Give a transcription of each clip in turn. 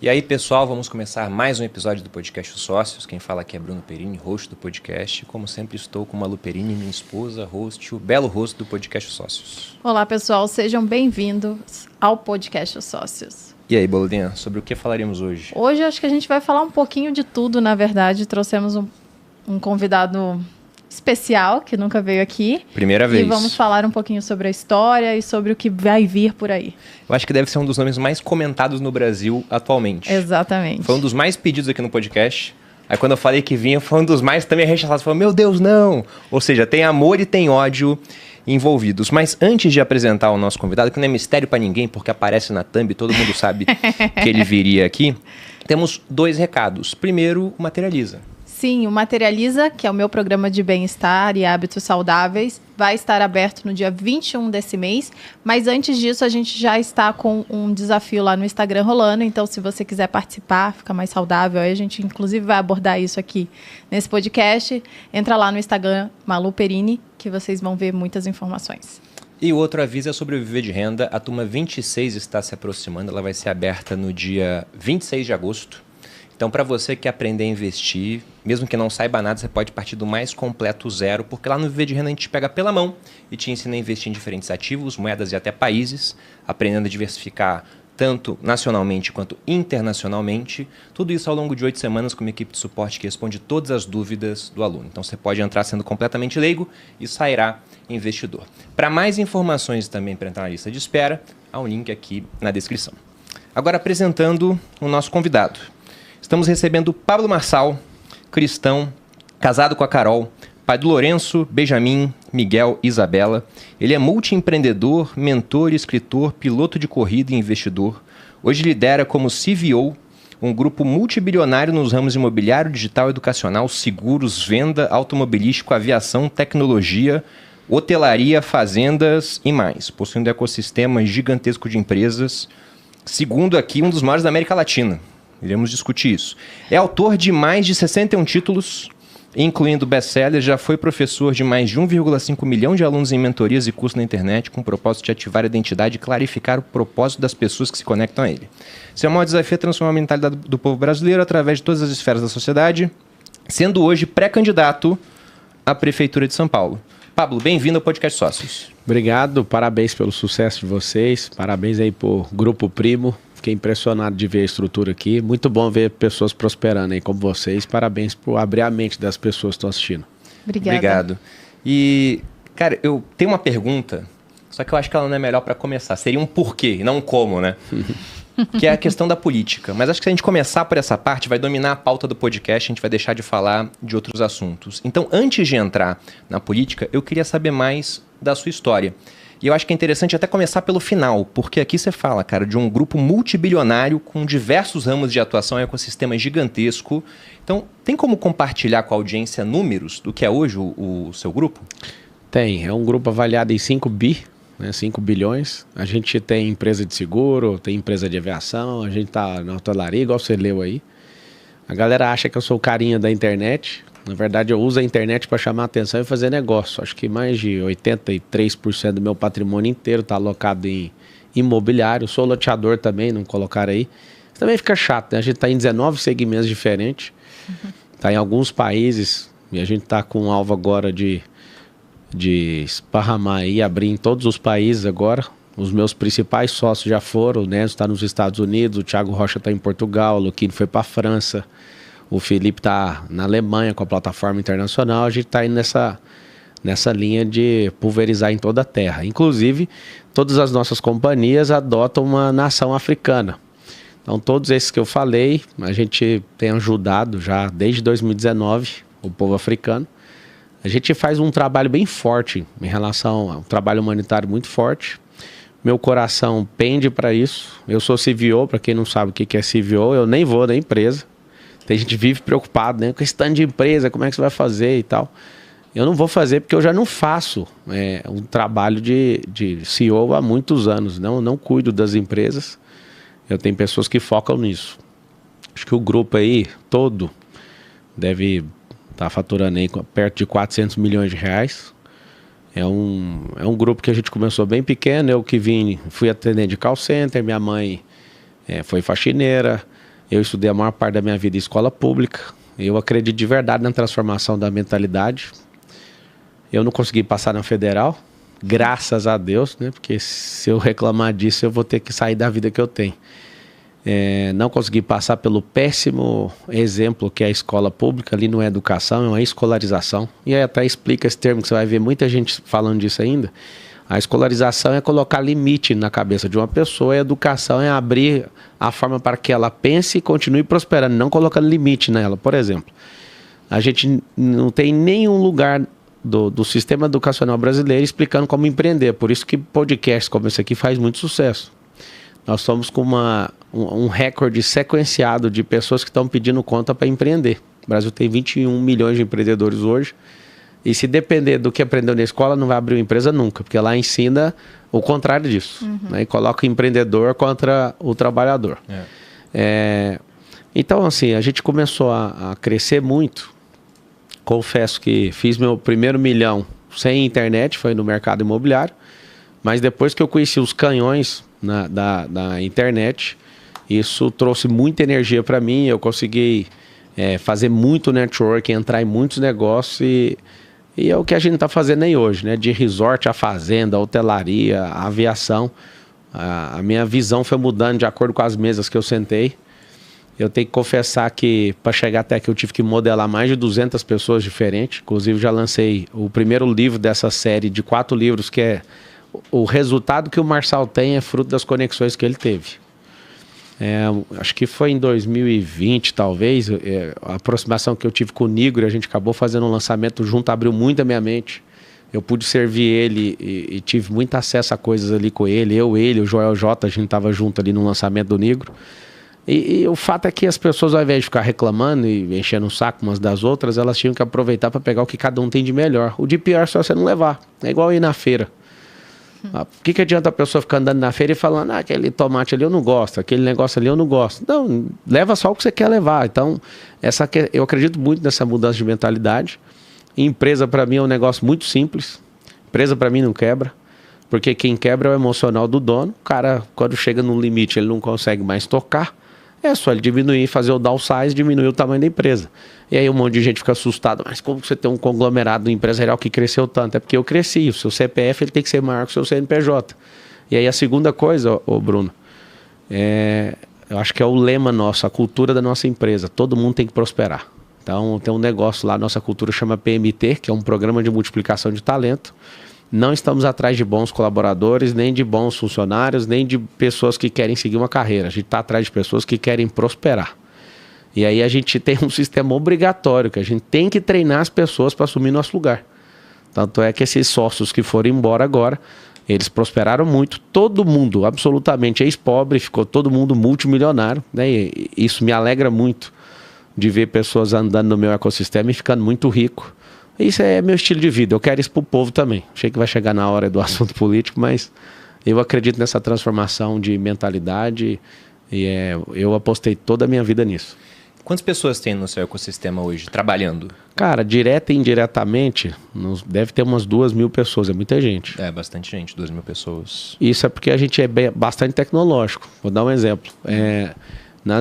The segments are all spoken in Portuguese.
E aí, pessoal, vamos começar mais um episódio do podcast Os Sócios. Quem fala aqui é Bruno Perini, host do podcast. Como sempre, estou com Malu Perini, minha esposa, host, o belo host do podcast Os Sócios. Olá, pessoal. Sejam bem-vindos ao podcast Os Sócios. E aí, Boludinha, sobre o que falaremos hoje? Hoje, acho que a gente vai falar um pouquinho de tudo, na verdade. Trouxemos um convidado especial, que nunca veio aqui. Primeira vez. E vamos falar um pouquinho sobre a história e sobre o que vai vir por aí. Eu acho que deve ser um dos nomes mais comentados no Brasil atualmente. Exatamente. Foi um dos mais pedidos aqui no podcast. Aí quando eu falei que vinha, foi um dos mais também rechaçados. Falei, meu Deus, não! Ou seja, tem amor e tem ódio envolvidos. Mas antes de apresentar o nosso convidado, que não é mistério pra ninguém, porque aparece na thumb, todo mundo sabe que ele viria aqui, temos dois recados. Primeiro, o Materializa. Sim, o Materializa, que é o meu programa de bem-estar e hábitos saudáveis, vai estar aberto no dia 21 desse mês. Mas antes disso, a gente já está com um desafio lá no Instagram rolando. Então, se você quiser participar, ficar mais saudável, aí a gente inclusive vai abordar isso aqui nesse podcast. Entra lá no Instagram, Malu Perini, que vocês vão ver muitas informações. E o outro aviso é sobre o Viver de Renda. A turma 26 está se aproximando. Ela vai ser aberta no dia 26 de agosto. Então, para você que quer aprender a investir, mesmo que não saiba nada, você pode partir do mais completo zero, porque lá no Viver de Renda a gente pega pela mão e te ensina a investir em diferentes ativos, moedas e até países, aprendendo a diversificar tanto nacionalmente quanto internacionalmente. Tudo isso ao longo de 8 semanas com uma equipe de suporte que responde todas as dúvidas do aluno. Então, você pode entrar sendo completamente leigo e sairá investidor. Para mais informações e também para entrar na lista de espera, há um link aqui na descrição. Agora, apresentando o nosso convidado. Estamos recebendo o Pablo Marçal, cristão, casado com a Carol, pai do Lourenço, Benjamin, Miguel e Isabela. Ele é multiempreendedor, mentor, escritor, piloto de corrida e investidor. Hoje lidera como CVO um grupo multibilionário nos ramos imobiliário, digital, educacional, seguros, venda, automobilístico, aviação, tecnologia, hotelaria, fazendas e mais, possuindo um ecossistema gigantesco de empresas, segundo aqui um dos maiores da América Latina. Iremos discutir isso. É autor de mais de 61 títulos, incluindo best-sellers, já foi professor de mais de 1,5 milhão de alunos em mentorias e cursos na internet, com o propósito de ativar a identidade e clarificar o propósito das pessoas que se conectam a ele. Seu maior desafio é transformar a mentalidade do povo brasileiro através de todas as esferas da sociedade, sendo hoje pré-candidato à Prefeitura de São Paulo. Pablo, bem-vindo ao Podcast Sócios. Obrigado, parabéns pelo sucesso de vocês, parabéns aí por Grupo Primo. Fiquei impressionado de ver a estrutura aqui. Muito bom ver pessoas prosperando aí como vocês. Parabéns por abrir a mente das pessoas que estão assistindo. Obrigada. Obrigado. E, cara, eu tenho uma pergunta, só que eu acho que ela não é melhor para começar. Seria um porquê, e não um como, né? Que é a questão da política. Mas acho que se a gente começar por essa parte, vai dominar a pauta do podcast, a gente vai deixar de falar de outros assuntos. Então, antes de entrar na política, eu queria saber mais da sua história. E eu acho que é interessante até começar pelo final, porque aqui você fala, cara, de um grupo multibilionário com diversos ramos de atuação, um ecossistema gigantesco. Então, tem como compartilhar com a audiência números do que é hoje o seu grupo? Tem, é um grupo avaliado em 5 bilhões. A gente tem empresa de seguro, tem empresa de aviação, a gente tá na hotelaria, igual você leu aí. A galera acha que eu sou o carinha da internet. Na verdade, eu uso a internet para chamar a atenção e fazer negócio. Acho que mais de 83% do meu patrimônio inteiro está alocado em imobiliário. Sou loteador também, não colocaram aí. Também fica chato, né? A gente está em 19 segmentos diferentes. Está em alguns países e a gente está com um alvo agora de esparramar e abrir em todos os países agora. Os meus principais sócios já foram, né? Está nos Estados Unidos, o Thiago Rocha está em Portugal, o Luquinho foi para a França. O Felipe está na Alemanha com a plataforma internacional. A gente está indo nessa linha de pulverizar em toda a terra. Inclusive, todas as nossas companhias adotam uma nação africana. Então, todos esses que eu falei, a gente tem ajudado já desde 2019 o povo africano. A gente faz um trabalho bem forte em relação a um trabalho humanitário muito forte. Meu coração pende para isso. Eu sou CVO, para quem não sabe o que é CVO, eu nem vou na empresa. Tem gente que vive preocupado, né? Com esse tanto de empresa, como é que você vai fazer e tal. Eu não vou fazer porque eu já não faço um trabalho de CEO há muitos anos. Não cuido das empresas. Eu tenho pessoas que focam nisso. Acho que o grupo aí todo deve estar faturando aí perto de 400 milhões de reais. É um grupo que a gente começou bem pequeno. Eu que fui atendente de call center, minha mãe foi faxineira. Eu estudei a maior parte da minha vida em escola pública. Eu acredito de verdade na transformação da mentalidade. Eu não consegui passar na federal, graças a Deus, né? Porque se eu reclamar disso, eu vou ter que sair da vida que eu tenho. Não consegui passar pelo péssimo exemplo que é a escola pública. Ali não é educação, é uma escolarização. E aí até explica esse termo, que você vai ver muita gente falando disso ainda. A escolarização é colocar limite na cabeça de uma pessoa, e a educação é abrir a forma para que ela pense e continue prosperando, não colocando limite nela. Por exemplo, a gente não tem nenhum lugar do sistema educacional brasileiro explicando como empreender. Por isso que podcasts como esse aqui faz muito sucesso. Nós estamos com um recorde sequenciado de pessoas que estão pedindo conta para empreender. O Brasil tem 21 milhões de empreendedores hoje. E se depender do que aprendeu na escola, não vai abrir uma empresa nunca. Porque lá ensina o contrário disso. Né? E coloca o empreendedor contra o trabalhador. Então, assim, a gente começou a crescer muito. Confesso que fiz meu primeiro milhão sem internet, foi no mercado imobiliário. Mas depois que eu conheci os canhões da internet, isso trouxe muita energia para mim. Eu consegui fazer muito network, entrar em muitos negócios e é o que a gente está fazendo aí hoje, né? De resort a fazenda, a hotelaria, a aviação. A minha visão foi mudando de acordo com as mesas que eu sentei. Eu tenho que confessar que para chegar até aqui eu tive que modelar mais de 200 pessoas diferentes. Inclusive já lancei o primeiro livro dessa série de 4 livros, que é o resultado que o Marçal tem é fruto das conexões que ele teve. Acho que foi em 2020, talvez, a aproximação que eu tive com o Nigro, a gente acabou fazendo um lançamento junto, abriu muito a minha mente. Eu pude servir ele e tive muito acesso a coisas ali com ele. O Joel J, a gente estava junto ali no lançamento do Nigro. E o fato é que as pessoas, ao invés de ficar reclamando e enchendo o saco umas das outras, elas tinham que aproveitar para pegar o que cada um tem de melhor. O de pior é só você não levar. É igual ir na feira. O que adianta a pessoa ficar andando na feira e falando, aquele tomate ali eu não gosto, aquele negócio ali eu não gosto. Não, leva só o que você quer levar. Então, eu acredito muito nessa mudança de mentalidade. Empresa para mim é um negócio muito simples. Empresa para mim não quebra, porque quem quebra é o emocional do dono. O cara, quando chega no limite, ele não consegue mais tocar. É só ele diminuir, fazer o downsize, diminuir o tamanho da empresa. E aí um monte de gente fica assustado. Mas como você tem um conglomerado empresarial que cresceu tanto? É porque eu cresci. O seu CPF ele tem que ser maior que o seu CNPJ. E aí a segunda coisa, Bruno, eu acho que é o lema nosso, a cultura da nossa empresa. Todo mundo tem que prosperar. Então tem um negócio lá, nossa cultura chama PMT, que é um programa de multiplicação de talento. Não estamos atrás de bons colaboradores, nem de bons funcionários, nem de pessoas que querem seguir uma carreira. A gente está atrás de pessoas que querem prosperar. E aí a gente tem um sistema obrigatório, que a gente tem que treinar as pessoas para assumir nosso lugar. Tanto é que esses sócios que foram embora agora, eles prosperaram muito. Todo mundo, absolutamente ex-pobre, ficou todo mundo multimilionário. Né? E isso me alegra muito de ver pessoas andando no meu ecossistema e ficando muito rico. Isso é meu estilo de vida, eu quero isso pro povo também. Achei que vai chegar na hora do assunto político, mas eu acredito nessa transformação de mentalidade e eu apostei toda a minha vida nisso. Quantas pessoas tem no seu ecossistema hoje, trabalhando? Cara, direta e indiretamente, deve ter umas 2.000 pessoas, é muita gente. É, bastante gente, 2.000 pessoas. Isso é porque a gente é bastante tecnológico. Vou dar um exemplo.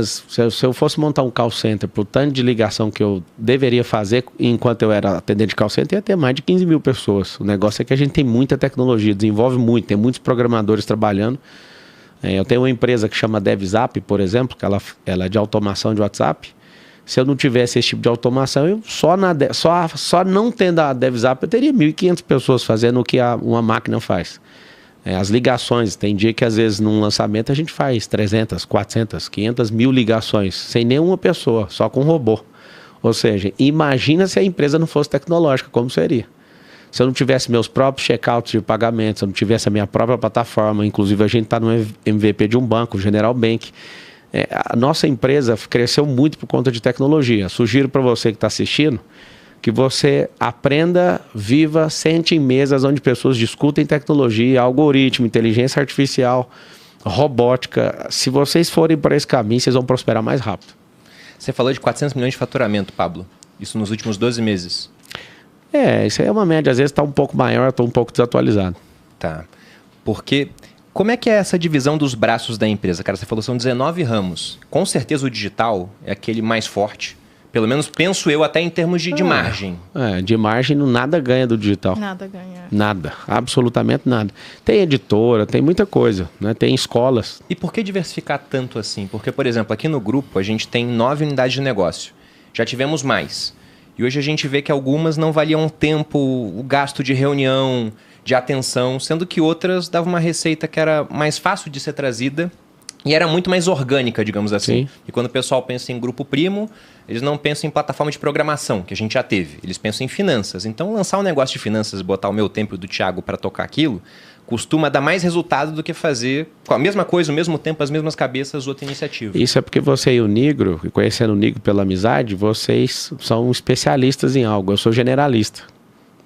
Se eu fosse montar um call center pro tanto de ligação que eu deveria fazer enquanto eu era atendente de call center, ia ter mais de 15.000 pessoas. O negócio é que a gente tem muita tecnologia, desenvolve muito, tem muitos programadores trabalhando. Eu tenho uma empresa que chama DevZap, por exemplo, que ela é de automação de WhatsApp. Se eu não tivesse esse tipo de automação, eu só não tendo a DevZap, eu teria 1.500 pessoas fazendo o que uma máquina faz. As ligações, tem dia que às vezes num lançamento a gente faz 300, 400, 500 mil ligações, sem nenhuma pessoa, só com um robô. Ou seja, imagina se a empresa não fosse tecnológica, como seria? Se eu não tivesse meus próprios checkouts de pagamento, se eu não tivesse a minha própria plataforma, inclusive a gente está no MVP de um banco, o General Bank. A nossa empresa cresceu muito por conta de tecnologia. Sugiro para você que está assistindo que você aprenda, viva, sente em mesas onde pessoas discutem tecnologia, algoritmo, inteligência artificial, robótica. Se vocês forem por esse caminho, vocês vão prosperar mais rápido. Você falou de 400 milhões de faturamento, Pablo. Isso nos últimos 12 meses. Isso aí é uma média. Às vezes está um pouco maior, estou um pouco desatualizado. Tá. Porque Como é que é essa divisão dos braços da empresa? Cara, você falou que são 19 ramos. Com certeza o digital é aquele mais forte. Pelo menos penso eu até em termos de margem. De margem nada ganha do digital. Nada ganha. Nada, absolutamente nada. Tem editora, tem muita coisa, né? Tem escolas. E por que diversificar tanto assim? Porque, por exemplo, aqui no grupo a gente tem 9 unidades de negócio. Já tivemos mais. E hoje a gente vê que algumas não valiam tempo, o gasto de reunião, de atenção, sendo que outras davam uma receita que era mais fácil de ser trazida e era muito mais orgânica, digamos assim. Sim. E quando o pessoal pensa em grupo primo, eles não pensam em plataforma de programação, que a gente já teve. Eles pensam em finanças. Então, lançar um negócio de finanças, botar o meu tempo e do Thiago para tocar aquilo, costuma dar mais resultado do que fazer com a mesma coisa, ao mesmo tempo, as mesmas cabeças, outra iniciativa. Isso é porque você e o Nigro, conhecendo o Nigro pela amizade, vocês são especialistas em algo. Eu sou generalista.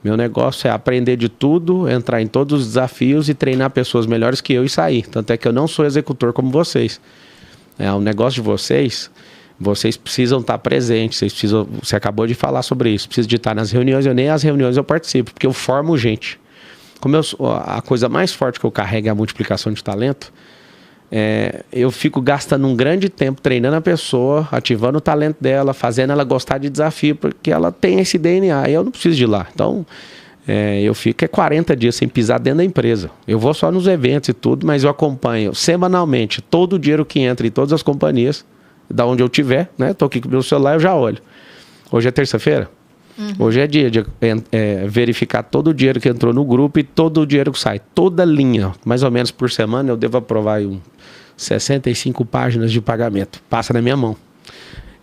Meu negócio é aprender de tudo, entrar em todos os desafios e treinar pessoas melhores que eu e sair. Tanto é que eu não sou executor como vocês. O negócio de vocês precisam estar presentes, você acabou de falar sobre isso, precisa de estar nas reuniões, nem as reuniões eu participo, porque eu formo gente. A coisa mais forte que eu carrego é a multiplicação de talento, eu fico gastando um grande tempo treinando a pessoa, ativando o talento dela, fazendo ela gostar de desafio, porque ela tem esse DNA e eu não preciso de ir lá. Então, eu fico 40 dias sem pisar dentro da empresa. Eu vou só nos eventos e tudo, mas eu acompanho semanalmente todo o dinheiro que entra em todas as companhias, da onde eu estiver, né? Tô aqui com o meu celular, eu já olho. Hoje é terça-feira? Hoje é dia de verificar todo o dinheiro que entrou no grupo e todo o dinheiro que sai. Toda linha, mais ou menos por semana, eu devo aprovar 65 páginas de pagamento. Passa na minha mão.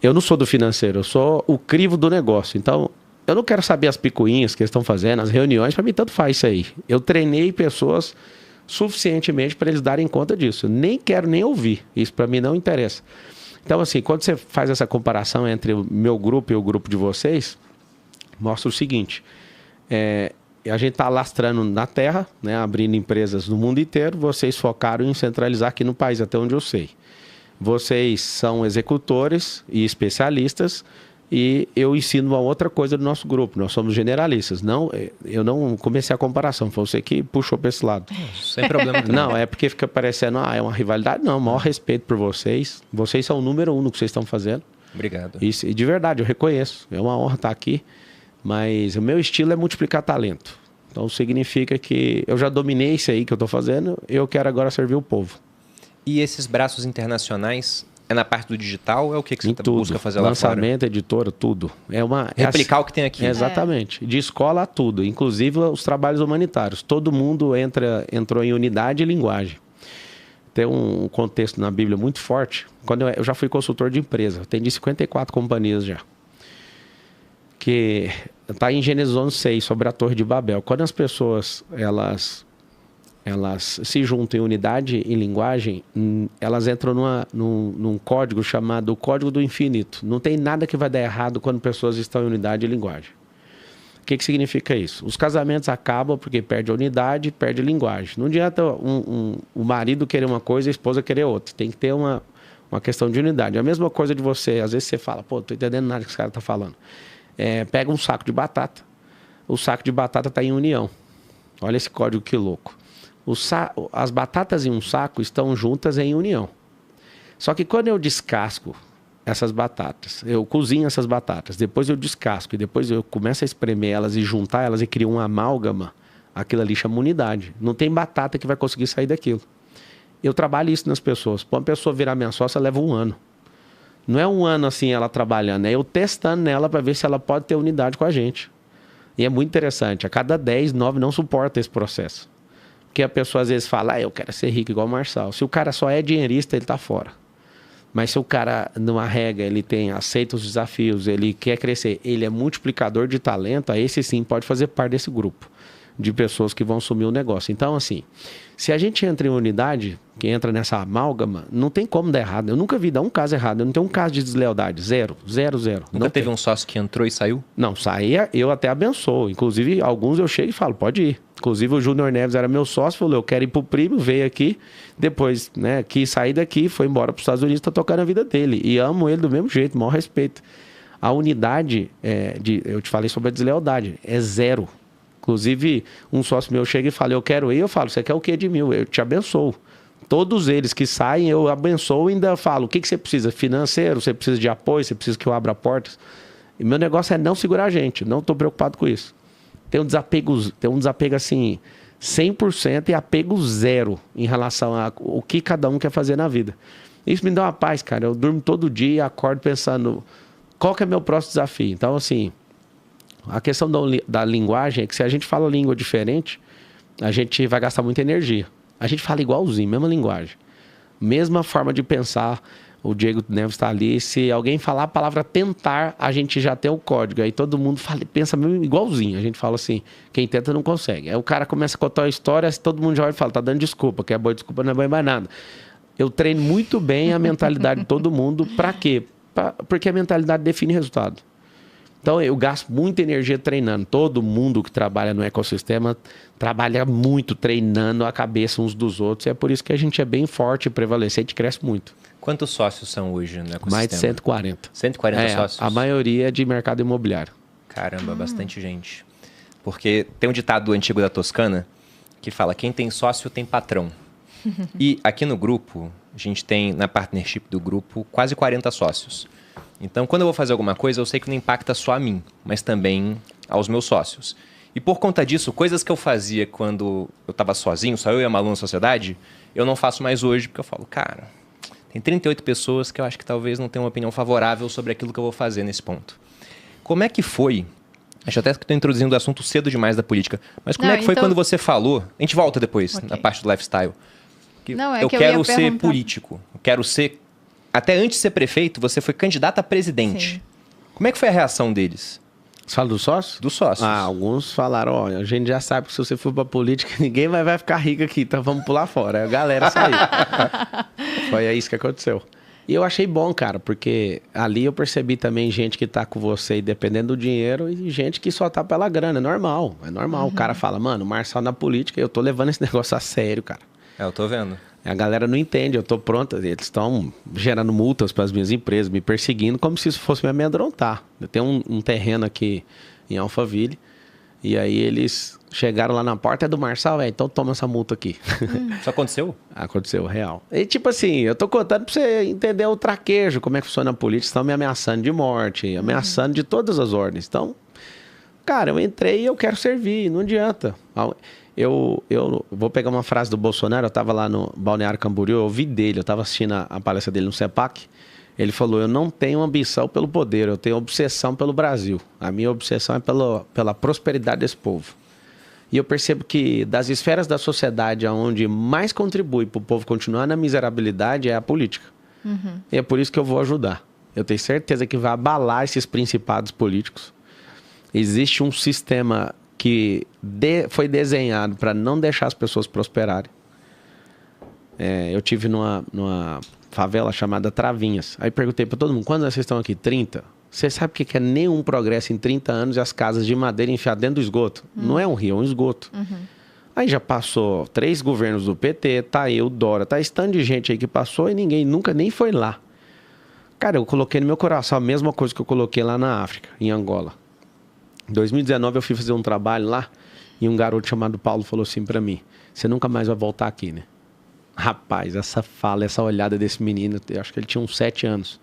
Eu não sou do financeiro, eu sou o crivo do negócio. Então, eu não quero saber as picuinhas que eles estão fazendo, as reuniões, para mim tanto faz isso aí. Eu treinei pessoas suficientemente para eles darem conta disso. Eu nem quero nem ouvir. Isso para mim não interessa. Então, assim, quando você faz essa comparação entre o meu grupo e o grupo de vocês, mostra o seguinte, a gente está lastrando na terra, né, abrindo empresas no mundo inteiro, vocês focaram em centralizar aqui no país, até onde eu sei. Vocês são executores e especialistas e eu ensino uma outra coisa do nosso grupo, nós somos generalistas. Eu não comecei a comparação, foi você que puxou para esse lado. Sem problema. Não, é porque fica parecendo, é uma rivalidade. Não, maior respeito por vocês. Vocês são o número 1 no que vocês estão fazendo. Obrigado. Isso, e de verdade, eu reconheço. É uma honra estar aqui. Mas o meu estilo é multiplicar talento. Então significa que eu já dominei isso aí que eu estou fazendo, eu quero agora servir o povo. E esses braços internacionais, é na parte do digital? É o que você busca fazer lá fora? Lançamento, editora, tudo. Replicar o que tem aqui. Exatamente. De escola a tudo, inclusive os trabalhos humanitários. Todo mundo entrou em unidade e linguagem. Tem um contexto na Bíblia muito forte. Quando eu já fui consultor de empresa, atendi 54 companhias já. Que está em Gênesis 11:6, sobre a Torre de Babel. Quando as pessoas elas se juntam em unidade e linguagem, elas entram num código chamado Código do Infinito. Não tem nada que vai dar errado quando pessoas estão em unidade e linguagem. O que significa isso? Os casamentos acabam porque perde a unidade, perde a linguagem. Não adianta o marido querer uma coisa e a esposa querer outra. Tem que ter uma questão de unidade. É a mesma coisa de você, às vezes você fala, tô entendendo nada que esse cara está falando. Pega um saco de batata. O saco de batata está em união. Olha esse código que louco. As batatas em um saco estão juntas em união. Só que quando eu descasco essas batatas, eu cozinho essas batatas, depois eu descasco e depois eu começo a espremer elas e juntar elas e crio uma amálgama, aquilo ali chama unidade. Não tem batata que vai conseguir sair daquilo. Eu trabalho isso nas pessoas. Para uma pessoa virar minha sócia, leva 1 ano. Não é 1 ano assim ela trabalhando, é eu testando nela para ver se ela pode ter unidade com a gente. E é muito interessante, a cada 10, 9 não suporta esse processo. Porque a pessoa às vezes fala, eu quero ser rico igual o Marçal. Se o cara só é dinheirista, ele está fora. Mas se o cara não arrega, ele aceita os desafios, ele quer crescer, ele é multiplicador de talento, aí esse sim pode fazer parte desse grupo de pessoas que vão assumir o negócio. Então, assim, se a gente entra em unidade, que entra nessa amálgama, não tem como dar errado. Eu nunca vi dar um caso errado. Eu não tenho um caso de deslealdade. Zero. Nunca teve um sócio que entrou e saiu? Não, saía, eu até abençoo. Inclusive, alguns eu chego e falo, pode ir. Inclusive, o Júnior Neves era meu sócio, falou, eu quero ir pro primo, veio aqui. Depois, né, quis sair daqui, foi embora pros Estados Unidos, tá tocando a vida dele. E amo ele do mesmo jeito, maior respeito. A unidade, eu te falei sobre a deslealdade, é zero. Inclusive, um sócio meu chega e fala, eu quero ir, eu falo, você quer o quê de mim? Eu te abençoo. Todos eles que saem, eu abençoo e ainda falo, o que você precisa? Financeiro, você precisa de apoio, você precisa que eu abra portas. E meu negócio é não segurar a gente, não estou preocupado com isso. Tem um desapego assim, 100% e apego zero em relação a o que cada um quer fazer na vida. Isso me dá uma paz, cara. Eu durmo todo dia e acordo pensando, qual que é meu próximo desafio? Então, assim, a questão da linguagem é que se a gente fala língua diferente, a gente vai gastar muita energia. A gente fala igualzinho, mesma linguagem. Mesma forma de pensar. O Diego Neves está ali. Se alguém falar a palavra tentar, a gente já tem o código. Aí todo mundo pensa mesmo igualzinho. A gente fala assim, quem tenta não consegue. Aí o cara começa a contar a história, todo mundo já olha e fala, tá dando desculpa, que é boa desculpa, não é bom mais nada. Eu treino muito bem a mentalidade de todo mundo. Para quê? Porque a mentalidade define resultado. Então, eu gasto muita energia treinando. Todo mundo que trabalha no ecossistema trabalha muito treinando a cabeça uns dos outros. E é por isso que a gente é bem forte e prevalecente e cresce muito. Quantos sócios são hoje no ecossistema? Mais de 140. 140 sócios? A maioria é de mercado imobiliário. Caramba, bastante gente. Porque tem um ditado antigo da Toscana que fala, quem tem sócio tem patrão. E aqui no grupo, a gente tem, na partnership do grupo, quase 40 sócios. Então, quando eu vou fazer alguma coisa, eu sei que não impacta só a mim, mas também aos meus sócios. E por conta disso, coisas que eu fazia quando eu estava sozinho, só eu e a Malu na sociedade, eu não faço mais hoje, porque eu falo, cara, tem 38 pessoas que eu acho que talvez não tenham uma opinião favorável sobre aquilo que eu vou fazer nesse ponto. Como é que foi? Acho até que estou introduzindo o assunto cedo demais da política, mas como é que foi quando você falou? A gente volta depois, na parte do lifestyle. Eu quero ser político, eu quero ser... Até antes de ser prefeito, você foi candidato a presidente. Sim. Como é que foi a reação deles? Você fala dos sócios? Dos sócios. Alguns falaram, olha, a gente já sabe que se você for pra política, ninguém vai ficar rico aqui, então vamos pular fora. Aí a galera saiu. Foi isso que aconteceu. E eu achei bom, cara, porque ali eu percebi também gente que tá com você e dependendo do dinheiro e gente que só tá pela grana. É normal. O cara fala, mano, o Marçal na política, eu tô levando esse negócio a sério, cara. Eu tô vendo. A galera não entende, eu tô pronto. Eles estão gerando multas para as minhas empresas, me perseguindo como se isso fosse me amedrontar. Eu tenho um terreno aqui em Alphaville, e aí eles chegaram lá na porta, é do Marçal, então toma essa multa aqui. Isso aconteceu? Aconteceu, real. E tipo assim, eu tô contando pra você entender o traquejo, como é que funciona a política. Estão me ameaçando de morte, ameaçando de todas as ordens. Então, cara, eu entrei e eu quero servir, não adianta. Eu vou pegar uma frase do Bolsonaro, eu estava lá no Balneário Camboriú, eu ouvi dele, eu estava assistindo a palestra dele no CEPAC, ele falou, eu não tenho ambição pelo poder, eu tenho obsessão pelo Brasil. A minha obsessão é pela prosperidade desse povo. E eu percebo que das esferas da sociedade onde mais contribui para o povo continuar na miserabilidade é a política. E é por isso que eu vou ajudar. Eu tenho certeza que vai abalar esses principados políticos. Existe um sistema que foi desenhado para não deixar as pessoas prosperarem. Eu tive numa favela chamada Travinhas. Aí perguntei para todo mundo, quantos vocês estão aqui? 30? Você sabe o que é nenhum progresso em 30 anos e as casas de madeira enfiadas dentro do esgoto? Não é um rio, é um esgoto. Aí já passou 3 governos do PT, tá eu, Dora, tá esse tanto de gente aí que passou e ninguém nunca nem foi lá. Cara, eu coloquei no meu coração a mesma coisa que eu coloquei lá na África, em Angola. Em 2019 eu fui fazer um trabalho lá e um garoto chamado Paulo falou assim pra mim, você nunca mais vai voltar aqui, né? Rapaz, essa fala, essa olhada desse menino, eu acho que ele tinha uns 7 anos.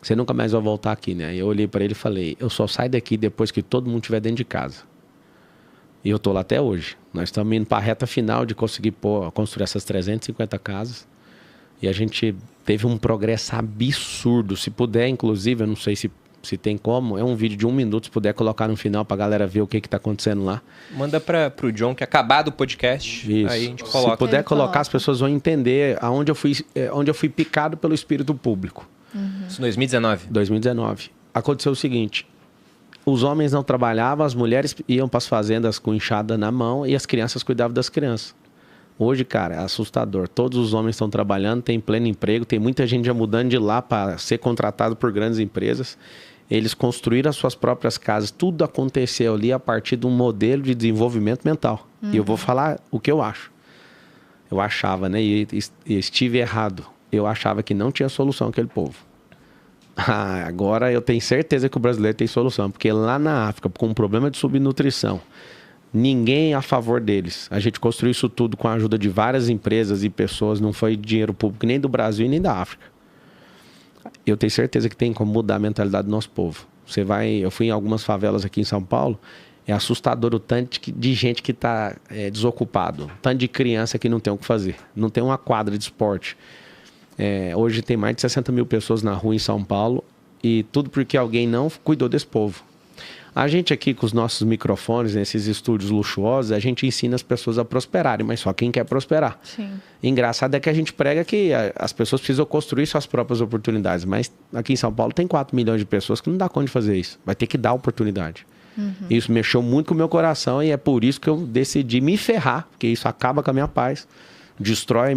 Você nunca mais vai voltar aqui, né? Aí eu olhei pra ele e falei, eu só saio daqui depois que todo mundo estiver dentro de casa. E eu tô lá até hoje. Nós estamos indo pra reta final de conseguir construir essas 350 casas. E a gente teve um progresso absurdo. Se puder, inclusive, eu não sei se tem como, é um vídeo de 1 minuto, se puder colocar no final pra galera ver o que tá acontecendo lá. Manda pro John, que acabar do podcast, isso. Aí a gente coloca. Se puder colocar, as pessoas vão entender onde eu fui picado pelo espírito público. Isso em 2019? 2019. Aconteceu o seguinte, os homens não trabalhavam, as mulheres iam para as fazendas com enxada na mão e as crianças cuidavam das crianças. Hoje, cara, é assustador. Todos os homens estão trabalhando, tem pleno emprego, tem muita gente já mudando de lá para ser contratado por grandes empresas. Eles construíram as suas próprias casas. Tudo aconteceu ali a partir de um modelo de desenvolvimento mental. E eu vou falar o que eu acho. Eu achava, né? E estive errado. Eu achava que não tinha solução aquele povo. Agora eu tenho certeza que o brasileiro tem solução. Porque lá na África, com um problema de subnutrição, ninguém a favor deles. A gente construiu isso tudo com a ajuda de várias empresas e pessoas, não foi dinheiro público nem do Brasil e nem da África. Eu tenho certeza que tem como mudar a mentalidade do nosso povo. Eu fui em algumas favelas aqui em São Paulo, é assustador o tanto de gente que está desocupado, o tanto de criança que não tem o que fazer, não tem uma quadra de esporte. Hoje tem mais de 60 mil pessoas na rua em São Paulo e tudo porque alguém não cuidou desse povo. A gente aqui com os nossos microfones, nesses estúdios luxuosos, a gente ensina as pessoas a prosperarem, mas só quem quer prosperar. Sim. Engraçado é que a gente prega que as pessoas precisam construir suas próprias oportunidades, mas aqui em São Paulo tem 4 milhões de pessoas que não dá conta de fazer isso. Vai ter que dar oportunidade. Isso mexeu muito com o meu coração e é por isso que eu decidi me ferrar, porque isso acaba com a minha paz, destrói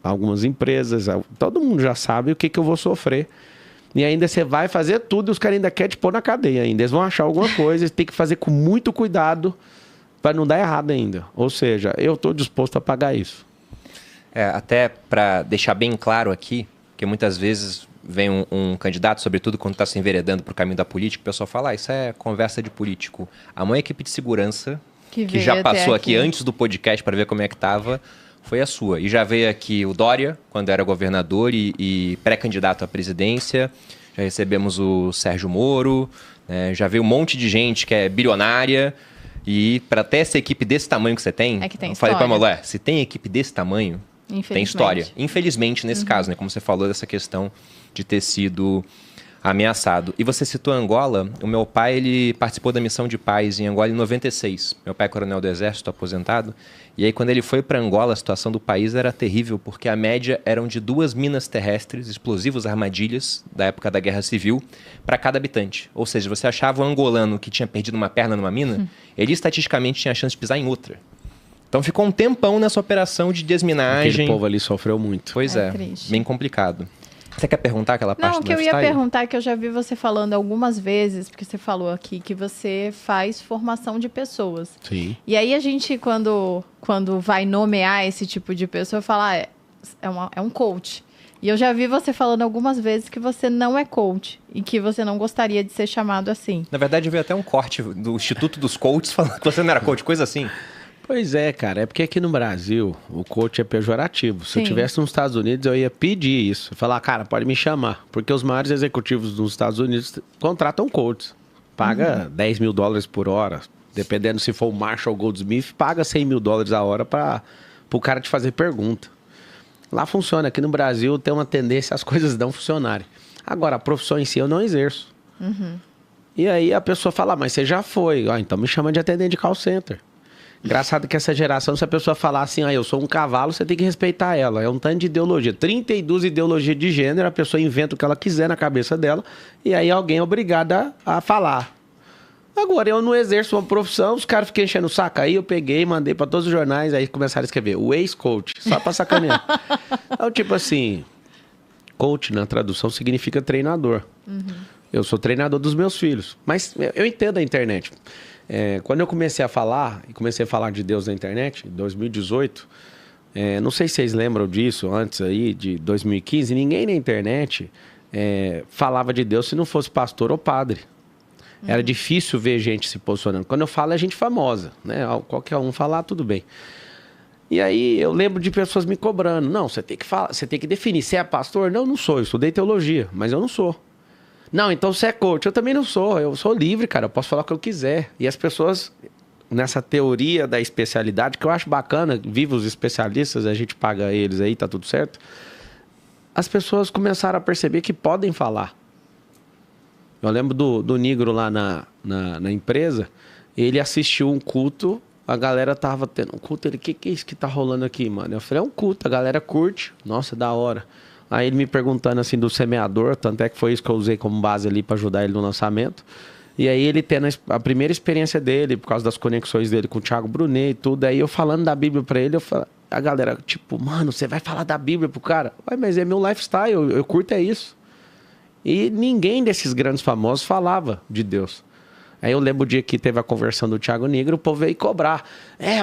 algumas empresas, todo mundo já sabe o que eu vou sofrer. E ainda você vai fazer tudo e os caras ainda querem te pôr na cadeia ainda. Eles vão achar alguma coisa, tem que fazer com muito cuidado para não dar errado ainda. Ou seja, eu estou disposto a pagar isso. Até para deixar bem claro aqui, que muitas vezes vem um candidato, sobretudo quando está se enveredando para o caminho da política, o pessoal fala, isso é conversa de político. A maior equipe de segurança que já passou aqui antes do podcast para ver como é que estava, foi a sua. E já veio aqui o Dória, quando era governador e pré-candidato à presidência. Já recebemos o Sérgio Moro, né? Já veio um monte de gente que é bilionária. E para ter essa equipe desse tamanho que você tem, eu falei para a Molé, se tem equipe desse tamanho, tem história. Infelizmente, nesse caso, né? Como você falou dessa questão de ter sido ameaçado. E você citou Angola. O meu pai, ele participou da missão de paz em Angola em 96. Meu pai é coronel do Exército, aposentado. E aí, quando ele foi para Angola, a situação do país era terrível, porque a média eram de 2 minas terrestres, explosivos, armadilhas, da época da Guerra Civil, para cada habitante. Ou seja, você achava um angolano que tinha perdido uma perna numa mina, ele estatisticamente tinha a chance de pisar em outra. Então ficou um tempão nessa operação de desminagem. Aquele povo ali sofreu muito. Pois é, bem complicado. Você quer perguntar aquela parte do lifestyle? Não, o que eu ia perguntar é que eu já vi você falando algumas vezes, porque você falou aqui que você faz formação de pessoas. Sim. E aí a gente, quando vai nomear esse tipo de pessoa, fala, é um coach. E eu já vi você falando algumas vezes que você não é coach e que você não gostaria de ser chamado assim. Na verdade, veio até um corte do Instituto dos Coaches falando que você não era coach, coisa assim. Pois é, cara. É porque aqui no Brasil o coach é pejorativo. Se eu estivesse nos Estados Unidos, eu ia pedir isso. Falar, cara, pode me chamar. Porque os maiores executivos dos Estados Unidos contratam coaches. Paga $10 mil por hora. Dependendo se for o Marshall Goldsmith, paga $100 mil a hora para o cara te fazer pergunta. Lá funciona. Aqui no Brasil tem uma tendência as coisas não funcionarem. Agora, a profissão em si eu não exerço. E aí a pessoa fala, mas você já foi. Então me chama de atendente de call center. Engraçado que essa geração, se a pessoa falar assim, eu sou um cavalo, você tem que respeitar ela. É um tanto de ideologia. 32 ideologias de gênero, a pessoa inventa o que ela quiser na cabeça dela, e aí alguém é obrigado a falar. Agora, eu não exerço uma profissão, os caras ficam enchendo o saco. Aí eu peguei, mandei para todos os jornais, aí começaram a escrever, o ex-coach, só para sacanear. Então, tipo assim, coach na tradução significa treinador. Eu sou treinador dos meus filhos. Mas eu entendo a internet. Quando eu comecei a falar de Deus na internet, em 2018, não sei se vocês lembram disso, antes aí de 2015, ninguém na internet falava de Deus se não fosse pastor ou padre. Era difícil ver gente se posicionando. Quando eu falo é gente famosa, né? Qualquer um falar, tudo bem. E aí eu lembro de pessoas me cobrando. Não, você tem que falar, você tem que definir. Você é pastor? Não, não sou. Eu estudei teologia, mas eu não sou. Não, então você é coach. Eu também não sou. Eu sou livre, cara. Eu posso falar o que eu quiser. E as pessoas, nessa teoria da especialidade, que eu acho bacana, viva os especialistas, a gente paga eles aí, tá tudo certo. As pessoas começaram a perceber que podem falar. Eu lembro do Nigro lá na empresa, ele assistiu um culto, a galera tava tendo um culto, ele, que é isso que tá rolando aqui, mano? Eu falei, é um culto, a galera curte, nossa, da hora. Aí ele me perguntando assim do semeador, tanto é que foi isso que eu usei como base ali para ajudar ele no lançamento. E aí ele tendo a primeira experiência dele, por causa das conexões dele com o Thiago Brunet e tudo, aí eu falando da Bíblia para ele, a galera, tipo, mano, você vai falar da Bíblia pro cara? Ué, mas é meu lifestyle, eu curto é isso. E ninguém desses grandes famosos falava de Deus. Aí eu lembro o dia que teve a conversão do Thiago Nigro, o povo veio cobrar.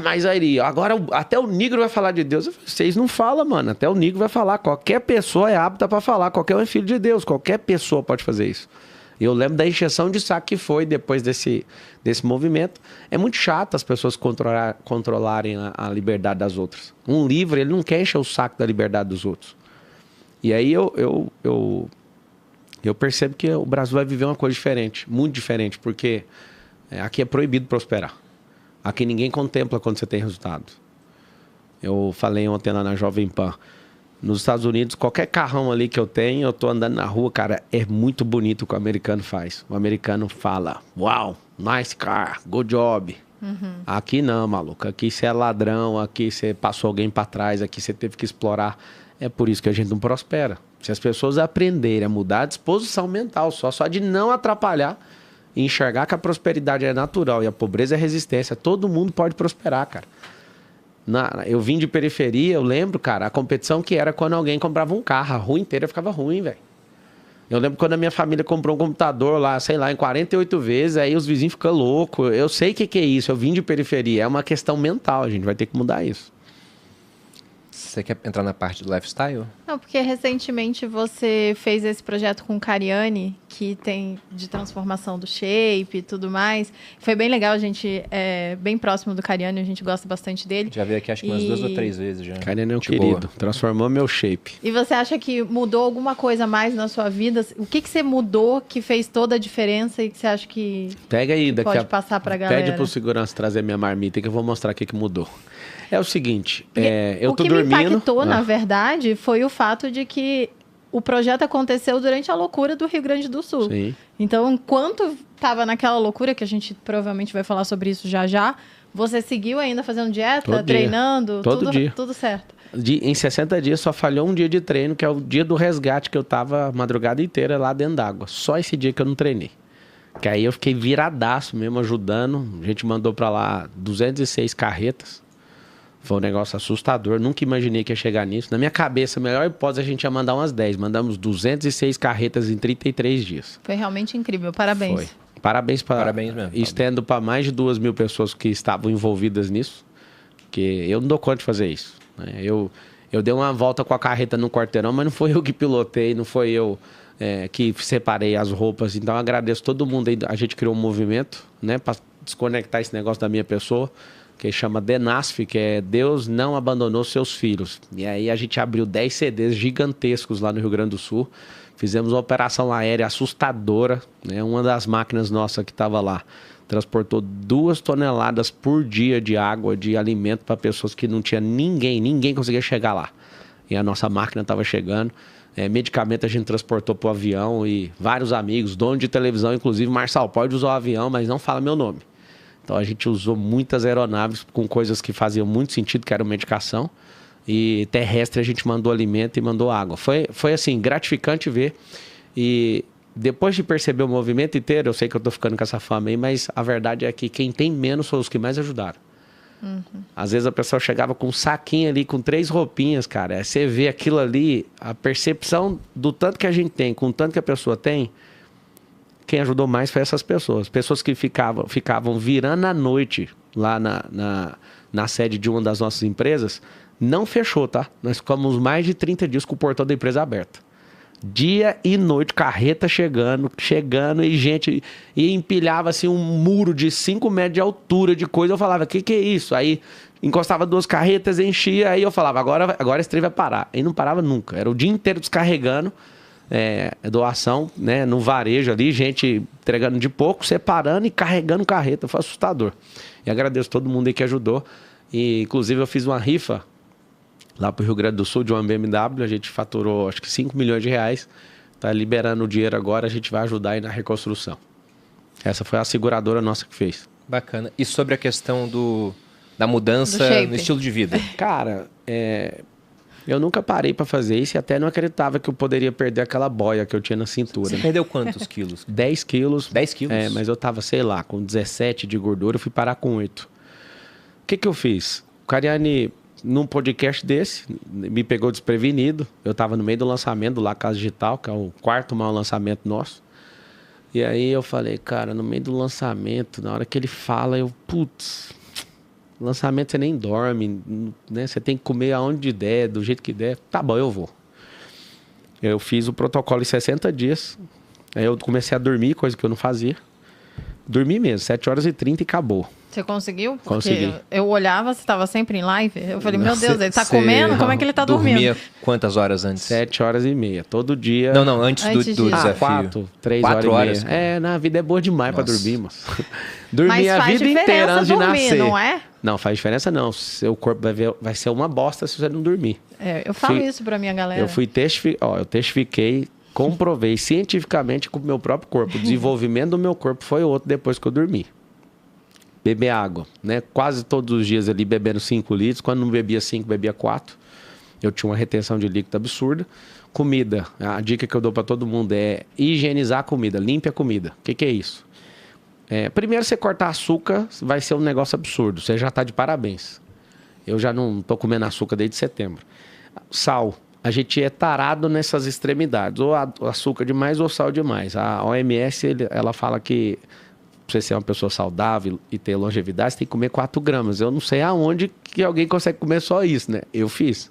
Mas aí, agora até o Nigro vai falar de Deus. Eu falei, vocês não falam, mano. Até o Nigro vai falar. Qualquer pessoa é apta para falar. Qualquer um é filho de Deus. Qualquer pessoa pode fazer isso. Eu lembro da encheção de saco que foi depois desse movimento. É muito chato as pessoas controlarem a liberdade das outras. Um livre, ele não quer encher o saco da liberdade dos outros. E aí eu percebo que o Brasil vai viver uma coisa diferente, muito diferente, porque aqui é proibido prosperar. Aqui ninguém contempla quando você tem resultado. Eu falei ontem lá na Jovem Pan. Nos Estados Unidos, qualquer carrão ali que eu tenho, eu tô andando na rua, cara, é muito bonito o que o americano faz. O americano fala, uau, nice car, good job. Aqui não, maluco. Aqui você é ladrão, aqui você passou alguém para trás, aqui você teve que explorar. É por isso que a gente não prospera. Se as pessoas aprenderem a mudar a disposição mental só de não atrapalhar e enxergar que a prosperidade é natural e a pobreza é resistência, todo mundo pode prosperar, cara. Eu vim de periferia, eu lembro, cara, a competição que era quando alguém comprava um carro, a rua inteira ficava ruim, velho. Eu lembro quando a minha família comprou um computador lá, sei lá, em 48 vezes, aí os vizinhos ficam loucos. Eu sei o que é isso, eu vim de periferia, é uma questão mental, a gente vai ter que mudar isso. Você quer entrar na parte do lifestyle? Não, porque recentemente você fez esse projeto com o Cariani, que tem de transformação do shape e tudo mais. Foi bem legal, a gente é bem próximo do Cariani, a gente gosta bastante dele. Já veio aqui acho que umas 2 ou 3 vezes já. Cariani é um querido, transformou meu shape. E você acha que mudou alguma coisa mais na sua vida? O que você mudou que fez toda a diferença e que você acha que pega aí, daqui pode passar pra galera? Pede pro segurança trazer minha marmita que eu vou mostrar o que mudou. É o seguinte, eu tô dormindo... O que dormindo... me impactou, na verdade, foi o fato de que o projeto aconteceu durante a loucura do Rio Grande do Sul. Sim. Então, enquanto estava naquela loucura, que a gente provavelmente vai falar sobre isso já, você seguiu ainda fazendo dieta, Todo treinando? Todo dia. Tudo certo. Em 60 dias só falhou um dia de treino, que é o dia do resgate, que eu tava a madrugada inteira lá dentro d'água. Só esse dia que eu não treinei. Que aí eu fiquei viradaço mesmo, ajudando. A gente mandou pra lá 206 carretas. Foi um negócio assustador, nunca imaginei que ia chegar nisso. Na minha cabeça, a melhor hipótese, a gente ia mandar umas 10. Mandamos 206 carretas em 33 dias. Foi realmente incrível, parabéns. Foi. Parabéns mesmo. Estendo para mais de 2.000 pessoas que estavam envolvidas nisso. Porque eu não dou conta de fazer isso. Eu dei uma volta com a carreta no quarteirão, mas não foi eu que pilotei, não foi eu que separei as roupas. Então eu agradeço todo mundo aí. A gente criou um movimento, né, para desconectar esse negócio da minha pessoa, que chama DENASF, que é Deus Não Abandonou Seus Filhos. E aí a gente abriu 10 CDs gigantescos lá no Rio Grande do Sul. Fizemos uma operação aérea assustadora, né? Uma das máquinas nossas que estava lá transportou 2 toneladas por dia de água, de alimento para pessoas que não tinha ninguém conseguia chegar lá. E a nossa máquina estava chegando. Medicamento a gente transportou para o avião e vários amigos, dono de televisão, inclusive Marçal, pode usar o avião, mas não fala meu nome. Então a gente usou muitas aeronaves com coisas que faziam muito sentido, que eram medicação. E terrestre a gente mandou alimento e mandou água. Foi assim, gratificante ver. E depois de perceber o movimento inteiro, eu sei que eu tô ficando com essa fama aí, mas a verdade é que quem tem menos são os que mais ajudaram. Às vezes a pessoa chegava com um saquinho ali, com 3 roupinhas, cara. Você vê aquilo ali, a percepção do tanto que a gente tem, com o tanto que a pessoa tem. Quem ajudou mais foi essas pessoas. Pessoas que ficavam virando à noite lá na sede de uma das nossas empresas. Não fechou, tá? Nós ficamos mais de 30 dias com o portão da empresa aberto. Dia e noite, carreta chegando e gente... E empilhava assim um muro de 5 metros de altura de coisa. Eu falava, que é isso? Aí encostava 2 carretas, enchia. Aí eu falava, agora esse trem vai parar. E não parava nunca. Era o dia inteiro descarregando. Doação, né, no varejo ali, gente entregando de pouco, separando e carregando carreta. Foi assustador. E agradeço todo mundo aí que ajudou. E inclusive eu fiz uma rifa lá pro Rio Grande do Sul de uma BMW. A gente faturou acho que 5 milhões de reais. Tá liberando o dinheiro agora, a gente vai ajudar aí na reconstrução. Essa foi a seguradora nossa que fez. Bacana. E sobre a questão da mudança no estilo de vida? Cara, eu nunca parei para fazer isso e até não acreditava que eu poderia perder aquela boia que eu tinha na cintura. Você perdeu quantos quilos? 10 quilos. 10 quilos? Mas eu tava, sei lá, com 17 de gordura, eu fui parar com 8. O que eu fiz? O Cariani, num podcast desse, me pegou desprevenido. Eu tava no meio do lançamento do La Casa Digital, que é o 4º maior lançamento nosso. E aí eu falei, cara, no meio do lançamento, na hora que ele fala, putz... Lançamento você nem dorme, né? Você tem que comer aonde der, do jeito que der. Tá bom, eu vou. Eu fiz o protocolo em 60 dias. Aí eu comecei a dormir, coisa que eu não fazia. Dormi mesmo, 7h30 e acabou. Você conseguiu? Porque Consegui. eu olhava, você estava sempre em live. Eu falei, meu Deus, ele tá comendo? Como é que ele tá dormindo? Dormia quantas horas antes? 7h30, todo dia. Não, antes do disso. desafio. 4, 3 4 horas e horas. meia. Na vida é boa demais pra Nossa. dormir, moço. Dormir Mas a faz vida inteira antes de diferença dormir, nascer. não é? Não, faz diferença não. Seu corpo vai ser uma bosta se você não dormir. Eu falo isso pra minha galera. Eu testifiquei, comprovei cientificamente com o meu próprio corpo. O desenvolvimento do meu corpo foi outro depois que eu dormi. Beber água, né? Quase todos os dias ali bebendo 5 litros. Quando não bebia 5, bebia 4. Eu tinha uma retenção de líquido absurda. Comida, a dica que eu dou para todo mundo é higienizar a comida, limpe a comida. O que é isso? Primeiro, você cortar açúcar vai ser um negócio absurdo. Você já está de parabéns. Eu já não estou comendo açúcar desde setembro. Sal. A gente é tarado nessas extremidades. Ou açúcar demais ou sal demais. A OMS, ela fala que pra você ser uma pessoa saudável e ter longevidade, você tem que comer 4 gramas. Eu não sei aonde que alguém consegue comer só isso, né? Eu fiz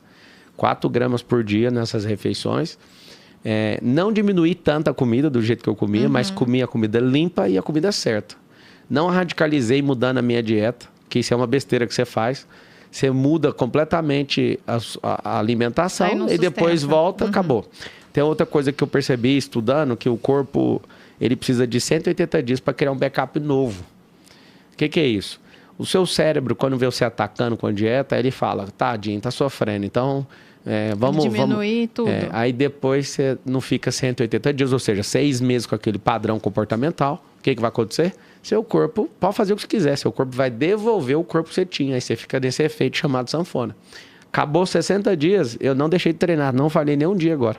4 gramas por dia nessas refeições. Não diminuí tanta comida do jeito que eu comia, mas comia a comida limpa e a comida certa. Não radicalizei mudando a minha dieta, que isso é uma besteira que você faz. Você muda completamente a alimentação e depois volta, acabou. Tem outra coisa que eu percebi estudando, que o corpo ele precisa de 180 dias para criar um backup novo. O que é isso? O seu cérebro, quando vê você atacando com a dieta, ele fala, tadinho, tá sofrendo, então vamos diminuir tudo. Aí depois você não fica 180 dias, ou seja, 6 meses com aquele padrão comportamental. O que vai acontecer? Seu corpo pode fazer o que você quiser, seu corpo vai devolver o corpo que você tinha, aí você fica nesse efeito chamado sanfona. Acabou 60 dias, eu não deixei de treinar, não falhei nenhum dia agora.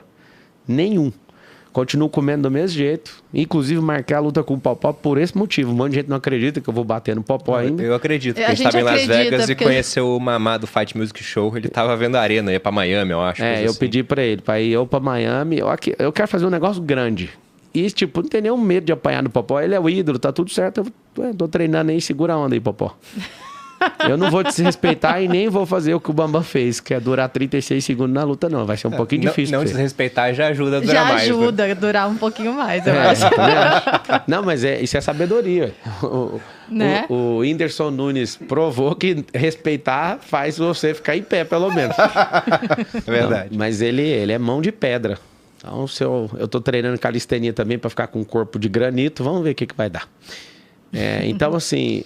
Nenhum. Continuo comendo do mesmo jeito. Inclusive, marquei a luta com o Popó por esse motivo. Um monte de gente não acredita que eu vou bater no Popó ainda. Eu acredito, porque a gente estava em Las Vegas e conheceu o Mamá do Fight Music Show. Ele estava vendo a arena, ia para Miami, eu acho. Eu pedi para ele, para ir eu para Miami. Eu quero fazer um negócio grande. E, tipo, não tem nenhum medo de apanhar no Popó. Ele é o ídolo, tá tudo certo. Eu tô treinando aí, segura a onda aí, Popó. Eu não vou desrespeitar e nem vou fazer o que o Bambam fez, que é durar 36 segundos na luta, não. Vai ser um pouquinho difícil. Não desrespeitar já ajuda a durar mais. Já ajuda a durar um pouquinho mais, eu acho. Não, mas isso é sabedoria. O Whindersson Nunes provou que respeitar faz você ficar em pé, pelo menos. É verdade. Não, mas ele é mão de pedra. Então, eu tô treinando calistenia também para ficar com um corpo de granito. Vamos ver o que vai dar. Então, assim...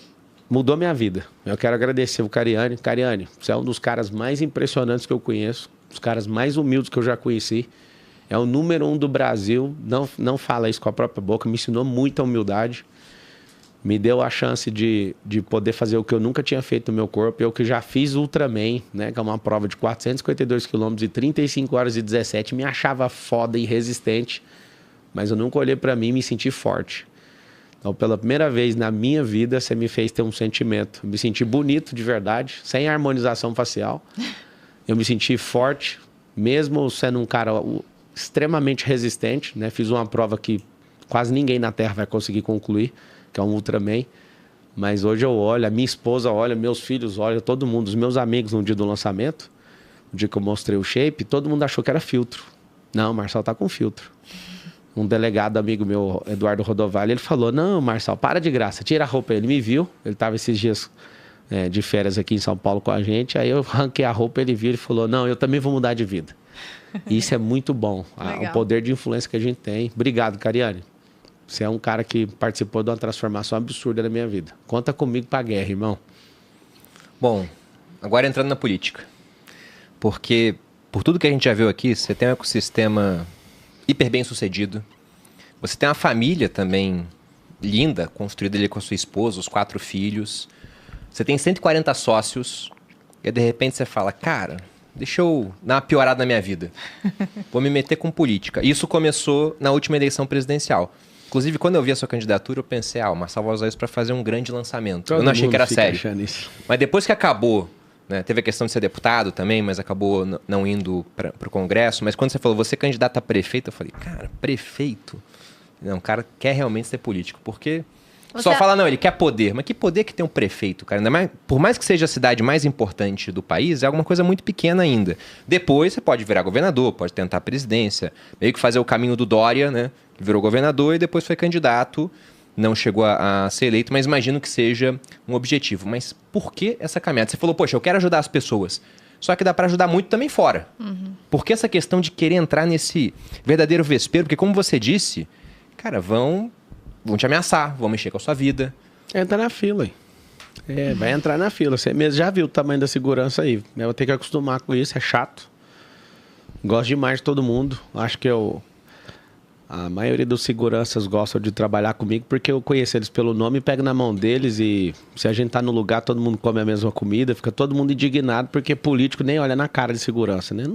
Mudou minha vida. Eu quero agradecer o Cariani. Cariani, você é um dos caras mais impressionantes que eu conheço. Dos caras mais humildes que eu já conheci. É o número 1 do Brasil. Não fala isso com a própria boca. Me ensinou muita humildade. Me deu a chance de poder fazer o que eu nunca tinha feito no meu corpo. Eu que já fiz Ultraman, né? Que é uma prova de 452 quilômetros e 35 horas e 17. Me achava foda e resistente. Mas eu nunca olhei pra mim e me senti forte. Então, pela primeira vez na minha vida, você me fez ter um sentimento. Eu me senti bonito de verdade, sem harmonização facial. Eu me senti forte, mesmo sendo um cara extremamente resistente, né? Fiz uma prova que quase ninguém na Terra vai conseguir concluir, que é um Ultraman. Mas hoje eu olho, a minha esposa olha, meus filhos olham, todo mundo, os meus amigos no dia do lançamento, no dia que eu mostrei o shape, todo mundo achou que era filtro. Não, o Marçal tá com filtro. Um delegado amigo meu, Eduardo Rodovalho, ele falou, não, Marçal, para de graça, tira a roupa. Ele me viu, ele estava esses dias de férias aqui em São Paulo com a gente, aí eu arranquei a roupa, ele viu e falou, não, eu também vou mudar de vida. Isso é muito bom, o poder de influência que a gente tem. Obrigado, Cariani. Você é um cara que participou de uma transformação absurda na minha vida. Conta comigo pra guerra, irmão. Bom, agora entrando na política. Porque, por tudo que a gente já viu aqui, você tem um ecossistema hiper bem sucedido. Você tem uma família também linda, construída ali com a sua esposa, os 4 filhos. Você tem 140 sócios. E de repente você fala, cara, deixa eu dar uma piorada na minha vida. Vou me meter com política. Isso começou na última eleição presidencial. Inclusive, quando eu vi a sua candidatura, eu pensei, o Marçal vai usar isso para fazer um grande lançamento. Eu não achei que era sério. Mas depois que acabou, né, teve a questão de ser deputado também, mas acabou não indo para o Congresso. Mas quando você falou, você é candidato a prefeito, eu falei, cara, prefeito? Não, o cara quer realmente ser político. Porque Só fala, não, ele quer poder. Mas que poder que tem um prefeito, cara? Ainda mais, por mais que seja a cidade mais importante do país, é alguma coisa muito pequena ainda. Depois você pode virar governador, pode tentar a presidência, meio que fazer o caminho do Dória, né? Que virou governador e depois foi candidato, não chegou a ser eleito, mas imagino que seja um objetivo. Mas por que essa caminhada? Você falou, poxa, eu quero ajudar as pessoas. Só que dá para ajudar muito também fora. Por que essa questão de querer entrar nesse verdadeiro vespeiro? Porque como você disse, cara, vão te ameaçar, vão mexer com a sua vida. Entra na fila. Vai entrar na fila. Você mesmo já viu o tamanho da segurança aí. Eu vou ter que acostumar com isso, é chato. Gosto demais de todo mundo. Acho que a maioria dos seguranças gostam de trabalhar comigo porque eu conheço eles pelo nome, pego na mão deles e se a gente tá no lugar, todo mundo come a mesma comida, fica todo mundo indignado porque político nem olha na cara de segurança, né?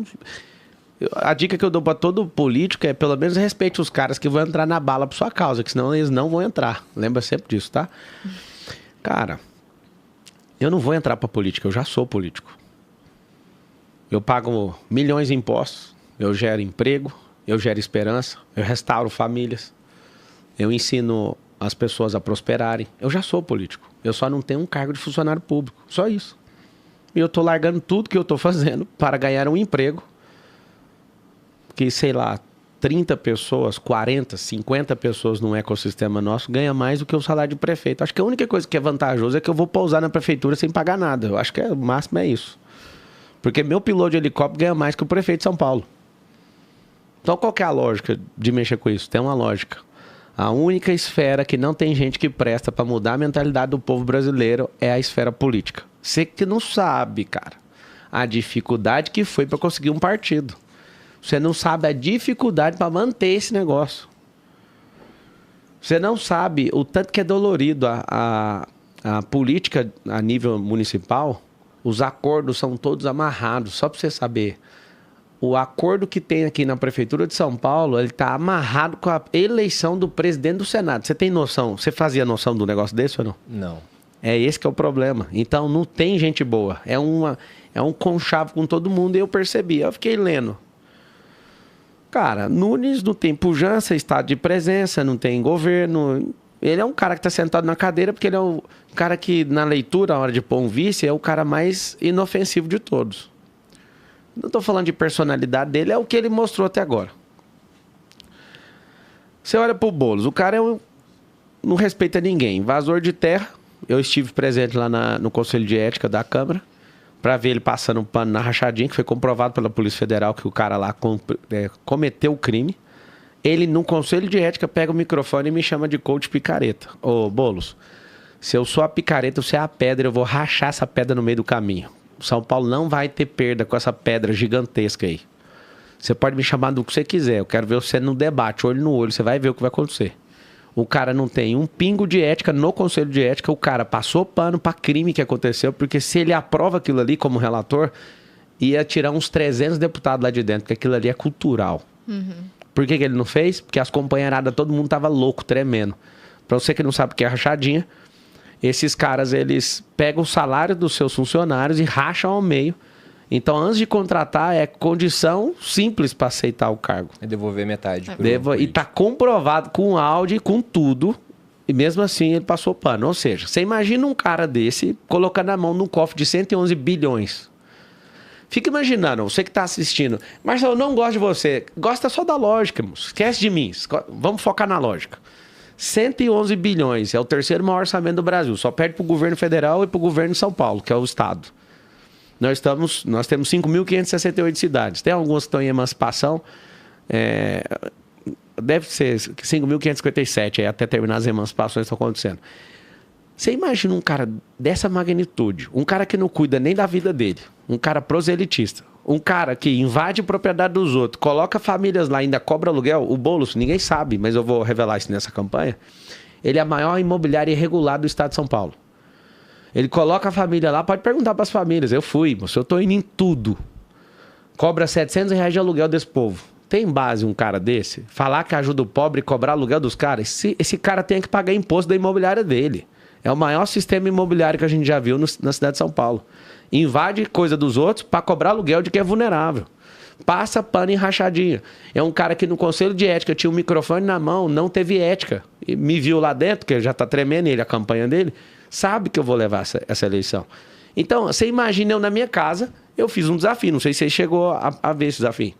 A dica que eu dou pra todo político é pelo menos respeite os caras que vão entrar na bala por sua causa, que senão eles não vão entrar. Lembra sempre disso, tá? Cara, eu não vou entrar pra política, eu já sou político. Eu pago milhões de impostos, eu gero emprego, eu gero esperança, eu restauro famílias, eu ensino as pessoas a prosperarem. Eu já sou político, eu só não tenho um cargo de funcionário público, só isso. E eu tô largando tudo que eu tô fazendo para ganhar um emprego que, sei lá, 30 pessoas, 40, 50 pessoas num ecossistema nosso ganha mais do que o salário de prefeito. Acho que a única coisa que é vantajosa é que eu vou pousar na prefeitura sem pagar nada. Eu acho que o máximo é isso. Porque meu piloto de helicóptero ganha mais que o prefeito de São Paulo. Então qual que é a lógica de mexer com isso? Tem uma lógica. A única esfera que não tem gente que presta para mudar a mentalidade do povo brasileiro é a esfera política. Você que não sabe, cara, a dificuldade que foi para conseguir um partido. Você não sabe a dificuldade para manter esse negócio. Você não sabe o tanto que é dolorido a política a nível municipal. Os acordos são todos amarrados. Só para você saber, o acordo que tem aqui na Prefeitura de São Paulo, ele está amarrado com a eleição do presidente do Senado. Você tem noção? Você fazia noção do negócio desse ou não? Não. É esse que é o problema. Então não tem gente boa. É um conchavo com todo mundo e eu percebi. Eu fiquei lendo. Cara, Nunes não tem pujança, estado de presença, não tem governo. Ele é um cara que está sentado na cadeira porque ele é o cara que, na leitura, na hora de pôr um vice, é o cara mais inofensivo de todos. Não estou falando de personalidade dele, é o que ele mostrou até agora. Você olha pro Boulos, o cara não respeita ninguém. Invasor de terra, eu estive presente lá no Conselho de Ética da Câmara, para ver ele passando um pano na rachadinha, que foi comprovado pela Polícia Federal que o cara lá cometeu o crime. Ele, no Conselho de Ética, pega o microfone e me chama de coach picareta. Ô, Boulos, se eu sou a picareta, você é a pedra, eu vou rachar essa pedra no meio do caminho. O São Paulo não vai ter perda com essa pedra gigantesca aí. Você pode me chamar do que você quiser, eu quero ver você no debate, olho no olho, você vai ver o que vai acontecer. O cara não tem um pingo de ética no Conselho de Ética, o cara passou pano para crime que aconteceu, porque se ele aprova aquilo ali como relator, ia tirar uns 300 deputados lá de dentro, porque aquilo ali é cultural. Por que ele não fez? Porque as companheiradas, todo mundo tava louco, tremendo. Para você que não sabe o que é rachadinha, esses caras, eles pegam o salário dos seus funcionários e racham ao meio. Então, antes de contratar, é condição simples para aceitar o cargo. É devolver metade. E tá comprovado com áudio e com tudo. E mesmo assim, ele passou pano. Ou seja, você imagina um cara desse colocando a mão num cofre de 111 bilhões. Fica imaginando, você que tá assistindo. Marcelo, eu não gosto de você. Gosta só da lógica, moço. Esquece de mim. Vamos focar na lógica. 111 bilhões. É o terceiro maior orçamento do Brasil. Só perde pro governo federal e pro governo de São Paulo, que é o estado. Nós temos 5.568 cidades. Tem algumas que estão em emancipação. Deve ser 5.557, até terminar as emancipações que estão acontecendo. Você imagina um cara dessa magnitude, um cara que não cuida nem da vida dele, um cara proselitista, um cara que invade propriedade dos outros, coloca famílias lá, ainda cobra aluguel. O Boulos, ninguém sabe, mas eu vou revelar isso nessa campanha. Ele é a maior imobiliária irregular do estado de São Paulo. Ele coloca a família lá, pode perguntar para as famílias. Eu fui, moço, eu tô indo em tudo. Cobra R$700 de aluguel desse povo. Tem base um cara desse? Falar que ajuda o pobre e cobrar aluguel dos caras? Esse cara tem que pagar imposto da imobiliária dele. É o maior sistema imobiliário que a gente já viu na cidade de São Paulo. Invade coisa dos outros para cobrar aluguel de quem é vulnerável. Passa pano em rachadinha. É um cara que no Conselho de Ética tinha um microfone na mão, não teve ética. e me viu lá dentro, que já está tremendo ele, a campanha dele, sabe que eu vou levar essa eleição. Então, você imagina eu na minha casa, eu fiz um desafio, não sei se você chegou a ver esse desafio.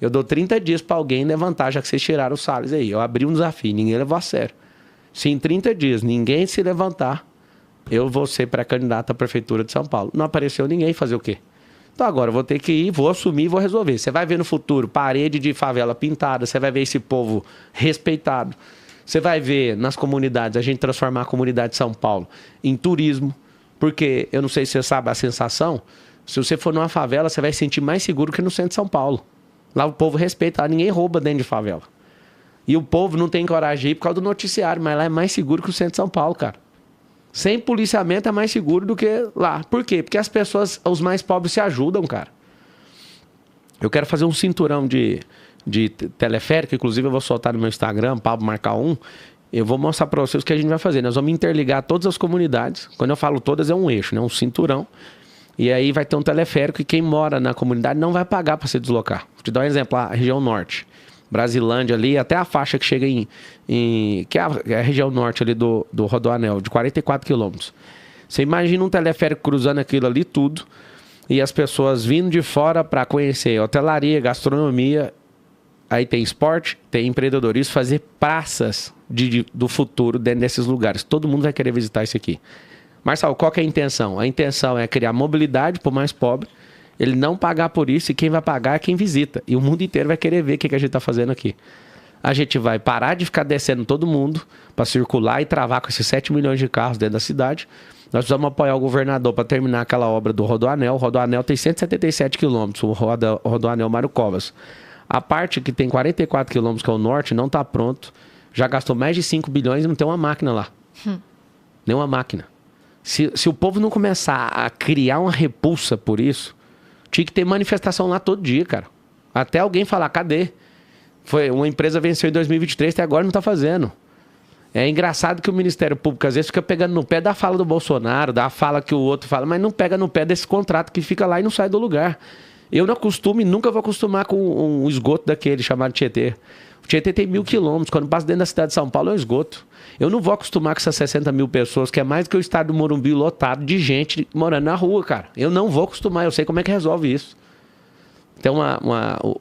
Eu dou 30 dias para alguém levantar, já que vocês tiraram o Salles aí. Eu abri um desafio, ninguém levou a sério. Se em 30 dias ninguém se levantar, eu vou ser pré-candidato à Prefeitura de São Paulo. Não apareceu ninguém, fazer o quê? Então agora eu vou ter que ir, vou assumir e vou resolver. Você vai ver no futuro parede de favela pintada, você vai ver esse povo respeitado. Você vai ver nas comunidades, a gente transformar a comunidade de São Paulo em turismo. Porque, eu não sei se você sabe a sensação, se você for numa favela, você vai se sentir mais seguro que no centro de São Paulo. Lá o povo respeita, lá ninguém rouba dentro de favela. E o povo não tem coragem de ir por causa do noticiário, mas lá é mais seguro que o centro de São Paulo, cara. Sem policiamento é mais seguro do que lá. Por quê? Porque as pessoas, os mais pobres se ajudam, cara. Eu quero fazer um cinturão de teleférico, inclusive eu vou soltar no meu Instagram, Pablo Marcar 1. Eu vou mostrar para vocês o que a gente vai fazer. Nós vamos interligar todas as comunidades. Quando eu falo todas, é um eixo, né? Um cinturão. E aí vai ter um teleférico e quem mora na comunidade não vai pagar para se deslocar. Vou te dar um exemplo, a região norte. Brasilândia ali, até a faixa que chega que é a região norte ali do Rodoanel, de 44 quilômetros. Você imagina um teleférico cruzando aquilo ali tudo e as pessoas vindo de fora para conhecer hotelaria, gastronomia, aí tem esporte, tem empreendedorismo, fazer praças do futuro dentro desses lugares. Todo mundo vai querer visitar isso aqui. Marcelo, qual que é a intenção? A intenção é criar mobilidade para o mais pobre, ele não pagar por isso e quem vai pagar é quem visita. E o mundo inteiro vai querer ver o que a gente está fazendo aqui. A gente vai parar de ficar descendo todo mundo para circular e travar com esses 7 milhões de carros dentro da cidade. Nós precisamos apoiar o governador para terminar aquela obra do Rodoanel. O Rodoanel tem 177 quilômetros, o Rodoanel Mário Covas. A parte que tem 44 quilômetros, que é o norte, não está pronto. Já gastou mais de 5 bilhões e não tem uma máquina lá. Nenhuma máquina. Se o povo não começar a criar uma repulsa por isso, tinha que ter manifestação lá todo dia, cara. Até alguém falar, cadê? Uma empresa venceu em 2023, até agora não está fazendo. É engraçado que o Ministério Público às vezes fica pegando no pé da fala do Bolsonaro, da fala que o outro fala, mas não pega no pé desse contrato que fica lá e não sai do lugar. Eu não acostumo e nunca vou acostumar com um esgoto daquele chamado Tietê. O Tietê tem 1.000 quilômetros. Quando passa dentro da cidade de São Paulo é um esgoto. Eu não vou acostumar com essas 60 mil pessoas, que é mais do que o estado do Morumbi lotado de gente morando na rua, cara. Eu não vou acostumar, eu sei como é que resolve isso. Tem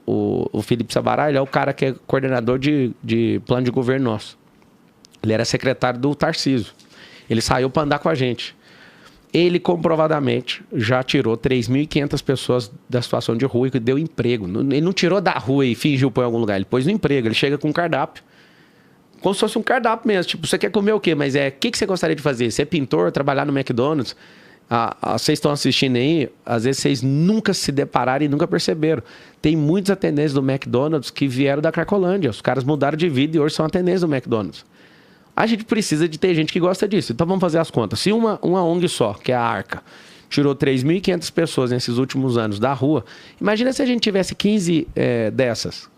o Felipe Sabará, ele é o cara que é coordenador de plano de governo nosso. Ele era secretário do Tarcísio. Ele saiu para andar com a gente. Ele comprovadamente já tirou 3.500 pessoas da situação de rua e deu emprego. Ele não tirou da rua e fingiu para algum lugar, ele pôs no emprego. Ele chega com um cardápio. Como se fosse um cardápio mesmo. Tipo, você quer comer o quê? Mas o que você gostaria de fazer? Ser pintor, trabalhar no McDonald's? Vocês estão assistindo aí, às vezes vocês nunca se depararam e nunca perceberam. Tem muitos atendentes do McDonald's que vieram da Cracolândia. Os caras mudaram de vida e hoje são atendentes do McDonald's. A gente precisa de ter gente que gosta disso. Então vamos fazer as contas. Se uma ONG só, que é a Arca, tirou 3.500 pessoas nesses últimos anos da rua, imagina se a gente tivesse 15 dessas.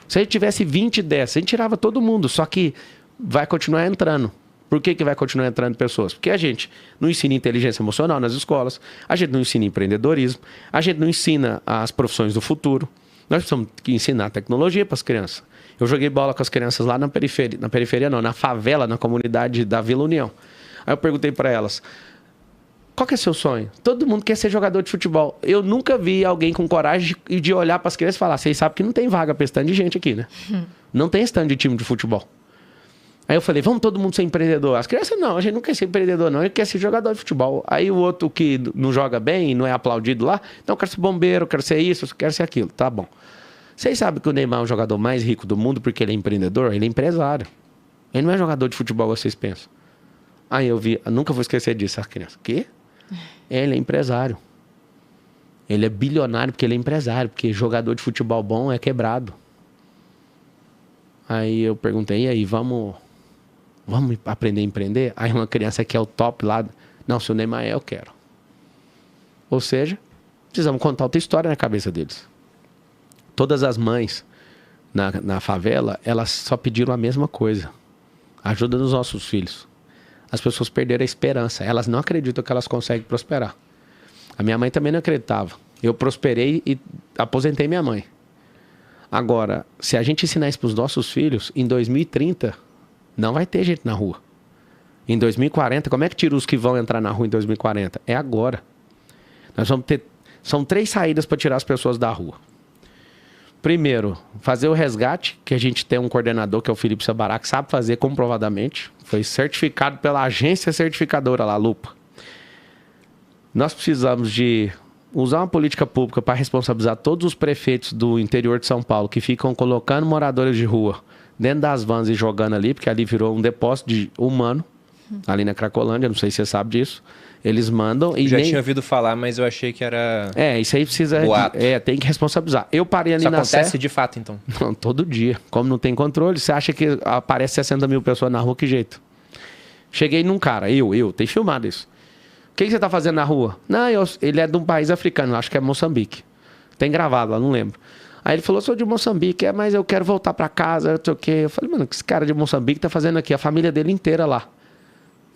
Se a gente tivesse 20 dessas, a gente tirava todo mundo. Só que vai continuar entrando. Por que vai continuar entrando pessoas? Porque a gente não ensina inteligência emocional nas escolas, a gente não ensina empreendedorismo, a gente não ensina as profissões do futuro. Nós precisamos ensinar tecnologia para as crianças. Eu joguei bola com as crianças lá na periferia não, na favela, na comunidade da Vila União. Aí eu perguntei para elas, qual que é seu sonho? Todo mundo quer ser jogador de futebol. Eu nunca vi alguém com coragem de olhar para as crianças e falar, vocês sabem que não tem vaga para stand de gente aqui, né? Não tem stand de time de futebol. Aí eu falei, vamos todo mundo ser empreendedor. As crianças, não, a gente não quer ser empreendedor, não, a gente quer ser jogador de futebol. Aí o outro que não joga bem e não é aplaudido lá, então eu quero ser bombeiro, eu quero ser isso, eu quero ser aquilo. Tá bom. Vocês sabem que o Neymar é o jogador mais rico do mundo porque ele é empreendedor? Ele é empresário. Ele não é jogador de futebol, vocês pensam. Aí eu nunca vou esquecer disso, as crianças. Quê? Ele é empresário. Ele é bilionário porque ele é empresário, porque jogador de futebol bom é quebrado. Aí eu perguntei, e aí, vamos aprender a empreender? Aí uma criança que é o top lá, não, se o Neymar eu quero. Ou seja, precisamos contar outra história na cabeça deles. Todas as mães na favela, elas só pediram a mesma coisa. Ajuda nos nossos filhos. As pessoas perderam a esperança. Elas não acreditam que elas conseguem prosperar. A minha mãe também não acreditava. Eu prosperei e aposentei minha mãe. Agora, se a gente ensinar isso para os nossos filhos, em 2030, Não vai ter gente na rua. Em 2040, como é que tira os que vão entrar na rua em 2040? É agora. Nós vamos ter... São 3 saídas para tirar as pessoas da rua. Primeiro, fazer o resgate, que a gente tem um coordenador, que é o Felipe Sabará, que sabe fazer comprovadamente. Foi certificado pela agência certificadora lá, Lupa. Nós precisamos de usar uma política pública para responsabilizar todos os prefeitos do interior de São Paulo que ficam colocando moradores de rua dentro das vans e jogando ali, porque ali virou um depósito humano, ali na Cracolândia, não sei se você sabe disso. Eles mandam e já tinha ouvido falar, mas eu achei que era... isso aí precisa... boato. Tem que responsabilizar. Eu parei ali Isso na Sé... acontece de fato, então? Não, todo dia. Como não tem controle, você acha que aparece 60 mil pessoas na rua, que jeito? Cheguei num cara, tem filmado isso. O que você tá fazendo na rua? Não, ele é de um país africano, acho que é Moçambique. Tem gravado lá, não lembro. Aí ele falou, sou de Moçambique, mas eu quero voltar pra casa, não sei o quê. Eu falei, mano, o que esse cara de Moçambique tá fazendo aqui? A família dele inteira lá.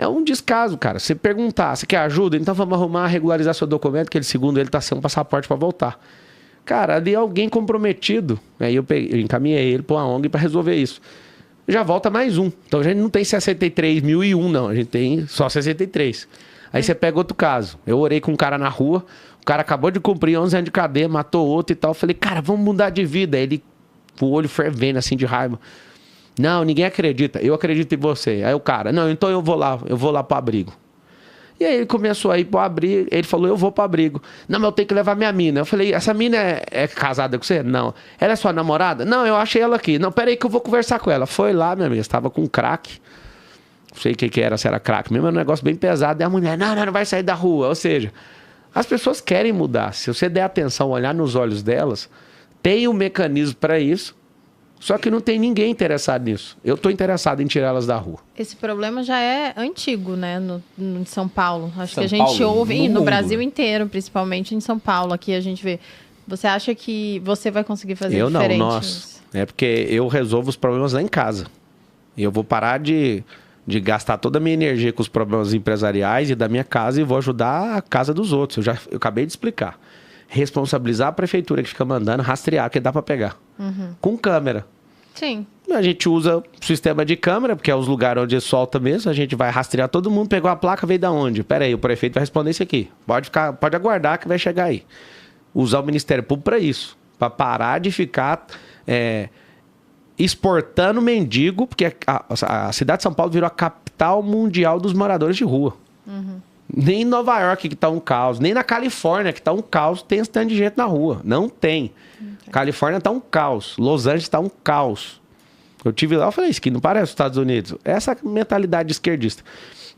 É um descaso, cara. Você perguntar, você quer ajuda? Então vamos arrumar, regularizar seu documento, que ele, segundo ele, tá sem um passaporte para voltar. Cara, ali é alguém comprometido. Aí eu encaminhei ele para uma ONG para resolver isso. Já volta mais um. Então a gente não tem 63.001, não. A gente tem só 63. Aí você pega outro caso. Eu orei com um cara na rua, o cara acabou de cumprir 11 anos de cadeia, matou outro e tal. Eu falei, cara, vamos mudar de vida. Aí ele, o olho fervendo assim de raiva. Não, ninguém acredita. Eu acredito em você. Aí o cara, não, então eu vou lá pro abrigo. E aí ele começou a ir pro abrigo. Ele falou, eu vou pro abrigo. Não, mas eu tenho que levar minha mina. Eu falei, essa mina é casada com você? Não. Ela é sua namorada? Não, eu achei ela aqui. Não, peraí que eu vou conversar com ela. Foi lá, minha amiga, estava com crack. Não sei o que era, se era crack mesmo, era um negócio bem pesado. E a mulher, não vai sair da rua. Ou seja, as pessoas querem mudar. Se você der atenção, olhar nos olhos delas, tem um mecanismo para isso. Só que não tem ninguém interessado nisso. Eu estou interessado em tirá-las da rua. Esse problema já é antigo, né? No São Paulo. Acho que a gente Paulo, ouve, e no mundo. Brasil inteiro, principalmente em São Paulo. Aqui a gente vê. Você acha que você vai conseguir fazer eu diferente? Eu não, nós. É porque eu resolvo os problemas lá em casa. E eu vou parar de gastar toda a minha energia com os problemas empresariais e da minha casa e vou ajudar a casa dos outros. Eu acabei de explicar. Responsabilizar a prefeitura que fica mandando, rastrear, que dá para pegar. Com câmera. Sim. A gente usa o sistema de câmera, porque é os lugares onde solta mesmo. A gente vai rastrear todo mundo, pegou a placa, veio da onde? Pera aí, o prefeito vai responder isso aqui. Pode aguardar que vai chegar aí. Usar o Ministério Público para isso. Para parar de ficar exportando mendigo, porque a cidade de São Paulo virou a capital mundial dos moradores de rua. Nem em Nova York, que tá um caos, nem na Califórnia, que tá um caos, tem stand de gente na rua. Não tem. Califórnia tá um caos. Los Angeles tá um caos. Eu tive lá, eu falei, isso aqui não parece os Estados Unidos. Essa mentalidade esquerdista.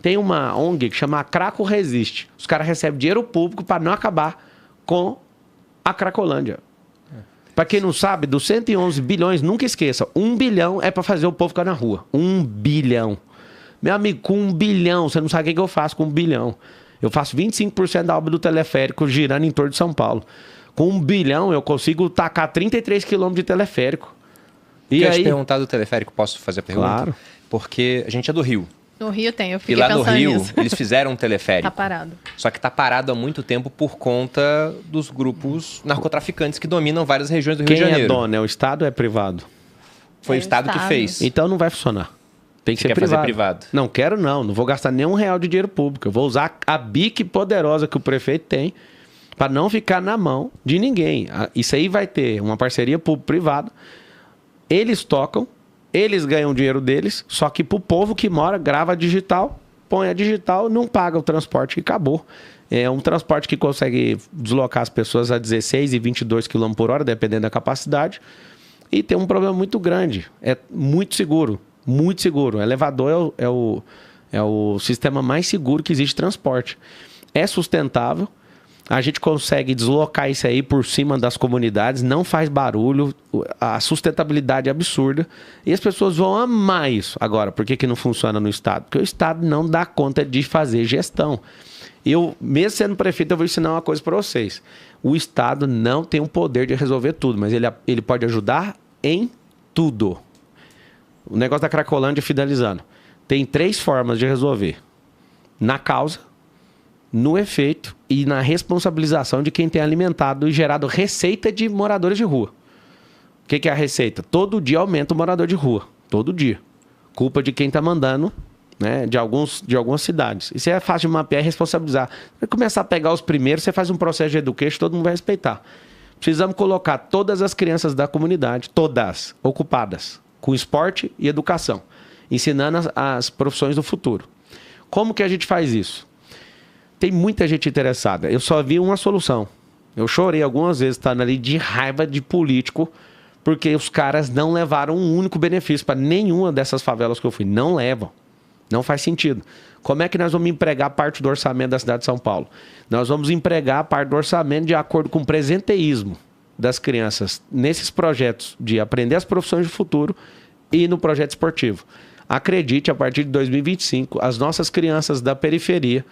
Tem uma ONG que chama Craco Resiste. Os caras recebem dinheiro público para não acabar com a Cracolândia. Para quem não sabe, dos 111 bilhões, nunca esqueça, 1 bilhão é para fazer o povo ficar na rua. 1 bilhão. Meu amigo, com 1 bilhão, você não sabe o que eu faço com 1 bilhão. Eu faço 25% da obra do teleférico girando em torno de São Paulo. Com 1 bilhão, eu consigo tacar 33 quilômetros de teleférico. E Quer aí... te perguntar do teleférico, posso fazer a pergunta? Claro. Porque a gente é do Rio. No Rio tem, eu E fiquei lá no pensando Rio, nisso. eles fizeram um teleférico. Tá parado. Só que está parado há muito tempo por conta dos grupos narcotraficantes que dominam várias regiões do Rio de Quem Janeiro. é dono? É o Estado ou é privado? Foi É o Estado que Estado. fez. Então não vai funcionar. Tem que Você ser quer fazer privado. privado? Não quero não vou gastar nenhum real de dinheiro público. Eu vou usar a BIC poderosa que o prefeito tem para não ficar na mão de ninguém. Isso aí vai ter uma parceria público-privado. Eles tocam, eles ganham o dinheiro deles, só que pro povo que mora, grava digital, põe a digital, não paga o transporte e acabou. É um transporte que consegue deslocar as pessoas a 16 e 22 km por hora, dependendo da capacidade. E tem um problema muito grande. É muito seguro. Muito seguro. O elevador é o sistema mais seguro que existe de transporte. É sustentável. A gente consegue deslocar isso aí por cima das comunidades, não faz barulho, a sustentabilidade é absurda e as pessoas vão amar isso. Agora, por que não funciona no Estado? Porque o Estado não dá conta de fazer gestão. Eu, mesmo sendo prefeito, eu vou ensinar uma coisa para vocês. O Estado não tem o poder de resolver tudo, mas ele pode ajudar em tudo. O negócio da Cracolândia, finalizando, tem 3 formas de resolver. Na causa, no efeito e na responsabilização de quem tem alimentado e gerado receita de moradores de rua. O que é a receita? Todo dia aumenta o morador de rua. Todo dia. Culpa de quem está mandando, né, de algumas cidades. Isso é fácil de mapear e responsabilizar. Vai começar a pegar os primeiros, você faz um processo de education, todo mundo vai respeitar. Precisamos colocar todas as crianças da comunidade, todas, ocupadas, com esporte e educação, ensinando as profissões do futuro. Como que a gente faz isso? Tem muita gente interessada. Eu só vi uma solução. Eu chorei algumas vezes estando ali de raiva de político, porque os caras não levaram um único benefício para nenhuma dessas favelas que eu fui. Não levam. Não faz sentido. Como é que nós vamos empregar parte do orçamento da cidade de São Paulo? Nós vamos empregar parte do orçamento de acordo com o presenteísmo das crianças nesses projetos de aprender as profissões do futuro e no projeto esportivo. Acredite, a partir de 2025, as nossas crianças da periferia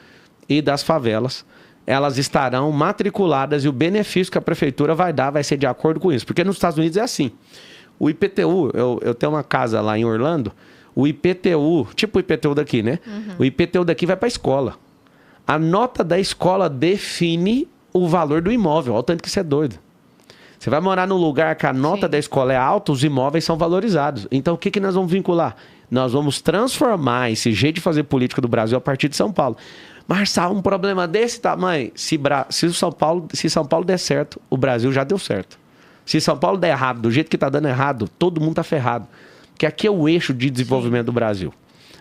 e das favelas, elas estarão matriculadas e o benefício que a prefeitura vai dar vai ser de acordo com isso. Porque nos Estados Unidos é assim. O IPTU, eu tenho uma casa lá em Orlando, o IPTU, tipo o IPTU daqui, né? O IPTU daqui vai para a escola. A nota da escola define o valor do imóvel. Olha o tanto que isso é doido. Você vai morar num lugar que a nota da escola é alta, os imóveis são valorizados. Então, o que nós vamos vincular? Nós vamos transformar esse jeito de fazer política do Brasil a partir de São Paulo. Marçal, um problema desse tamanho, se São Paulo der certo, o Brasil já deu certo. Se São Paulo der errado, do jeito que está dando errado, todo mundo está ferrado. Porque aqui é o eixo de desenvolvimento do Brasil.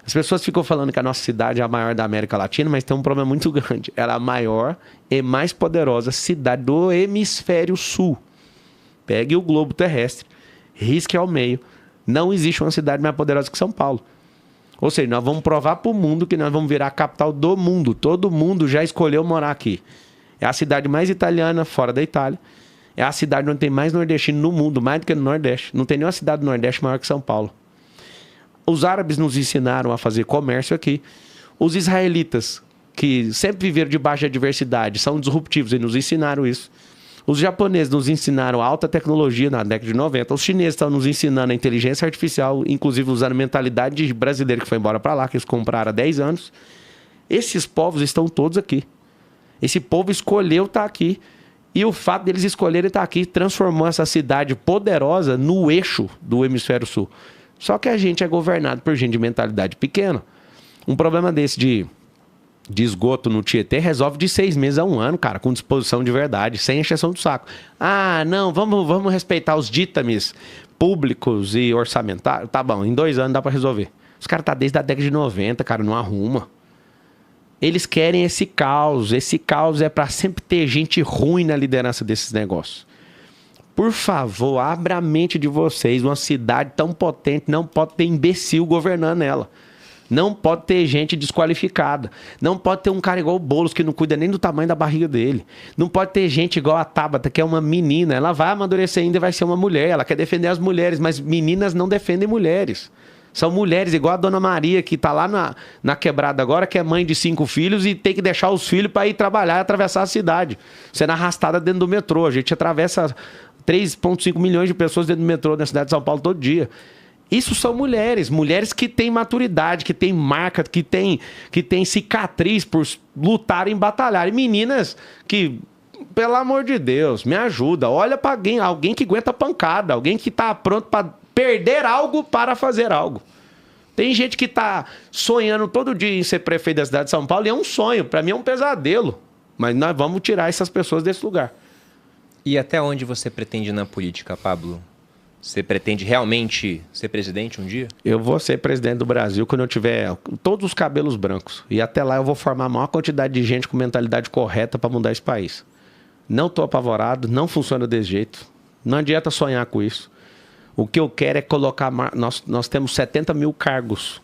As pessoas ficam falando que a nossa cidade é a maior da América Latina, mas tem um problema muito grande. Ela é a maior e mais poderosa cidade do hemisfério sul. Pegue o globo terrestre, risque ao meio. Não existe uma cidade mais poderosa que São Paulo. Ou seja, nós vamos provar para o mundo que nós vamos virar a capital do mundo. Todo mundo já escolheu morar aqui. É a cidade mais italiana fora da Itália. É a cidade onde tem mais nordestino no mundo, mais do que no Nordeste. Não tem nenhuma cidade do Nordeste maior que São Paulo. Os árabes nos ensinaram a fazer comércio aqui. Os israelitas, que sempre viveram debaixo da adversidade, são disruptivos e nos ensinaram isso. Os japoneses nos ensinaram alta tecnologia na década de 90. Os chineses estão nos ensinando a inteligência artificial, inclusive usando a mentalidade de brasileiro que foi embora para lá, que eles compraram há 10 anos. Esses povos estão todos aqui. Esse povo escolheu estar aqui. E o fato deles escolherem estar aqui transformou essa cidade poderosa no eixo do hemisfério sul. Só que a gente é governado por gente de mentalidade pequena. Um problema desse de esgoto no Tietê resolve de 6 meses a 1 ano, cara, com disposição de verdade, sem encheção do saco. Ah, não, vamos respeitar os ditames públicos e orçamentários. Tá bom, em 2 anos dá pra resolver. Os caras tá desde a década de 90, cara, não arruma. Eles querem esse caos é pra sempre ter gente ruim na liderança desses negócios. Por favor, abra a mente de vocês, uma cidade tão potente não pode ter imbecil governando ela. Não pode ter gente desqualificada. Não pode ter um cara igual o Boulos, que não cuida nem do tamanho da barriga dele. Não pode ter gente igual a Tabata, que é uma menina. Ela vai amadurecer ainda e vai ser uma mulher. Ela quer defender as mulheres, mas meninas não defendem mulheres. São mulheres igual a Dona Maria, que está lá na quebrada agora, que é mãe de 5 filhos e tem que deixar os filhos para ir trabalhar e atravessar a cidade. Sendo arrastada dentro do metrô. A gente atravessa 3,5 milhões de pessoas dentro do metrô na cidade de São Paulo todo dia. Isso são mulheres que têm maturidade, que têm marca, que têm cicatriz por lutarem e batalharem. Meninas que, pelo amor de Deus, me ajuda. Olha para alguém que aguenta pancada, alguém que está pronto para perder algo para fazer algo. Tem gente que está sonhando todo dia em ser prefeito da cidade de São Paulo e é um sonho, para mim é um pesadelo. Mas nós vamos tirar essas pessoas desse lugar. E até onde você pretende ir na política, Pablo? Você pretende realmente ser presidente um dia? Eu vou ser presidente do Brasil quando eu tiver todos os cabelos brancos. E até lá eu vou formar a maior quantidade de gente com mentalidade correta para mudar esse país. Não estou apavorado, não funciona desse jeito. Não adianta sonhar com isso. O que eu quero é colocar... Nós temos 70 mil cargos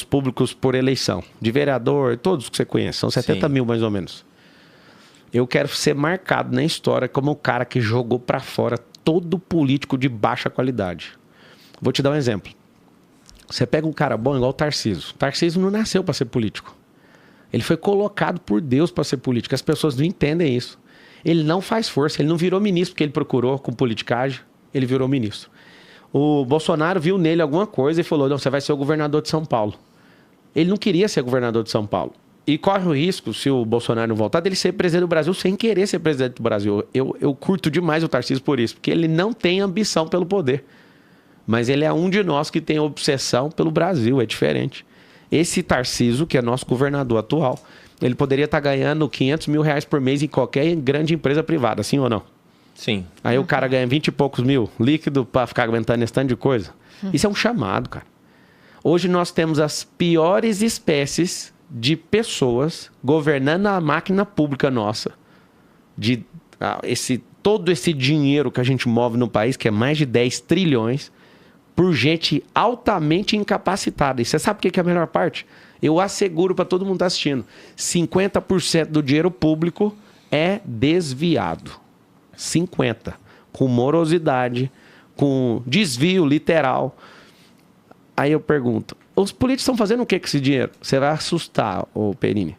públicos por eleição. De vereador, todos que você conhece. São 70 mil mais ou menos. Eu quero ser marcado na história como o cara que jogou para fora todo político de baixa qualidade. Vou te dar um exemplo. Você pega um cara bom igual o Tarcísio. O Tarcísio não nasceu para ser político. Ele foi colocado por Deus para ser político. As pessoas não entendem isso. Ele não faz força. Ele não virou ministro porque ele procurou com politicagem. Ele virou ministro. O Bolsonaro viu nele alguma coisa e falou, não, você vai ser o governador de São Paulo. Ele não queria ser governador de São Paulo. E corre o risco, se o Bolsonaro não voltar, dele ser presidente do Brasil sem querer ser presidente do Brasil. Eu curto demais o Tarcísio por isso, porque ele não tem ambição pelo poder. Mas ele é um de nós que tem obsessão pelo Brasil, é diferente. Esse Tarcísio, que é nosso governador atual, ele poderia estar ganhando 500 mil reais por mês em qualquer grande empresa privada, sim ou não? Sim. Aí o cara ganha 20 e poucos mil líquido para ficar aguentando esse tanto de coisa. Isso é um chamado, cara. Hoje nós temos as piores espécies de pessoas governando a máquina pública nossa. Todo esse dinheiro que a gente move no país, que é mais de 10 trilhões, por gente altamente incapacitada. E você sabe o que é a melhor parte? Eu asseguro para todo mundo que está assistindo, 50% do dinheiro público é desviado. 50%. Com morosidade, com desvio literal. Aí eu pergunto, os políticos estão fazendo o que com esse dinheiro? Você vai assustar, ô Perini.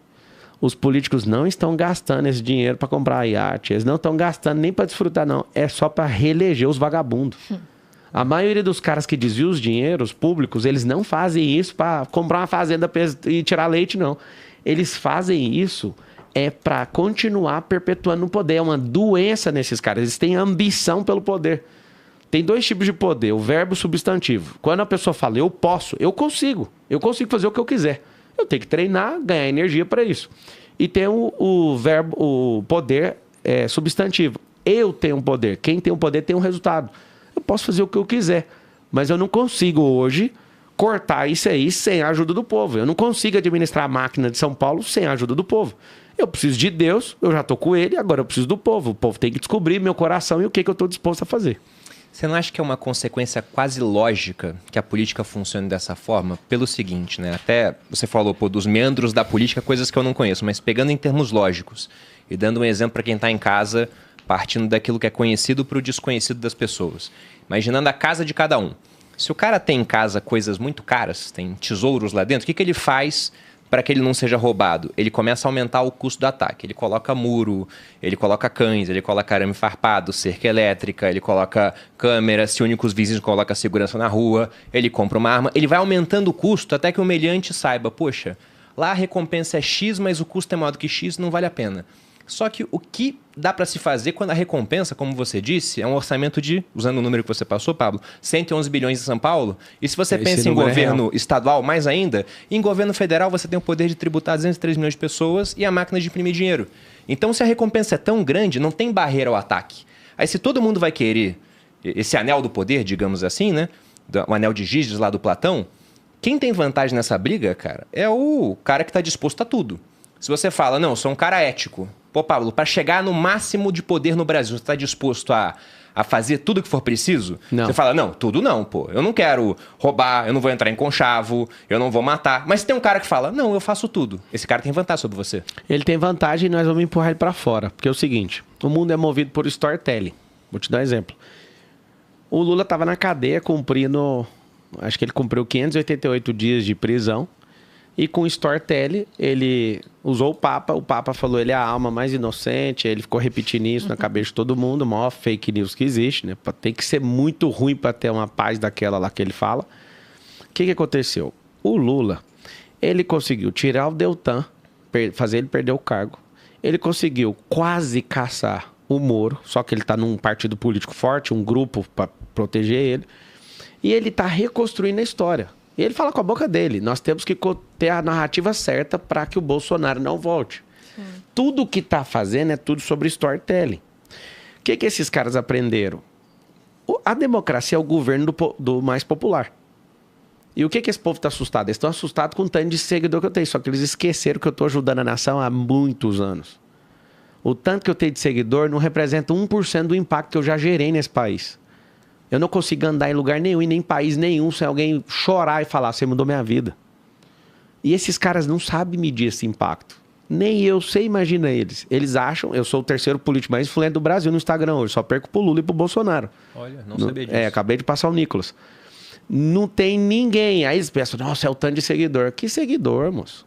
Os políticos não estão gastando esse dinheiro para comprar iate. Eles não estão gastando nem para desfrutar, não. É só para reeleger os vagabundos. A maioria dos caras que desviam os dinheiros públicos, eles não fazem isso para comprar uma fazenda e tirar leite, não. Eles fazem isso para continuar perpetuando o poder. É uma doença nesses caras. Eles têm ambição pelo poder. Tem 2 tipos de poder, o verbo e o substantivo. Quando a pessoa fala, eu posso, eu consigo fazer o que eu quiser. Eu tenho que treinar, ganhar energia para isso. E tem o verbo, o poder substantivo. Eu tenho um poder. Quem tem um poder tem um resultado. Eu posso fazer o que eu quiser, mas eu não consigo hoje cortar isso aí sem a ajuda do povo. Eu não consigo administrar a máquina de São Paulo sem a ajuda do povo. Eu preciso de Deus, eu já estou com ele, agora eu preciso do povo. O povo tem que descobrir meu coração e o que eu estou disposto a fazer. Você não acha que é uma consequência quase lógica que a política funcione dessa forma? Pelo seguinte, né? Até você falou, dos meandros da política, coisas que eu não conheço, mas pegando em termos lógicos e dando um exemplo para quem está em casa, partindo daquilo que é conhecido para o desconhecido das pessoas. Imaginando a casa de cada um. Se o cara tem em casa coisas muito caras, tem tesouros lá dentro, o que ele faz para que ele não seja roubado? Ele começa a aumentar o custo do ataque. Ele coloca muro, ele coloca cães, ele coloca arame farpado, cerca elétrica, ele coloca câmera, se une com os vizinhos, coloca segurança na rua, ele compra uma arma. Ele vai aumentando o custo até que o meliante saiba, poxa, lá a recompensa é X, mas o custo é maior do que X, não vale a pena. Só que o que dá para se fazer quando a recompensa, como você disse, é um orçamento de, usando o número que você passou, Pablo, 111 bilhões em São Paulo. E se você pensa em governo estadual, mais ainda, em governo federal você tem o poder de tributar 203 milhões de pessoas e a máquina de imprimir dinheiro. Então, se a recompensa é tão grande, não tem barreira ao ataque. Aí, se todo mundo vai querer esse anel do poder, digamos assim, né? O anel de Giges lá do Platão, quem tem vantagem nessa briga, cara, é o cara que está disposto a tudo. Se você fala, não, eu sou um cara ético. Pô, Pablo, para chegar no máximo de poder no Brasil, você está disposto a fazer tudo que for preciso? Não. Você fala, não, tudo não, pô. Eu não quero roubar, eu não vou entrar em conchavo, eu não vou matar. Mas tem um cara que fala, não, eu faço tudo. Esse cara tem vantagem sobre você. Ele tem vantagem e nós vamos empurrar ele para fora. Porque é o seguinte, o mundo é movido por storytelling. Vou te dar um exemplo. O Lula estava na cadeia cumprindo, acho que ele cumpriu 588 dias de prisão. E com o storytelling, ele usou o Papa falou ele é a alma mais inocente, ele ficou repetindo isso na cabeça de todo mundo, o maior fake news que existe, né? Tem que ser muito ruim para ter uma paz daquela lá que ele fala. O que aconteceu? O Lula, ele conseguiu tirar o Deltan, fazer ele perder o cargo. Ele conseguiu quase caçar o Moro, só que ele está num partido político forte, um grupo para proteger ele. E ele está reconstruindo a história. E ele fala com a boca dele, nós temos que ter a narrativa certa para que o Bolsonaro não volte. Sim. Tudo que está fazendo é tudo sobre storytelling. O que esses caras aprenderam? A democracia é o governo do mais popular. E o que esse povo está assustado? Eles estão assustados com o tanto de seguidor que eu tenho, só que eles esqueceram que eu estou ajudando a nação há muitos anos. O tanto que eu tenho de seguidor não representa 1% do impacto que eu já gerei nesse país. Eu não consigo andar em lugar nenhum e nem em país nenhum sem alguém chorar e falar, você mudou minha vida. E esses caras não sabem medir esse impacto. Nem eu sei, imagina eles. Eles acham, eu sou o terceiro político mais influente do Brasil no Instagram hoje, só perco pro Lula e pro Bolsonaro. Olha, não sabia disso. Acabei de passar o Nicolas. Não tem ninguém. Aí eles pensam, nossa, é o tanto de seguidor. Que seguidor, moço?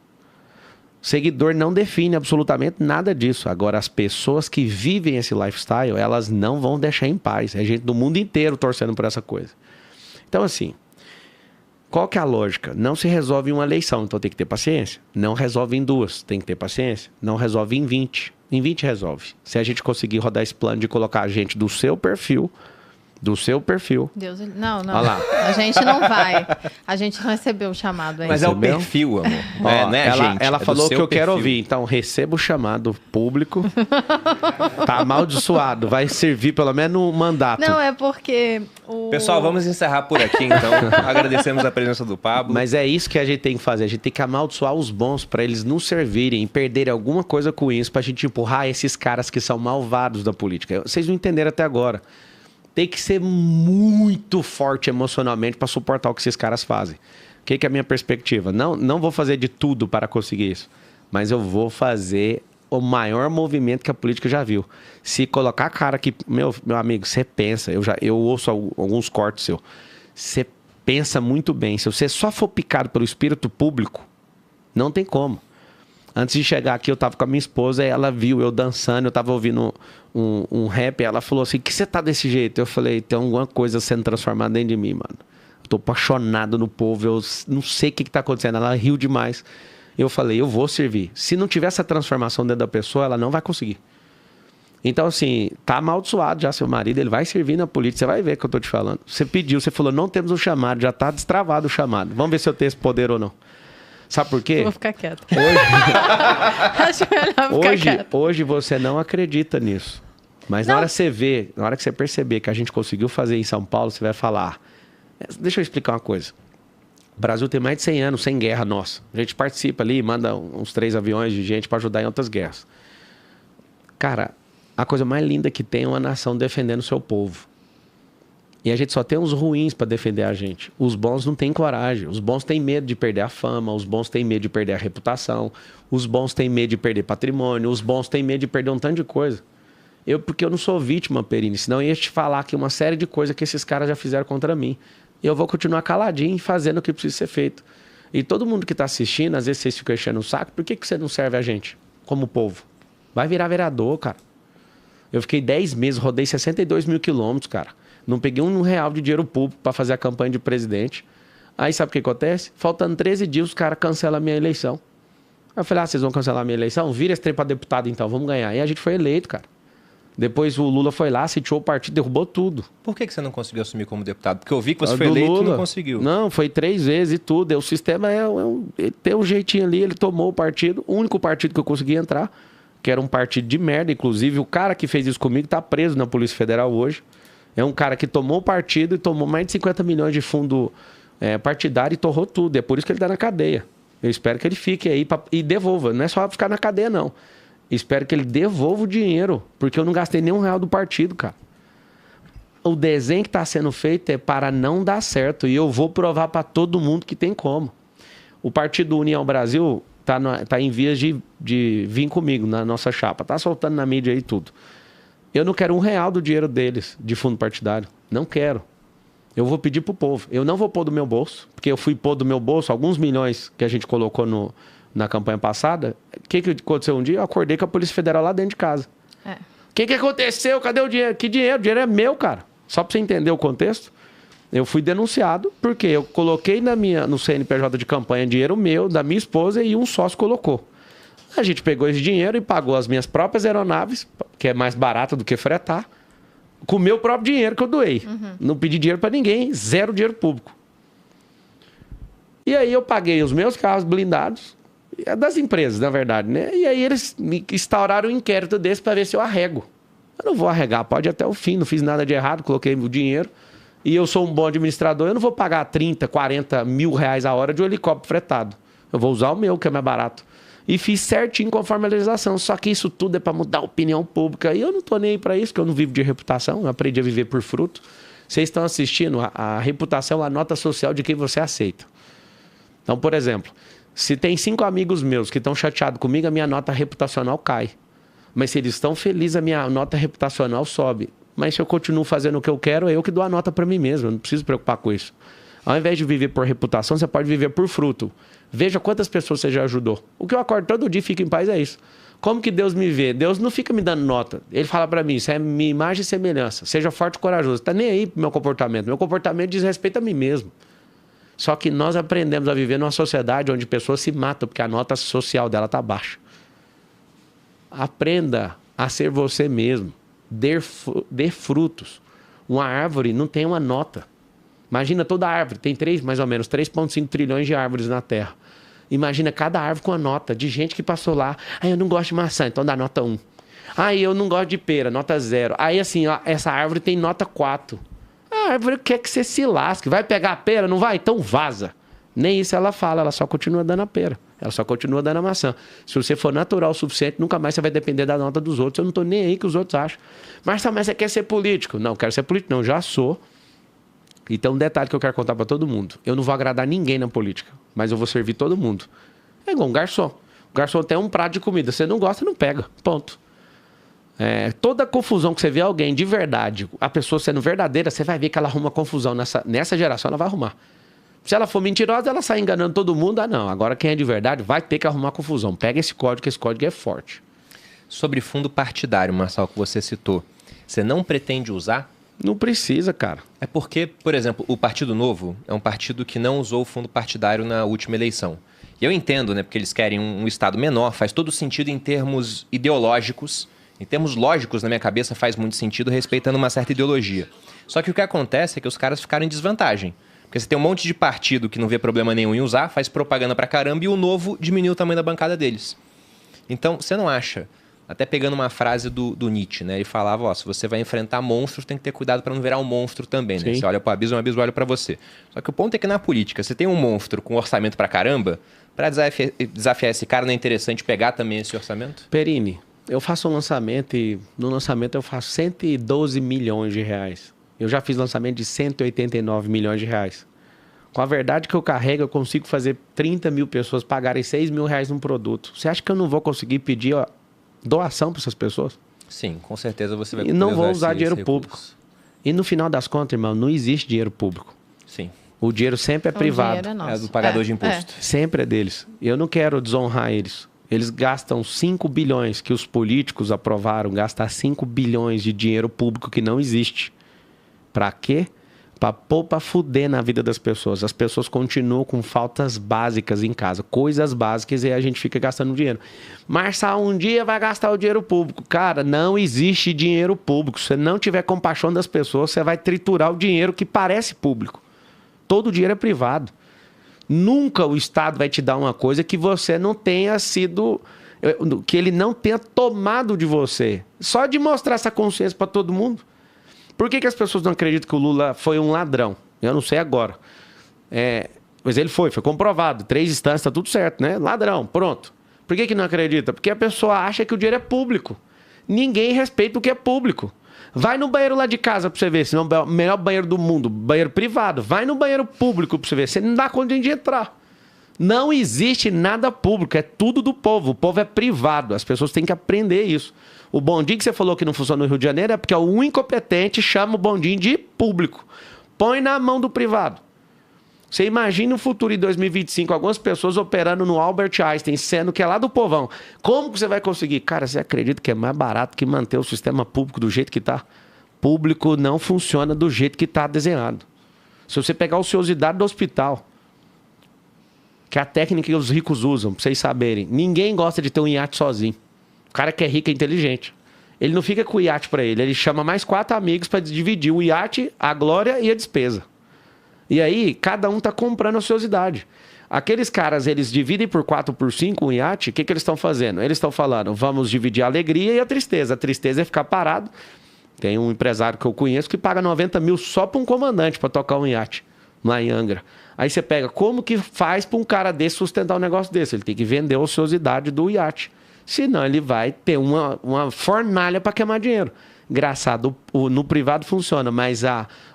Seguidor não define absolutamente nada disso. Agora, as pessoas que vivem esse lifestyle, elas não vão deixar em paz. É gente do mundo inteiro torcendo por essa coisa. Então, assim, qual que é a lógica? Não se resolve em uma eleição, então tem que ter paciência. Não resolve em 2, tem que ter paciência. Não resolve em 20. Em 20 resolve. Se a gente conseguir rodar esse plano de colocar a gente do seu perfil Do seu perfil. Deus, não. Olha lá. A gente não vai. A gente não recebeu o chamado ainda. Mas é o perfil, amor. Ó, né, gente? Ela É do falou que seu eu quero perfil. ouvir. Então, receba o chamado público. Tá amaldiçoado. Vai servir pelo menos no mandato. Não, é porque o... Pessoal, vamos encerrar por aqui, então. Agradecemos a presença do Pablo. Mas é isso que a gente tem que fazer. A gente tem que amaldiçoar os bons para eles não servirem e perderem alguma coisa com isso, pra gente empurrar esses caras que são malvados da política. Vocês não entenderam até agora. Tem que ser muito forte emocionalmente para suportar o que esses caras fazem. O que é a minha perspectiva? Não vou fazer de tudo para conseguir isso, mas eu vou fazer o maior movimento que a política já viu. Se colocar a cara que... Meu amigo, você pensa... Eu ouço alguns cortes seus. Você pensa muito bem. Se você só for picado pelo espírito público, não tem como. Antes de chegar aqui, eu tava com a minha esposa e ela viu eu dançando, eu tava ouvindo um rap, e ela falou assim, que você tá desse jeito? Eu falei, tem alguma coisa sendo transformada dentro de mim, mano. Eu tô apaixonado no povo, eu não sei o que tá acontecendo. Ela riu demais. Eu falei, eu vou servir. Se não tiver essa transformação dentro da pessoa, ela não vai conseguir. Então, assim, tá amaldiçoado já seu marido, ele vai servir na política, você vai ver o que eu tô te falando. Você pediu, você falou, não temos um chamado, já tá destravado o chamado. Vamos ver se eu tenho esse poder ou não. Sabe por quê? Eu vou ficar quieta. Acho melhor ficar quieta. Hoje você não acredita nisso. Mas na hora que você vê, na hora que você perceber que a gente conseguiu fazer em São Paulo, você vai falar... Deixa eu explicar uma coisa. O Brasil tem mais de 100 anos sem guerra nossa. A gente participa ali, manda uns 3 aviões de gente para ajudar em outras guerras. Cara, a coisa mais linda que tem é uma nação defendendo o seu povo. E a gente só tem os ruins para defender a gente. Os bons não têm coragem. Os bons têm medo de perder a fama. Os bons têm medo de perder a reputação. Os bons têm medo de perder patrimônio. Os bons têm medo de perder um tanto de coisa. Porque eu não sou vítima, Perini. Senão eu ia te falar aqui uma série de coisas que esses caras já fizeram contra mim. E eu vou continuar caladinho e fazendo o que precisa ser feito. E todo mundo que está assistindo, às vezes vocês ficam enchendo o saco. Por que você não serve a gente como povo? Vai virar vereador, cara. Eu fiquei 10 meses, rodei 62 mil quilômetros, cara. Não peguei R$1 de dinheiro público para fazer a campanha de presidente. Aí sabe o que acontece? Faltando 13 dias, os caras cancelam a minha eleição. Aí eu falei, vocês vão cancelar a minha eleição? Vira esse trem para deputado então, vamos ganhar. E a gente foi eleito, cara. Depois o Lula foi lá, sitiou o partido, derrubou tudo. Por que você não conseguiu assumir como deputado? Porque eu vi que você foi eleito e não conseguiu. Não, foi 3 vezes e tudo. O sistema ele tem um jeitinho ali, ele tomou o partido. O único partido que eu consegui entrar, que era um partido de merda. Inclusive, o cara que fez isso comigo tá preso na Polícia Federal hoje. É um cara que tomou o partido e tomou mais de 50 milhões de fundo partidário e torrou tudo. É por isso que ele tá na cadeia. Eu espero que ele fique aí e devolva. Não é só ficar na cadeia, não. Espero que ele devolva o dinheiro, porque eu não gastei nem R$1 do partido, cara. O desenho que está sendo feito é para não dar certo. E eu vou provar para todo mundo que tem como. O Partido União Brasil tá em vias de vir comigo na nossa chapa. Tá soltando na mídia aí tudo. Eu não quero R$1 do dinheiro deles, de fundo partidário. Não quero. Eu vou pedir pro povo. Eu não vou pôr do meu bolso, porque eu fui pôr do meu bolso alguns milhões que a gente colocou na campanha passada. O que aconteceu um dia? Eu acordei com a Polícia Federal lá dentro de casa. O que aconteceu? Cadê o dinheiro? Que dinheiro? O dinheiro é meu, cara. Só pra você entender o contexto. Eu fui denunciado porque eu coloquei no CNPJ de campanha dinheiro meu, da minha esposa, e um sócio colocou. A gente pegou esse dinheiro e pagou as minhas próprias aeronaves, que é mais barato do que fretar, com o meu próprio dinheiro que eu doei. Não pedi dinheiro pra ninguém, 0 dinheiro público. E aí eu paguei os meus carros blindados, das empresas, na verdade, né? E aí eles me instauraram um inquérito desse para ver se eu arrego. Eu não vou arregar, pode ir até o fim, não fiz nada de errado, coloquei o dinheiro. E eu sou um bom administrador, eu não vou pagar 30, 40 mil reais a hora de um helicóptero fretado. Eu vou usar o meu, que é mais barato. E fiz certinho conforme a legislação. Só que isso tudo é para mudar a opinião pública. E eu não tô nem aí para isso, porque eu não vivo de reputação, eu aprendi a viver por fruto. Vocês estão assistindo, a reputação é a nota social de quem você aceita. Então, por exemplo, se tem 5 amigos meus que estão chateados comigo, a minha nota reputacional cai. Mas se eles estão felizes, a minha nota reputacional sobe. Mas se eu continuo fazendo o que eu quero, é eu que dou a nota para mim mesmo. Eu não preciso me preocupar com isso. Ao invés de viver por reputação, você pode viver por fruto. Veja quantas pessoas você já ajudou. O que eu acordo todo dia e fico em paz é isso. Como que Deus me vê? Deus não fica me dando nota. Ele fala para mim, isso é minha imagem e semelhança. Seja forte e corajoso. Tá nem aí pro meu comportamento. Meu comportamento diz respeito a mim mesmo. Só que nós aprendemos a viver numa sociedade onde pessoas se matam porque a nota social dela tá baixa. Aprenda a ser você mesmo. Dê frutos. Uma árvore não tem uma nota. Imagina toda árvore, tem mais ou menos 3,5 trilhões de árvores na Terra. Imagina cada árvore com a nota de gente que passou lá. Aí eu não gosto de maçã, então dá nota 1. Aí eu não gosto de pera, nota 0. Aí assim, ó, essa árvore tem nota 4. A árvore quer que você se lasque. Vai pegar a pera, não vai? Então vaza. Nem isso ela fala, ela só continua dando a pera. Ela só continua dando a maçã. Se você for natural o suficiente, nunca mais você vai depender da nota dos outros. Eu não tô nem aí que os outros acham. Marcelo, mas você quer ser político? Não, quero ser político. Não, já sou. E tem um detalhe que eu quero contar para todo mundo. Eu não vou agradar ninguém na política, mas eu vou servir todo mundo. É igual um garçom. O garçom tem um prato de comida. Você não gosta, não pega. Ponto. Toda confusão que você vê alguém de verdade, a pessoa sendo verdadeira, você vai ver que ela arruma confusão. Nessa geração, ela vai arrumar. Se ela for mentirosa, ela sai enganando todo mundo. Ah, não. Agora quem é de verdade vai ter que arrumar confusão. Pega esse código, que esse código é forte. Sobre fundo partidário, Marcelo, que você citou, você não pretende usar? Não precisa, cara. É porque, por exemplo, o Partido Novo é um partido que não usou o fundo partidário na última eleição. E eu entendo, né? Porque eles querem um Estado menor, faz todo sentido em termos ideológicos. Em termos lógicos, na minha cabeça, faz muito sentido, respeitando uma certa ideologia. Só que o que acontece é que os caras ficaram em desvantagem. Porque você tem um monte de partido que não vê problema nenhum em usar, faz propaganda pra caramba, e o Novo diminuiu o tamanho da bancada deles. Então, você não acha... Até pegando uma frase do Nietzsche, né? Ele falava, ó, se você vai enfrentar monstros, tem que ter cuidado para não virar um monstro também, né? Você olha para o abismo olha para você. Só que o ponto é que na política, você tem um monstro com orçamento para caramba, para desafiar esse cara, não é interessante pegar também esse orçamento? Perini, eu faço um lançamento e no lançamento eu faço 112 milhões de reais. Eu já fiz lançamento de 189 milhões de reais. Com a verdade que eu carrego, eu consigo fazer 30 mil pessoas pagarem 6 mil reais num produto. Você acha que eu não vou conseguir pedir... doação para essas pessoas? Sim, com certeza você vai poder. E não vou usar dinheiro público. E no final das contas, irmão, não existe dinheiro público. Sim. O dinheiro sempre é privado. É do pagador de imposto. Sempre é deles. Eu não quero desonrar eles. Eles gastam 5 bilhões que os políticos aprovaram, gastar 5 bilhões de dinheiro público que não existe. Para quê? Para pôr para fuder na vida das pessoas. As pessoas continuam com faltas básicas em casa, coisas básicas, e aí a gente fica gastando dinheiro. Marçal, um dia vai gastar o dinheiro público. Cara, não existe dinheiro público. Se você não tiver compaixão das pessoas, você vai triturar o dinheiro que parece público. Todo o dinheiro é privado. Nunca o Estado vai te dar uma coisa que você não tenha sido... que ele não tenha tomado de você. Só de mostrar essa consciência para todo mundo. Por que as pessoas não acreditam que o Lula foi um ladrão? Eu não sei agora. Mas ele foi comprovado. 3 instâncias, tá tudo certo, né? Ladrão, pronto. Por que não acredita? Porque a pessoa acha que o dinheiro é público. Ninguém respeita o que é público. Vai no banheiro lá de casa pra você ver, se não é o melhor banheiro do mundo, banheiro privado. Vai no banheiro público pra você ver, você não dá conta de entrar. Não existe nada público, é tudo do povo. O povo é privado, as pessoas têm que aprender isso. O bondinho que você falou que não funciona no Rio de Janeiro é porque o incompetente chama o bondinho de público. Põe na mão do privado. Você imagina o futuro em 2025, algumas pessoas operando no Albert Einstein, sendo que é lá do povão. Como que você vai conseguir? Cara, você acredita que é mais barato que manter o sistema público do jeito que está? Público não funciona do jeito que está desenhado. Se você pegar a ociosidade do hospital, que é a técnica que os ricos usam, para vocês saberem, ninguém gosta de ter um iate sozinho. O cara que é rico é inteligente. Ele não fica com o iate para ele chama mais 4 amigos para dividir o iate, a glória e a despesa. E aí, cada um tá comprando a ociosidade. Aqueles caras, eles dividem por 4, por 5 um iate, o que eles estão fazendo? Eles estão falando, vamos dividir a alegria e a tristeza. A tristeza é ficar parado. Tem um empresário que eu conheço que paga 90 mil só para um comandante para tocar um iate lá em Angra. Aí você pega, como que faz para um cara desse sustentar um negócio desse? Ele tem que vender a ociosidade do iate. Senão ele vai ter uma fornalha para queimar dinheiro. Engraçado, no privado funciona, mas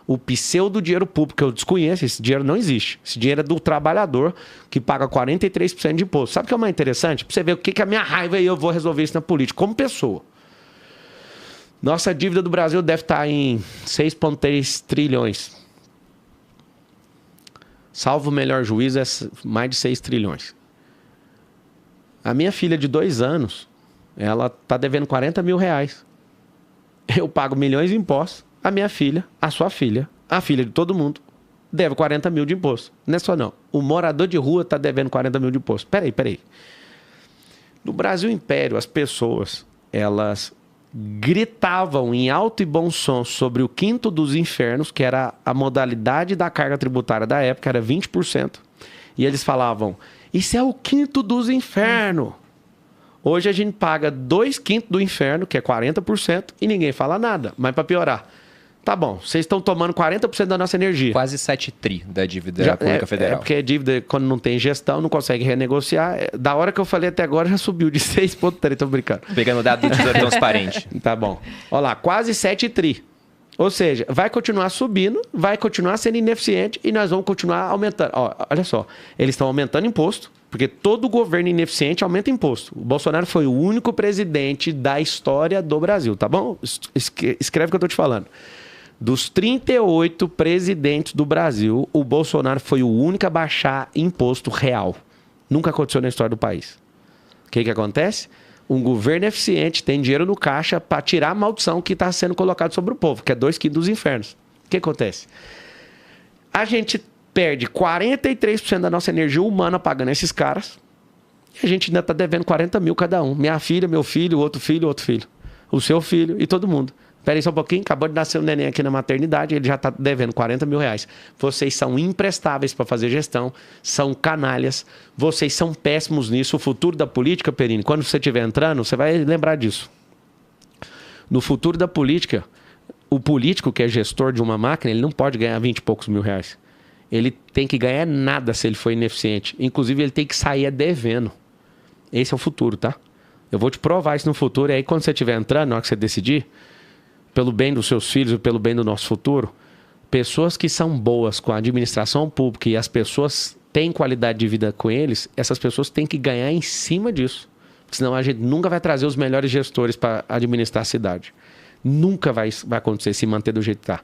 o pseudo dinheiro público que eu desconheço, esse dinheiro não existe. Esse dinheiro é do trabalhador que paga 43% de imposto. Sabe o que é mais interessante? Para você ver o que é a minha raiva e eu vou resolver isso na política, como pessoa. Nossa dívida do Brasil deve estar em 6,3 trilhões. Salvo o melhor juízo, é mais de 6 trilhões. A minha filha de 2 anos, ela está devendo 40 mil reais. Eu pago milhões de impostos. A minha filha, a sua filha, a filha de todo mundo, deve 40 mil de imposto. Não é só não. O morador de rua está devendo 40 mil de imposto. Peraí. No Brasil Império, as pessoas, elas gritavam em alto e bom som sobre o quinto dos infernos, que era a modalidade da carga tributária da época, era 20%. E eles falavam, isso é o quinto dos infernos. Hoje a gente paga 2/5 do inferno, que é 40%, e ninguém fala nada. Mas para piorar, tá bom, vocês estão tomando 40% da nossa energia. Quase 7 tri da dívida pública federal. É porque a dívida, quando não tem gestão, não consegue renegociar. Da hora que eu falei até agora, já subiu de 6,3, tô brincando. Pegando o dado do Tesouro Transparente. Tá bom. Olha lá, quase 7 tri. Ou seja, vai continuar subindo, vai continuar sendo ineficiente e nós vamos continuar aumentando. Ó, olha só, eles estão aumentando imposto, porque todo governo ineficiente aumenta imposto. O Bolsonaro foi o único presidente da história do Brasil, tá bom? Escreve o que eu tô te falando. Dos 38 presidentes do Brasil, o Bolsonaro foi o único a baixar imposto real. Nunca aconteceu na história do país. O que acontece? Um governo eficiente tem dinheiro no caixa para tirar a maldição que está sendo colocada sobre o povo, que é 2/5 dos infernos. O que acontece? A gente perde 43% da nossa energia humana pagando esses caras e a gente ainda está devendo 40 mil cada um. Minha filha, meu filho, outro filho, o seu filho e todo mundo. Espera aí só um pouquinho, acabou de nascer um neném aqui na maternidade, ele já está devendo 40 mil reais. Vocês são imprestáveis para fazer gestão, são canalhas, vocês são péssimos nisso. O futuro da política, Perini, quando você estiver entrando, você vai lembrar disso. No futuro da política, o político que é gestor de uma máquina, ele não pode ganhar 20 e poucos mil reais. Ele tem que ganhar nada se ele for ineficiente. Inclusive, ele tem que sair devendo. Esse é o futuro, tá? Eu vou te provar isso no futuro, e aí quando você estiver entrando, na hora que você decidir, pelo bem dos seus filhos e pelo bem do nosso futuro, pessoas que são boas com a administração pública e as pessoas têm qualidade de vida com eles, essas pessoas têm que ganhar em cima disso. Senão a gente nunca vai trazer os melhores gestores para administrar a cidade. Nunca vai acontecer se manter do jeito que está.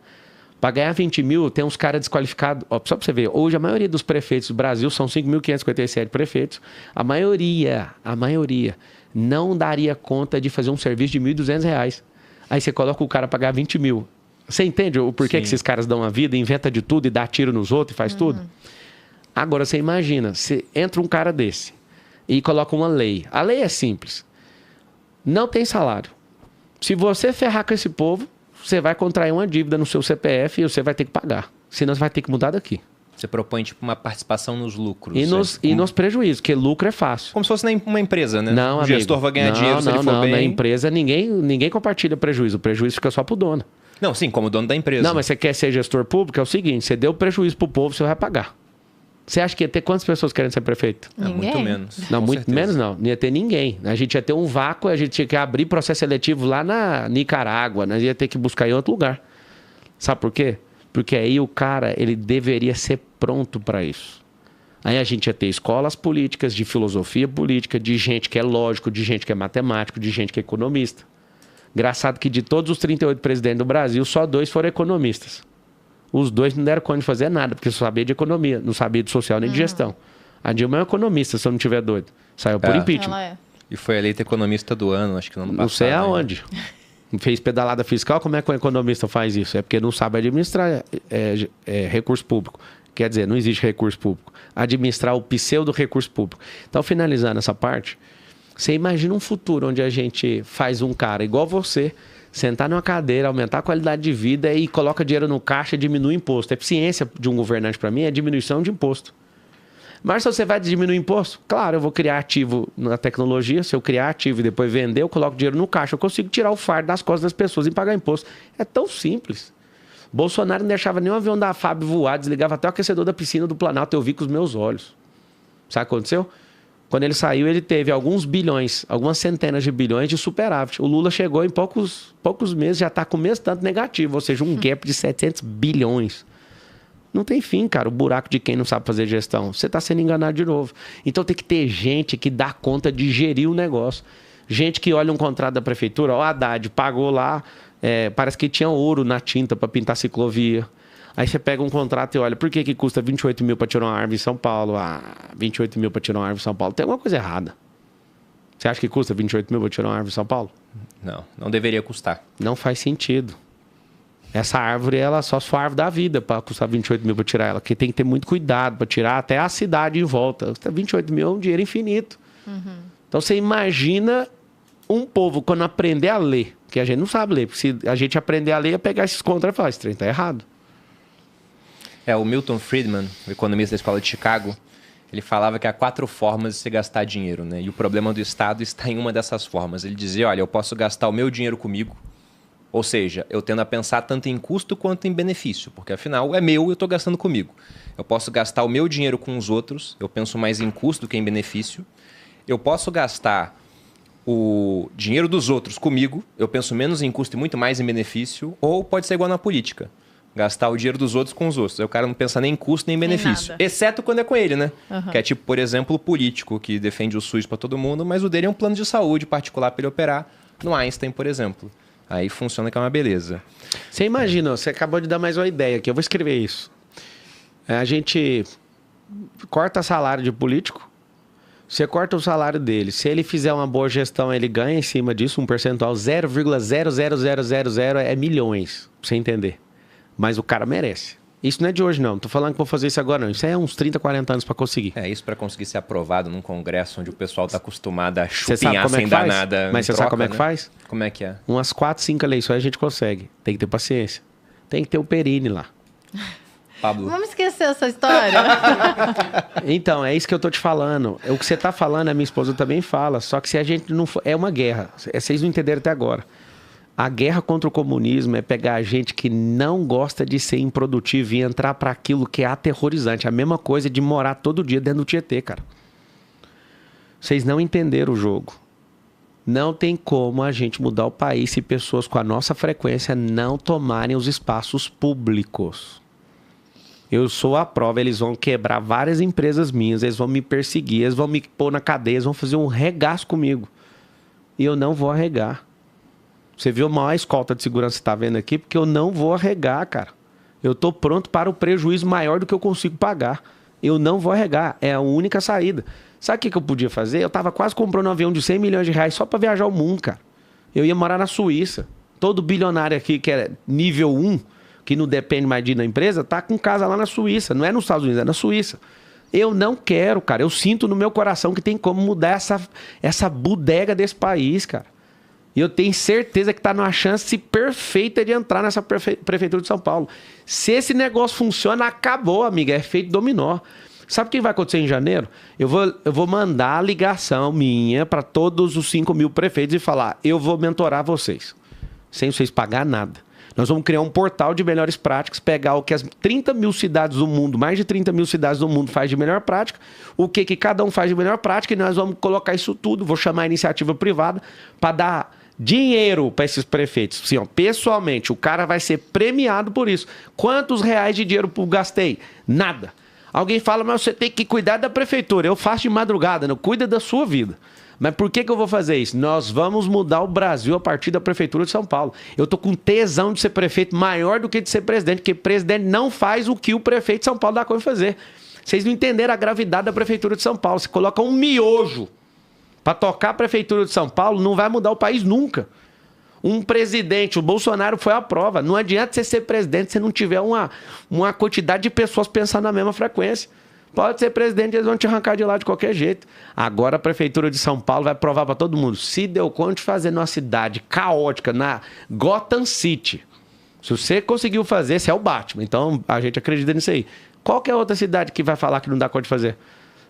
Para ganhar 20 mil, tem uns caras desqualificados. Ó, só para você ver, hoje a maioria dos prefeitos do Brasil são 5.557 prefeitos. A maioria não daria conta de fazer um serviço de R$ 1.200. Aí você coloca o cara para pagar 20 mil. Você entende o porquê que esses caras dão a vida, inventa de tudo e dá tiro nos outros e faz tudo? Agora, você imagina, você entra um cara desse e coloca uma lei. A lei é simples. Não tem salário. Se você ferrar com esse povo, você vai contrair uma dívida no seu CPF e você vai ter que pagar. Senão você vai ter que mudar daqui. Você propõe tipo uma participação nos lucros. E nos prejuízos, porque lucro é fácil. Como se fosse uma empresa, né? Não, o gestor vai ganhar dinheiro se ele for bem. Na empresa ninguém compartilha prejuízo. O prejuízo fica só pro dono. Não, sim, como dono da empresa. Não, mas você quer ser gestor público, é o seguinte, você deu prejuízo pro povo, você vai pagar. Você acha que ia ter quantas pessoas querendo ser prefeito? Muito menos. Não, muito menos não. Não ia ter ninguém. A gente ia ter um vácuo, a gente tinha que abrir processo seletivo lá na Nicarágua. Nós ia ter que buscar em outro lugar. Sabe por quê? Porque aí o cara, ele deveria ser pronto para isso. Aí a gente ia ter escolas políticas, de filosofia política, de gente que é lógico, de gente que é matemático, de gente que é economista. Engraçado que de todos os 38 presidentes do Brasil, só 2 foram economistas. Os 2 não deram conta de fazer nada, porque só sabia de economia, não sabia de social nem de gestão. A Dilma é um economista, se eu não estiver doido. Saiu por impeachment. Ela é. E foi eleita economista do ano, acho que no ano passado. Não sei aonde. Fez pedalada fiscal, como é que um economista faz isso? É porque não sabe administrar recurso público. Quer dizer, não existe recurso público. Administrar o pseudo recurso público. Então, finalizando essa parte, você imagina um futuro onde a gente faz um cara igual você, sentar numa cadeira, aumentar a qualidade de vida e coloca dinheiro no caixa e diminui o imposto. A eficiência de um governante, para mim, é diminuição de imposto. Mas se você vai diminuir imposto, claro, eu vou criar ativo na tecnologia. Se eu criar ativo e depois vender, eu coloco dinheiro no caixa. Eu consigo tirar o fardo das costas das pessoas e pagar imposto. É tão simples. Bolsonaro não deixava nenhum avião da FAB voar, desligava até o aquecedor da piscina do Planalto. Eu vi com os meus olhos. Sabe o que aconteceu? Quando ele saiu, ele teve alguns bilhões, algumas centenas de bilhões de superávit. O Lula chegou em poucos meses, já está com o mesmo tanto negativo, ou seja, um gap de 700 bilhões. Não tem fim, cara, o buraco de quem não sabe fazer gestão. Você está sendo enganado de novo. Então tem que ter gente que dá conta de gerir o negócio. Gente que olha um contrato da prefeitura, ó, Haddad pagou lá, parece que tinha ouro na tinta para pintar ciclovia. Aí você pega um contrato e olha, por que custa 28 mil para tirar uma árvore em São Paulo? 28 mil para tirar uma árvore em São Paulo. Tem alguma coisa errada. Você acha que custa 28 mil para tirar uma árvore em São Paulo? Não deveria custar. Não faz sentido. Essa árvore, ela só se for a árvore da vida para custar 28 mil para tirar ela. Que tem que ter muito cuidado para tirar até a cidade em volta. 28 mil é um dinheiro infinito. Então você imagina um povo, quando aprender a ler, que a gente não sabe ler, porque se a gente aprender a ler, ia pegar esses contras e falar, esse trem tá errado. O Milton Friedman, o economista da Escola de Chicago, ele falava que há 4 formas de se gastar dinheiro, né? E o problema do Estado está em uma dessas formas. Ele dizia, olha, eu posso gastar o meu dinheiro comigo, ou seja, eu tendo a pensar tanto em custo quanto em benefício, porque afinal é meu e eu estou gastando comigo. Eu posso gastar o meu dinheiro com os outros, eu penso mais em custo do que em benefício. Eu posso gastar o dinheiro dos outros comigo, eu penso menos em custo e muito mais em benefício, ou pode ser igual na política. Gastar o dinheiro dos outros com os outros. Aí o cara não pensa nem em custo nem em benefício. Exceto quando é com ele, né? Que é tipo, por exemplo, o político que defende o SUS para todo mundo, mas o dele é um plano de saúde particular para ele operar no Einstein, por exemplo. Aí funciona que é uma beleza. Você imagina, você acabou de dar mais uma ideia aqui. Eu vou escrever isso. A gente corta salário de político, você corta o salário dele. Se ele fizer uma boa gestão, ele ganha em cima disso um percentual 0,00000 é milhões, pra você entender. Mas o cara merece. Isso não é de hoje, não. Não tô falando que vou fazer isso agora, não. Isso é uns 30, 40 anos para conseguir. Isso para conseguir ser aprovado num congresso onde o pessoal tá acostumado a chupinhar sem dar nada. Mas você sabe como é que faz? Como é que é? Umas 4, 5 eleições a gente consegue. Tem que ter paciência. Tem que ter o Perini lá. Pablo. Vamos esquecer essa história. Então, é isso que eu tô te falando. O que você tá falando, a minha esposa também fala. Só que se a gente não for... É uma guerra. Vocês não entenderam até agora. A guerra contra o comunismo é pegar a gente que não gosta de ser improdutivo e entrar para aquilo que é aterrorizante. A mesma coisa de morar todo dia dentro do Tietê, cara. Vocês não entenderam o jogo. Não tem como a gente mudar o país se pessoas com a nossa frequência não tomarem os espaços públicos. Eu sou a prova, eles vão quebrar várias empresas minhas, eles vão me perseguir, eles vão me pôr na cadeia, eles vão fazer um regaço comigo. E eu não vou arregar. Você viu a maior escolta de segurança que você está vendo aqui, porque eu não vou arregar, cara. Eu estou pronto para o prejuízo maior do que eu consigo pagar. Eu não vou arregar, é a única saída. Sabe o que eu podia fazer? Eu estava quase comprando um avião de 100 milhões de reais só para viajar o mundo, cara. Eu ia morar na Suíça. Todo bilionário aqui que é nível 1, que não depende mais de ir na empresa, tá com casa lá na Suíça. Não é nos Estados Unidos, é na Suíça. Eu não quero, cara. Eu sinto no meu coração que tem como mudar essa bodega desse país, cara. E eu tenho certeza que está numa chance perfeita de entrar nessa prefeitura de São Paulo. Se esse negócio funciona, acabou, amiga. É feito dominó. Sabe o que vai acontecer em janeiro? Eu vou mandar a ligação minha para todos os 5 mil prefeitos e falar, eu vou mentorar vocês, sem vocês pagar nada. Nós vamos criar um portal de melhores práticas, pegar o que as 30 mil cidades do mundo, mais de 30 mil cidades do mundo faz de melhor prática, o que cada um faz de melhor prática, e nós vamos colocar isso tudo, vou chamar a iniciativa privada para dar dinheiro para esses prefeitos. Assim, ó, pessoalmente, o cara vai ser premiado por isso. Quantos reais de dinheiro eu gastei? Nada. Alguém fala, mas você tem que cuidar da prefeitura. Eu faço de madrugada, não cuida da sua vida. Mas por que eu vou fazer isso? Nós vamos mudar o Brasil a partir da Prefeitura de São Paulo. Eu tô com tesão de ser prefeito maior do que de ser presidente, porque presidente não faz o que o prefeito de São Paulo dá conta de fazer. Vocês não entenderam a gravidade da Prefeitura de São Paulo. Você coloca um miojo para tocar a Prefeitura de São Paulo, não vai mudar o país nunca. Um presidente, o Bolsonaro foi à prova. Não adianta você ser presidente se não tiver uma quantidade de pessoas pensando na mesma frequência. Pode ser presidente, eles vão te arrancar de lá de qualquer jeito. Agora a Prefeitura de São Paulo vai provar para todo mundo. Se deu conta de fazer numa cidade caótica, na Gotham City. Se você conseguiu fazer, você é o Batman. Então a gente acredita nisso aí. Qual que é a outra cidade que vai falar que não dá conta de fazer?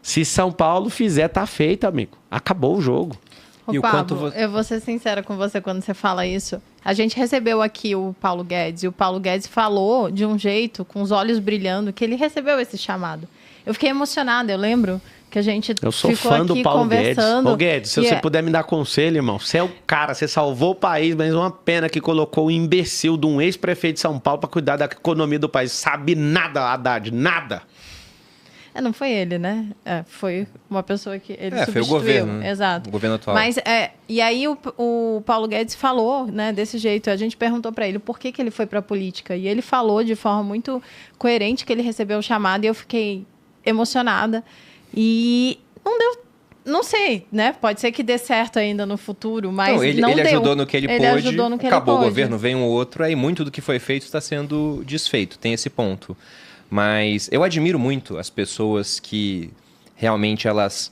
Se São Paulo fizer, tá feito, amigo. Acabou o jogo. Ô, Pablo, eu vou ser sincera com você quando você fala isso. A gente recebeu aqui o Paulo Guedes, e o Paulo Guedes falou de um jeito, com os olhos brilhando, que ele recebeu esse chamado. Eu fiquei emocionada, eu lembro que a gente eu sou ficou fã aqui do Paulo conversando. Guedes. Ô Guedes, se você puder me dar conselho, irmão, você é o cara, você salvou o país, mas uma pena que colocou o imbecil de um ex-prefeito de São Paulo para cuidar da economia do país. Sabe nada, Haddad, nada. Não foi ele, né? Foi uma pessoa que ele substituiu. Foi o governo. Exato. O governo atual. Mas, e aí o Paulo Guedes falou, né, desse jeito. A gente perguntou para ele por que ele foi para a política. E ele falou de forma muito coerente que ele recebeu o chamado. E eu fiquei emocionada. E não deu... Não sei, né? Pode ser que dê certo ainda no futuro, mas não ele deu. Ajudou no que ele pôde. Ajudou no que acabou ele o pôde. governo, vem um outro. Aí muito do que foi feito está sendo desfeito. Tem esse ponto. Mas eu admiro muito as pessoas que realmente elas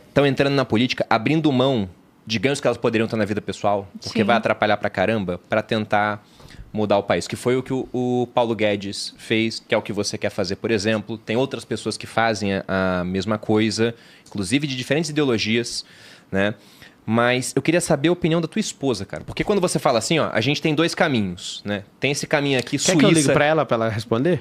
estão entrando na política, abrindo mão de ganhos que elas poderiam ter na vida pessoal, porque Sim. vai atrapalhar pra caramba, para tentar mudar o país. Que foi o que o Paulo Guedes fez, que é o que você quer fazer, por exemplo. Tem outras pessoas que fazem a mesma coisa, inclusive de diferentes ideologias, né? Mas eu queria saber a opinião da tua esposa, cara. Porque quando você fala assim, ó, a gente tem 2 caminhos, né? Tem esse caminho aqui, Quer Suíça... que eu ligue pra ela responder?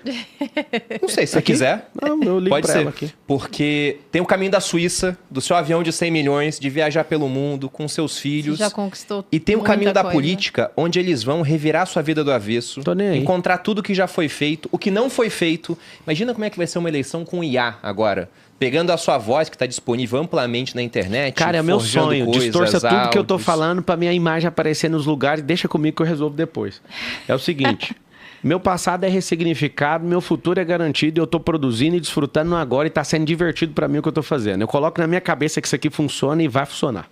Não sei, se você quiser. Não, eu ligo Pode pra ser. ela aqui. Porque tem o caminho da Suíça, do seu avião de 100 milhões, de viajar pelo mundo com seus filhos. Já conquistou E tem o muita caminho da coisa. política, onde eles vão revirar sua vida do avesso, Tô nem aí. encontrar tudo que já foi feito, o que não foi feito. Imagina como é que vai ser uma eleição com IA agora. Pegando a sua voz, que está disponível amplamente na internet. Cara, é o meu forjando sonho. coisas, Distorça tudo que eu tô áudios. falando pra minha imagem aparecer nos lugares. Deixa comigo que eu resolvo depois. É o seguinte. Meu passado é ressignificado, meu futuro é garantido, eu tô produzindo e desfrutando no agora e tá sendo divertido pra mim o que eu tô fazendo. Eu coloco na minha cabeça que isso aqui funciona e vai funcionar.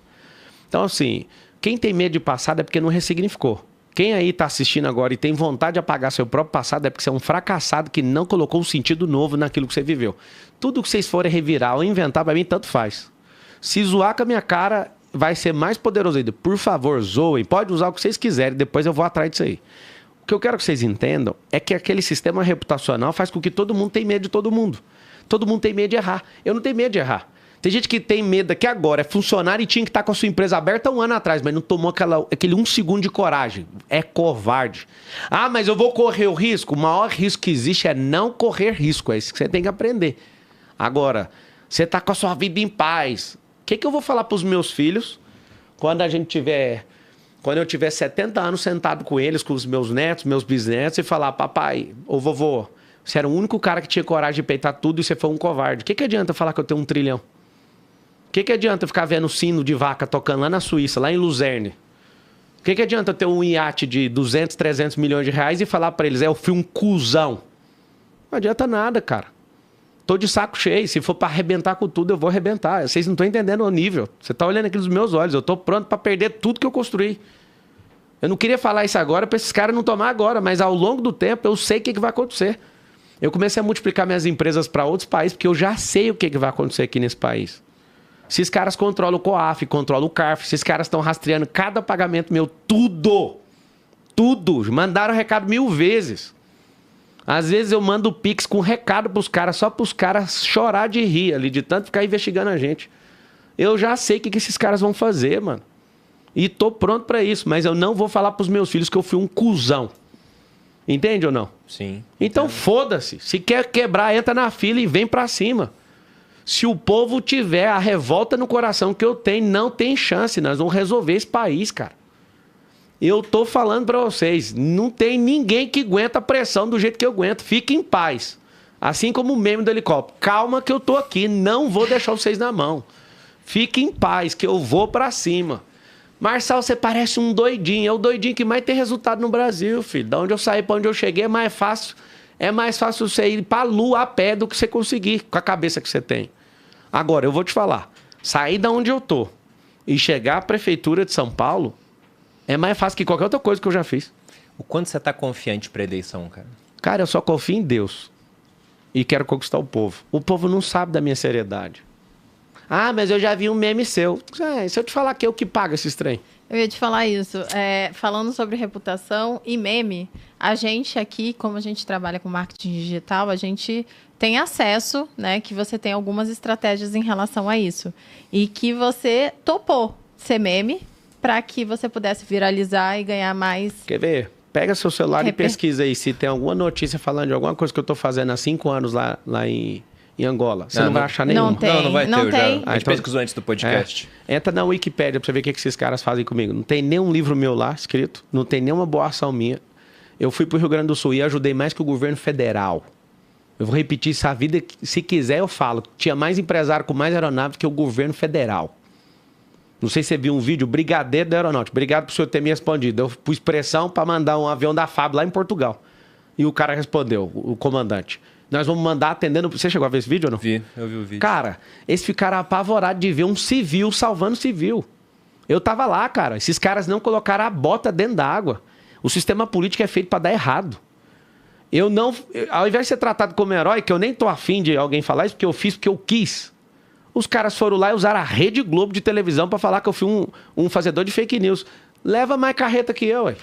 Então, assim, quem tem medo de passado é porque não ressignificou. Quem aí tá assistindo agora e tem vontade de apagar seu próprio passado é porque você é um fracassado que não colocou um sentido novo naquilo que você viveu. Tudo que vocês forem revirar ou inventar, pra mim, tanto faz. Se zoar com a minha cara, vai ser mais poderoso ainda. Por favor, zoem. Pode usar o que vocês quiserem, depois eu vou atrás disso aí. O que eu quero que vocês entendam é que aquele sistema reputacional faz com que todo mundo tenha medo de todo mundo. Todo mundo tem medo de errar. Eu não tenho medo de errar. Tem gente que tem medo que agora é funcionário e tinha que estar com a sua empresa aberta 1 ano atrás, mas não tomou aquele 1 segundo de coragem. É covarde. Ah, mas eu vou correr o risco? O maior risco que existe é não correr risco. É isso que você tem que aprender. Agora, você está com a sua vida em paz. O que eu vou falar para os meus filhos quando eu tiver 70 anos sentado com eles, com os meus netos, meus bisnetos, e falar, papai ou vovô, você era o único cara que tinha coragem de peitar tudo e você foi um covarde. O que adianta eu falar que eu tenho 1 trilhão? O que adianta eu ficar vendo sino de vaca tocando lá na Suíça, lá em Luzerne? O que adianta eu ter um iate de 200, 300 milhões de reais e falar pra eles, eu fui um cuzão? Não adianta nada, cara. Tô de saco cheio. Se for pra arrebentar com tudo, eu vou arrebentar. Vocês não estão entendendo o nível. Você tá olhando aqui nos meus olhos. Eu tô pronto pra perder tudo que eu construí. Eu não queria falar isso agora pra esses caras não tomar agora, mas ao longo do tempo eu sei o que vai acontecer. Eu comecei a multiplicar minhas empresas pra outros países porque eu já sei o que vai acontecer aqui nesse país. Esses caras controlam o COAF, controlam o CARF, esses caras estão rastreando cada pagamento meu, tudo. Tudo. Mandaram recado 1000 vezes. Às vezes eu mando o Pix com recado pros caras, só pros caras chorar de rir ali, de tanto ficar investigando a gente. Eu já sei o que esses caras vão fazer, mano. E tô pronto pra isso, mas eu não vou falar pros meus filhos que eu fui um cuzão. Entende ou não? Sim. Então foda-se. Se quer quebrar, entra na fila e vem pra cima. Se o povo tiver a revolta no coração que eu tenho, não tem chance. Nós vamos resolver esse país, cara. Eu tô falando pra vocês, não tem ninguém que aguenta a pressão do jeito que eu aguento. Fique em paz. Assim como o meme do helicóptero. Calma que eu tô aqui, não vou deixar vocês na mão. Fique em paz, que eu vou pra cima. Marçal, você parece um doidinho. É o doidinho que mais tem resultado no Brasil, filho. Da onde eu saí pra onde eu cheguei é mais fácil. É mais fácil você ir pra lua a pé do que você conseguir com a cabeça que você tem. Agora, eu vou te falar. Sair da onde eu tô e chegar à prefeitura de São Paulo é mais fácil que qualquer outra coisa que eu já fiz. O quanto você tá confiante pra eleição, cara? Cara, eu só confio em Deus. E quero conquistar o povo. O povo não sabe da minha seriedade. Ah, mas eu já vi um meme seu. Se eu te falar que é o que paga esse trem. Eu ia te falar isso. Falando sobre reputação e meme, a gente aqui, como a gente trabalha com marketing digital, a gente tem acesso, né? Que você tem algumas estratégias em relação a isso. E que você topou ser meme para que você pudesse viralizar e ganhar mais. Quer ver? Pega seu celular e pesquisa aí se tem alguma notícia falando de alguma coisa que eu tô fazendo há 5 anos lá em Angola. Você não vai achar nenhuma. Não vai ter. Não tem. A gente pesquisou antes do podcast. Entra na Wikipédia pra você ver o que esses caras fazem comigo. Não tem nenhum livro meu lá escrito. Não tem nenhuma boa ação minha. Eu fui pro Rio Grande do Sul e ajudei mais que o governo federal. Eu vou repetir isso a vida. Se quiser, eu falo. Tinha mais empresário com mais aeronave que o governo federal. Não sei se você viu um vídeo, brigadeiro da aeronáutica. Obrigado por o senhor ter me respondido. Eu pus pressão para mandar um avião da FAB lá em Portugal. E o cara respondeu, o comandante. Nós vamos mandar atendendo... Você chegou a ver esse vídeo ou não? Eu vi o vídeo. Cara, eles ficaram apavorados de ver um civil salvando civil. Eu tava lá, cara. Esses caras não colocaram a bota dentro da água. O sistema político é feito para dar errado. Eu não... Ao invés de ser tratado como herói, que eu nem tô afim de alguém falar isso, porque eu fiz porque eu quis. Os caras foram lá e usaram a Rede Globo de televisão para falar que eu fui um fazedor de fake news. Leva mais carreta que eu, ué.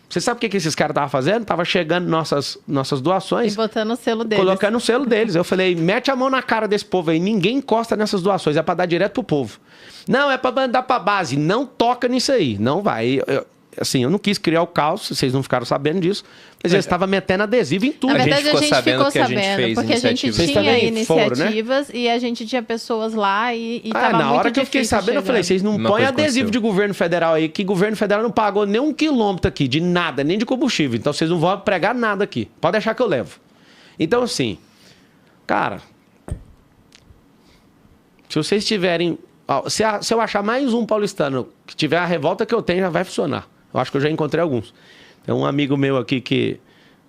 Você sabe o que esses caras estavam fazendo? Tava chegando nossas doações. E botando o selo deles. Colocando o selo deles. Eu falei, mete a mão na cara desse povo aí. Ninguém encosta nessas doações. É pra dar direto pro povo. Não, é pra mandar pra base. Não toca nisso aí. Não vai. Eu não quis criar o caos. Vocês não ficaram sabendo disso. Mas eles estavam metendo adesivo em tudo. Na verdade, a gente ficou sabendo que a gente fez porque a gente iniciativas. tinha iniciativas e a gente tinha pessoas lá e tava na muito hora que eu fiquei sabendo, eu falei, vocês não Uma põem coisa adesivo aconteceu. de governo federal aí, que governo federal não pagou nem 1 quilômetro aqui, de nada, nem de combustível. Então vocês não vão pregar nada aqui. Pode deixar que eu levo. Então, assim, cara, se vocês tiverem... Se eu achar mais um paulistano que tiver a revolta que eu tenho, já vai funcionar. Eu acho que eu já encontrei alguns. Tem um amigo meu aqui que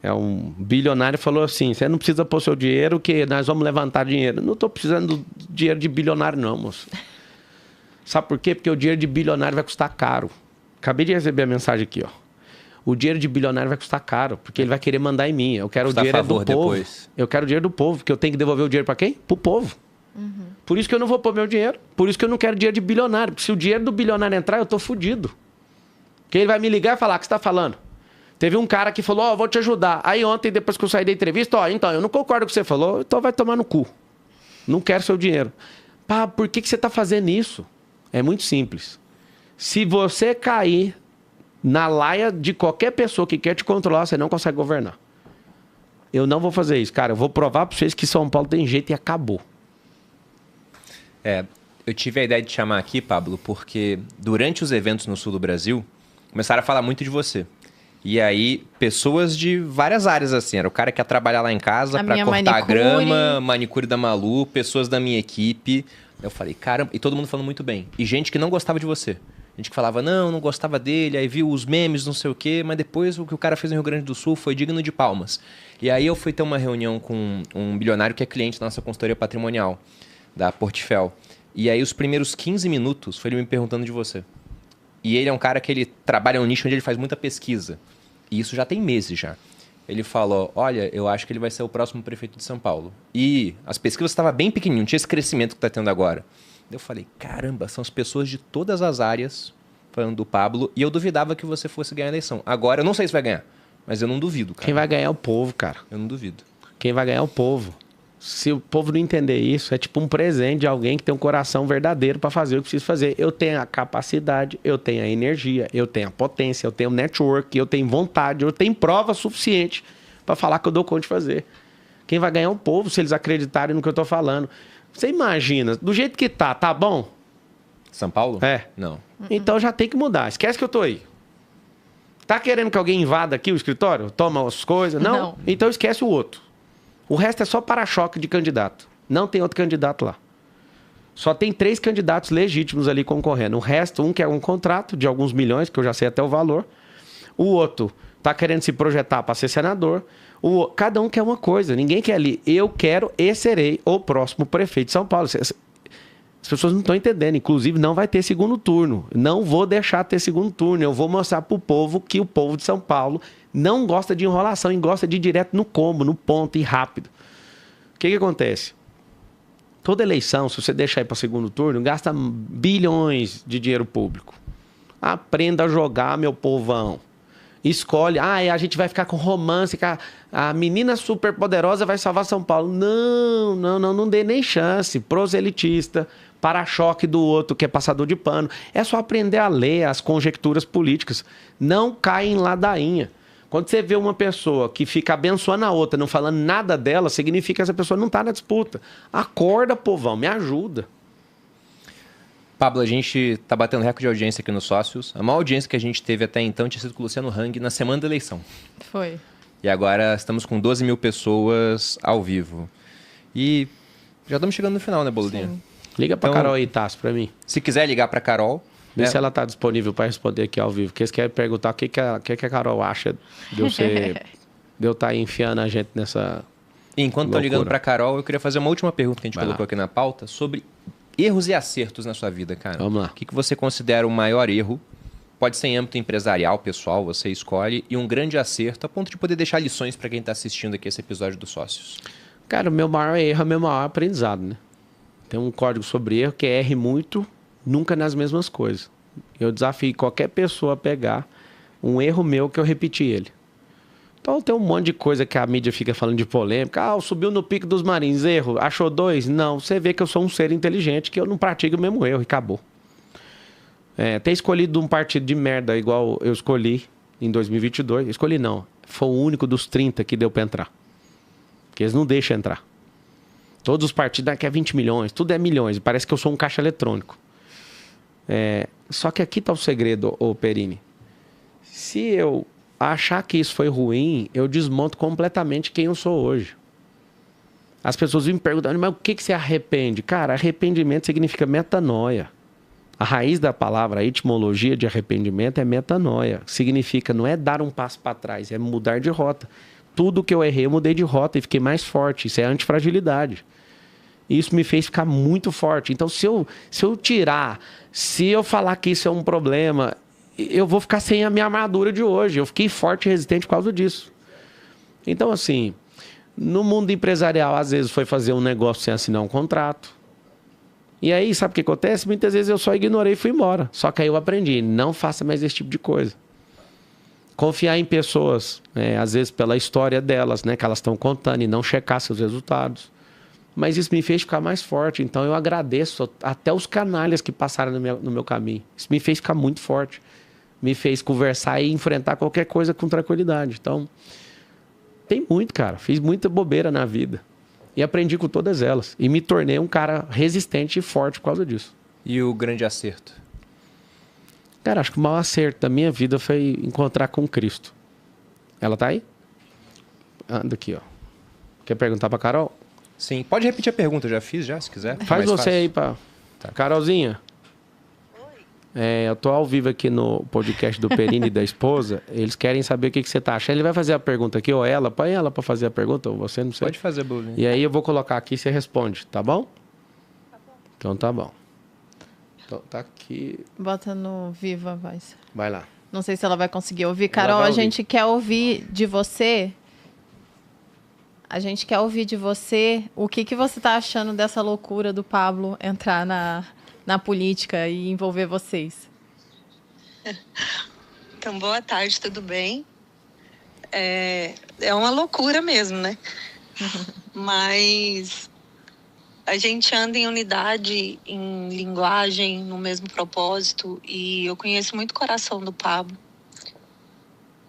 é um bilionário, falou assim, você não precisa pôr seu dinheiro que nós vamos levantar dinheiro. Não estou precisando do dinheiro de bilionário não, moço. Sabe por quê? Porque o dinheiro de bilionário vai custar caro. Acabei de receber a mensagem aqui, ó. O dinheiro de bilionário vai custar caro, porque ele vai querer mandar em mim. Eu quero o dinheiro do povo. Depois. Eu quero o dinheiro do povo, porque eu tenho que devolver o dinheiro para quem? Pro povo. Uhum. Por isso que eu não vou pôr meu dinheiro. Por isso que eu não quero dinheiro de bilionário. Porque se o dinheiro do bilionário entrar, eu tô fudido. Porque ele vai me ligar e falar, o que você tá falando? Teve um cara que falou, vou te ajudar. Aí ontem, depois que eu saí da entrevista, então, eu não concordo com o que você falou, então vai tomar no cu. Não quero seu dinheiro. Pá, por que você tá fazendo isso? É muito simples. Se você cair na laia de qualquer pessoa que quer te controlar, você não consegue governar. Eu não vou fazer isso, cara. Eu vou provar para vocês que São Paulo tem jeito e acabou. Eu tive a ideia de te chamar aqui, Pablo, porque durante os eventos no sul do Brasil, começaram a falar muito de você. E aí, pessoas de várias áreas, assim. Era o cara que ia trabalhar lá em casa para cortar a grama, manicure da Malu, pessoas da minha equipe. Eu falei, caramba, e todo mundo falando muito bem. E gente que não gostava de você. Gente que falava, não gostava dele, aí viu os memes, não sei o quê, mas depois o que o cara fez no Rio Grande do Sul foi digno de palmas. E aí eu fui ter uma reunião com um bilionário que é cliente da nossa consultoria patrimonial, da Portfel. E aí os primeiros 15 minutos foi ele me perguntando de você. E ele é um cara que ele trabalha em um nicho onde ele faz muita pesquisa. E isso já tem meses já. Ele falou, olha, eu acho que ele vai ser o próximo prefeito de São Paulo. E as pesquisas estavam bem pequenininhas, não tinha esse crescimento que está tendo agora. Eu falei, caramba, são as pessoas de todas as áreas falando do Pablo. E eu duvidava que você fosse ganhar a eleição. Agora, eu não sei se vai ganhar, mas eu não duvido, cara. Quem vai ganhar é o povo, cara. Eu não duvido. Quem vai ganhar é o povo. Se o povo não entender isso, é tipo um presente de alguém que tem um coração verdadeiro para fazer o que precisa fazer. Eu tenho a capacidade, eu tenho a energia, eu tenho a potência, eu tenho o network, eu tenho vontade, eu tenho prova suficiente para falar que eu dou conta de fazer. Quem vai ganhar é o povo, se eles acreditarem no que eu tô falando. Você imagina, do jeito que tá bom? São Paulo? É. Não. Então já tem que mudar. Esquece que eu tô aí. Tá querendo que alguém invada aqui o escritório? Toma as coisas? Não? Então esquece o outro. O resto é só para-choque de candidato. Não tem outro candidato lá. Só tem 3 candidatos legítimos ali concorrendo. O resto, um quer um contrato de alguns milhões, que eu já sei até o valor. O outro tá querendo se projetar para ser senador. Cada um quer uma coisa. Ninguém quer ali. Eu quero e serei o próximo prefeito de São Paulo. As pessoas não estão entendendo. Inclusive, não vai ter segundo turno. Não vou deixar ter segundo turno. Eu vou mostrar para o povo que o povo de São Paulo não gosta de enrolação e gosta de ir direto no combo, no ponto e rápido. O que acontece? Toda eleição, se você deixar ir para segundo turno, gasta bilhões de dinheiro público. Aprenda a jogar, meu povão. Escolhe. A gente vai ficar com romance, que a menina super poderosa vai salvar São Paulo. Não dê nem chance. Proselitista, para-choque do outro que é passador de pano. É só aprender a ler as conjecturas políticas. Não cai em ladainha. Quando você vê uma pessoa que fica abençoando a outra, não falando nada dela, significa que essa pessoa não está na disputa. Acorda, povão, me ajuda. Pablo, a gente está batendo recorde de audiência aqui nos Sócios. A maior audiência que a gente teve até então tinha sido com o Luciano Hang na semana da eleição. Foi. E agora estamos com 12 mil pessoas ao vivo. E já estamos chegando no final, né, Boludinha? Sim. Liga para Carol aí, Tasso, para mim. Se quiser ligar para Carol... Vê se ela está disponível para responder aqui ao vivo. Porque eles querem perguntar o que a Carol acha de eu estar enfiando a gente nessa. Enquanto estão ligando para Carol, eu queria fazer uma última pergunta que a gente colocou aqui na pauta sobre erros e acertos na sua vida, cara. Vamos lá. O que você considera o maior erro? Pode ser em âmbito empresarial, pessoal, você escolhe. E um grande acerto, a ponto de poder deixar lições para quem está assistindo aqui esse episódio dos Sócios. Cara, o meu maior erro é o meu maior aprendizado, né? Tem um código sobre erro que é erre muito, nunca nas mesmas coisas. Eu desafio qualquer pessoa a pegar um erro meu que eu repeti ele. Então tem um monte de coisa que a mídia fica falando de polêmica. Subiu no pico dos Marins, erro. Achou 2? Não, você vê que eu sou um ser inteligente, que eu não pratico o mesmo erro e acabou. Ter escolhido um partido de merda igual eu escolhi em 2022. Escolhi não. Foi o único dos 30 que deu pra entrar. Porque eles não deixam entrar. Todos os partidos aqui é 20 milhões, tudo é milhões. Parece que eu sou um caixa eletrônico. Só que aqui tá o segredo, ô Perini. Se eu achar que isso foi ruim, eu desmonto completamente quem eu sou hoje. As pessoas me perguntam, mas o que você arrepende? Cara, arrependimento significa metanoia. A raiz da palavra, a etimologia de arrependimento é metanoia. Significa, não é dar um passo para trás, é mudar de rota. Tudo que eu errei, eu mudei de rota e fiquei mais forte. Isso é antifragilidade. E isso me fez ficar muito forte. Então, se eu tirar, se eu falar que isso é um problema, eu vou ficar sem a minha armadura de hoje. Eu fiquei forte e resistente por causa disso. Então, assim, no mundo empresarial, às vezes foi fazer um negócio sem assinar um contrato. E aí, sabe o que acontece? Muitas vezes eu só ignorei e fui embora. Só que aí eu aprendi, não faça mais esse tipo de coisa. Confiar em pessoas, às vezes pela história delas, que elas estão contando e não checar seus resultados. Mas isso me fez ficar mais forte. Então eu agradeço até os canalhas que passaram no meu caminho. Isso me fez ficar muito forte. Me fez conversar e enfrentar qualquer coisa com tranquilidade. Então, tem muito, cara. Fiz muita bobeira na vida. E aprendi com todas elas. E me tornei um cara resistente e forte por causa disso. E o grande acerto? Cara, acho que o maior acerto da minha vida foi encontrar com Cristo. Ela tá aí? Anda aqui, ó. Quer perguntar pra Carol? Sim. Pode repetir a pergunta, eu já fiz, se quiser. Faz você fácil. aí, pá. Tá. Carolzinha. Eu tô ao vivo aqui no podcast do Perini e da esposa. Eles querem saber o que você tá achando. Ele vai fazer a pergunta aqui, ou ela. Põe ela pra fazer a pergunta, ou você, não sei. Pode fazer, Bolinha. E aí eu vou colocar aqui e você responde, tá bom? Tá bom. Então tá bom. Então tá aqui. Bota no Viva, voz. Vai lá. Não sei se ela vai conseguir ouvir. Carol, a gente quer ouvir de você. A gente quer ouvir de você o que você tá achando dessa loucura do Pablo entrar na política e envolver vocês. Então, boa tarde, tudo bem? É uma loucura mesmo, né? Mas a gente anda em unidade, em linguagem, no mesmo propósito, e eu conheço muito o coração do Pablo.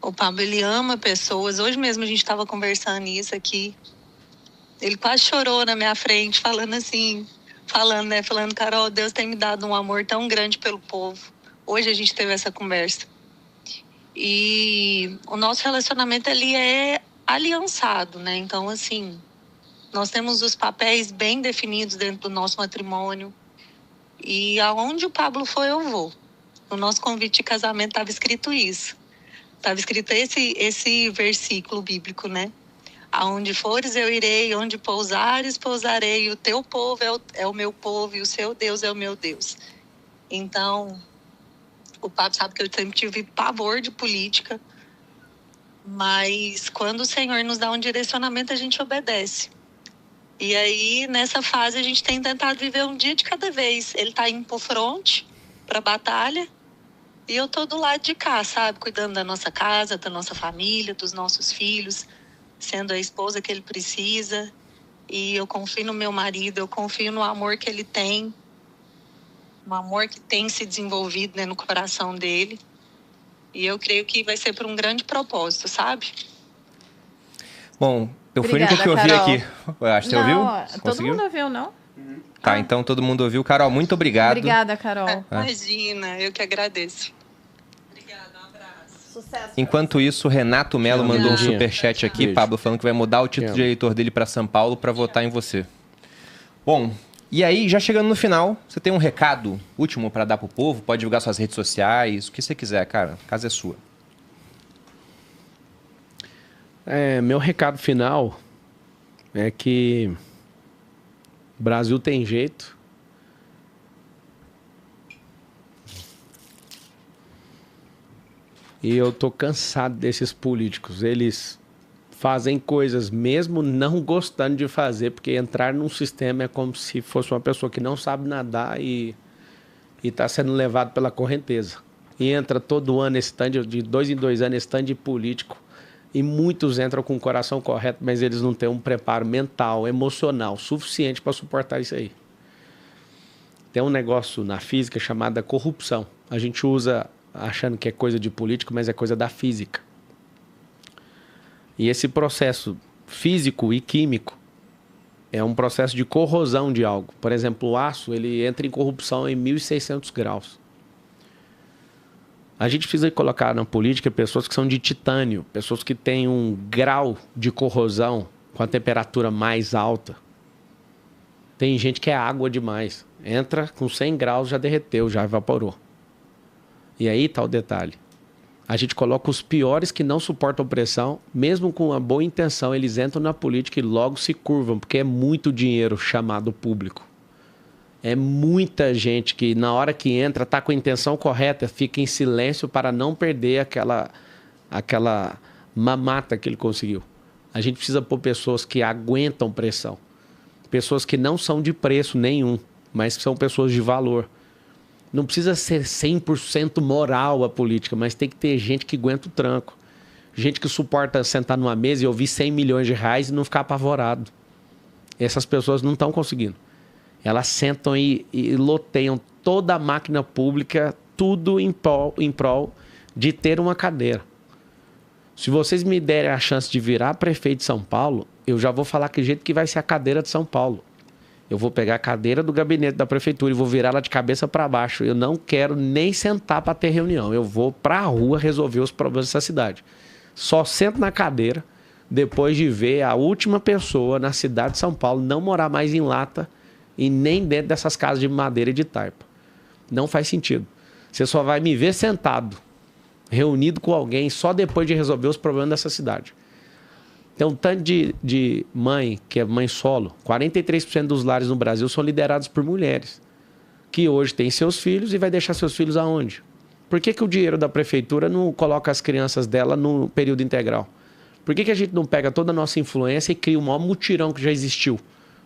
O Pablo, ele ama pessoas. Hoje mesmo a gente estava conversando isso aqui. Ele quase chorou na minha frente, falando assim... Falando, Carol, Deus tem me dado um amor tão grande pelo povo. Hoje a gente teve essa conversa. E o nosso relacionamento, ele é aliançado, né? Então, assim, nós temos os papéis bem definidos dentro do nosso matrimônio. E aonde o Pablo foi, eu vou. No nosso convite de casamento estava escrito isso. Estava escrito esse versículo bíblico, né? Aonde fores eu irei, onde pousares, pousarei. O teu povo é o meu povo e o seu Deus é o meu Deus. Então, o Pablo sabe que eu sempre tive pavor de política. Mas quando o Senhor nos dá um direcionamento, a gente obedece. E aí, nessa fase, a gente tem tentado viver um dia de cada vez. Ele tá indo pro fronte, pra batalha. E eu tô do lado de cá, sabe? Cuidando da nossa casa, da nossa família, dos nossos filhos. Sendo a esposa que ele precisa. E eu confio no meu marido, eu confio no amor que ele tem. Um amor que tem se desenvolvido, né, no coração dele. E eu creio que vai ser por um grande propósito, sabe? Bom, eu fui o único que ouvi Carol. aqui. Eu acho que você ouviu? Todo Conseguiu? mundo ouviu, não? Tá, então todo mundo ouviu. Carol, muito obrigado. Obrigada, Carol. Imagina, eu que agradeço. Sucesso. Enquanto isso, Renato Melo mandou um Beijo. superchat aqui, Beijo. Pablo, falando que vai mudar o título de eleitor dele para São Paulo para votar em você. Bom, e aí, já chegando no final, você tem um recado último para dar pro povo? Pode divulgar suas redes sociais, o que você quiser, cara. A casa é sua. Meu recado final é que o Brasil tem jeito. E eu tô cansado desses políticos. Eles fazem coisas mesmo não gostando de fazer, porque entrar num sistema é como se fosse uma pessoa que não sabe nadar e está sendo levado pela correnteza. E entra todo ano esse tanto, de 2 em 2 anos, esse tanto de político. E muitos entram com o coração correto, mas eles não têm um preparo mental, emocional, suficiente para suportar isso aí. Tem um negócio na física chamado corrupção. A gente usa achando que é coisa de político, mas é coisa da física. E esse processo físico e químico é um processo de corrosão de algo. Por exemplo, o aço, ele entra em corrupção em 1.600 graus. A gente precisa colocar na política pessoas que são de titânio, pessoas que têm um grau de corrosão com a temperatura mais alta. Tem gente que é água demais. Entra com 100 graus, já derreteu, já evaporou. E aí está o detalhe. A gente coloca os piores que não suportam pressão, mesmo com uma boa intenção, eles entram na política e logo se curvam, porque é muito dinheiro chamado público. É muita gente que na hora que entra está com a intenção correta, fica em silêncio para não perder aquela mamata que ele conseguiu. A gente precisa pôr pessoas que aguentam pressão. Pessoas que não são de preço nenhum, mas são pessoas de valor. Não precisa ser 100% moral a política, mas tem que ter gente que aguenta o tranco. Gente que suporta sentar numa mesa e ouvir 100 milhões de reais e não ficar apavorado. Essas pessoas não estão conseguindo. Elas sentam e loteiam toda a máquina pública, tudo em prol de ter uma cadeira. Se vocês me derem a chance de virar prefeito de São Paulo, eu já vou falar que jeito que vai ser a cadeira de São Paulo. Eu vou pegar a cadeira do gabinete da prefeitura e vou virar ela de cabeça para baixo. Eu não quero nem sentar para ter reunião. Eu vou para a rua resolver os problemas dessa cidade. Só sento na cadeira depois de ver a última pessoa na cidade de São Paulo não morar mais em lata e nem dentro dessas casas de madeira e de taipa. Não faz sentido. Você só vai me ver sentado, reunido com alguém, só depois de resolver os problemas dessa cidade. Tem um tanto de mãe, que é mãe solo. 43% dos lares no Brasil são liderados por mulheres, que hoje têm seus filhos e vai deixar seus filhos aonde? Por que o dinheiro da prefeitura não coloca as crianças dela no período integral? Por que a gente não pega toda a nossa influência e cria o maior mutirão que já existiu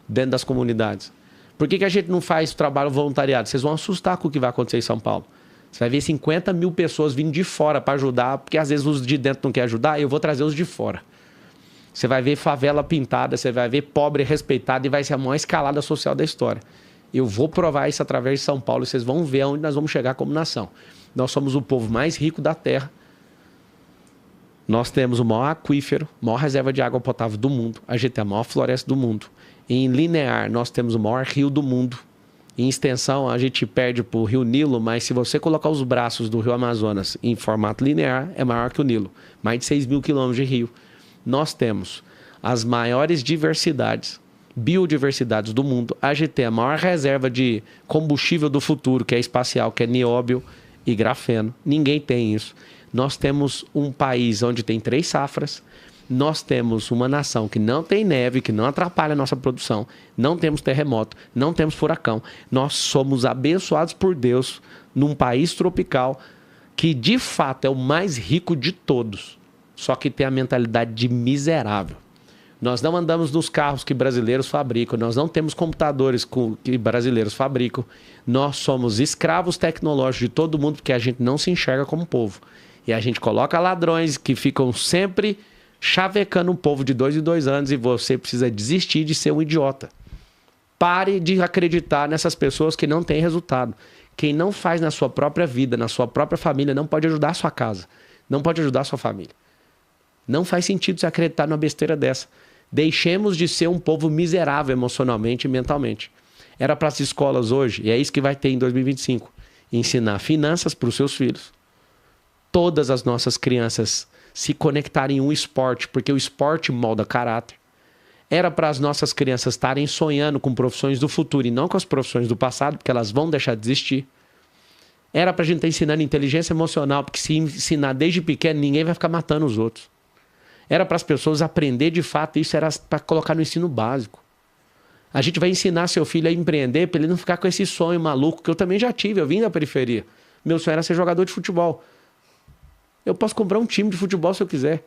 dentro das comunidades? Por que a gente não faz trabalho voluntariado? Vocês vão assustar com o que vai acontecer em São Paulo. Você vai ver 50 mil pessoas vindo de fora para ajudar, porque às vezes os de dentro não querem ajudar, eu vou trazer os de fora. Você vai ver favela pintada, você vai ver pobre respeitado e vai ser a maior escalada social da história. Eu vou provar isso através de São Paulo e vocês vão ver aonde nós vamos chegar como nação. Nós somos o povo mais rico da terra. Nós temos o maior aquífero, maior reserva de água potável do mundo. A gente tem a maior floresta do mundo. Em linear, nós temos o maior rio do mundo. Em extensão, a gente perde para o rio Nilo, mas se você colocar os braços do rio Amazonas em formato linear, é maior que o Nilo. Mais de 6 mil quilômetros de rio. Nós temos as maiores biodiversidades do mundo. A gente tem a maior reserva de combustível do futuro, que é espacial, que é nióbio e grafeno. Ninguém tem isso. Nós temos um país onde tem 3 safras. Nós temos uma nação que não tem neve, que não atrapalha a nossa produção. Não temos terremoto, não temos furacão. Nós somos abençoados por Deus num país tropical que, de fato, é o mais rico de todos. Só que tem a mentalidade de miserável. Nós não andamos nos carros que brasileiros fabricam, nós não temos computadores que brasileiros fabricam. Nós somos escravos tecnológicos de todo mundo porque a gente não se enxerga como povo. E a gente coloca ladrões que ficam sempre chavecando um povo de 2 em 2 anos e você precisa desistir de ser um idiota. Pare de acreditar nessas pessoas que não têm resultado. Quem não faz na sua própria vida, na sua própria família, não pode ajudar a sua casa, não pode ajudar a sua família. Não faz sentido você acreditar numa besteira dessa. Deixemos de ser um povo miserável emocionalmente e mentalmente. Era para as escolas hoje, e é isso que vai ter em 2025, ensinar finanças para os seus filhos. Todas as nossas crianças se conectarem em um esporte, porque o esporte molda caráter. Era para as nossas crianças estarem sonhando com profissões do futuro e não com as profissões do passado, porque elas vão deixar de existir. Era para a gente estar ensinando inteligência emocional, porque se ensinar desde pequeno, ninguém vai ficar matando os outros. Era para as pessoas aprender de fato, isso era para colocar no ensino básico. A gente vai ensinar seu filho a empreender para ele não ficar com esse sonho maluco, que eu também já tive, eu vim da periferia. Meu sonho era ser jogador de futebol. Eu posso comprar um time de futebol se eu quiser.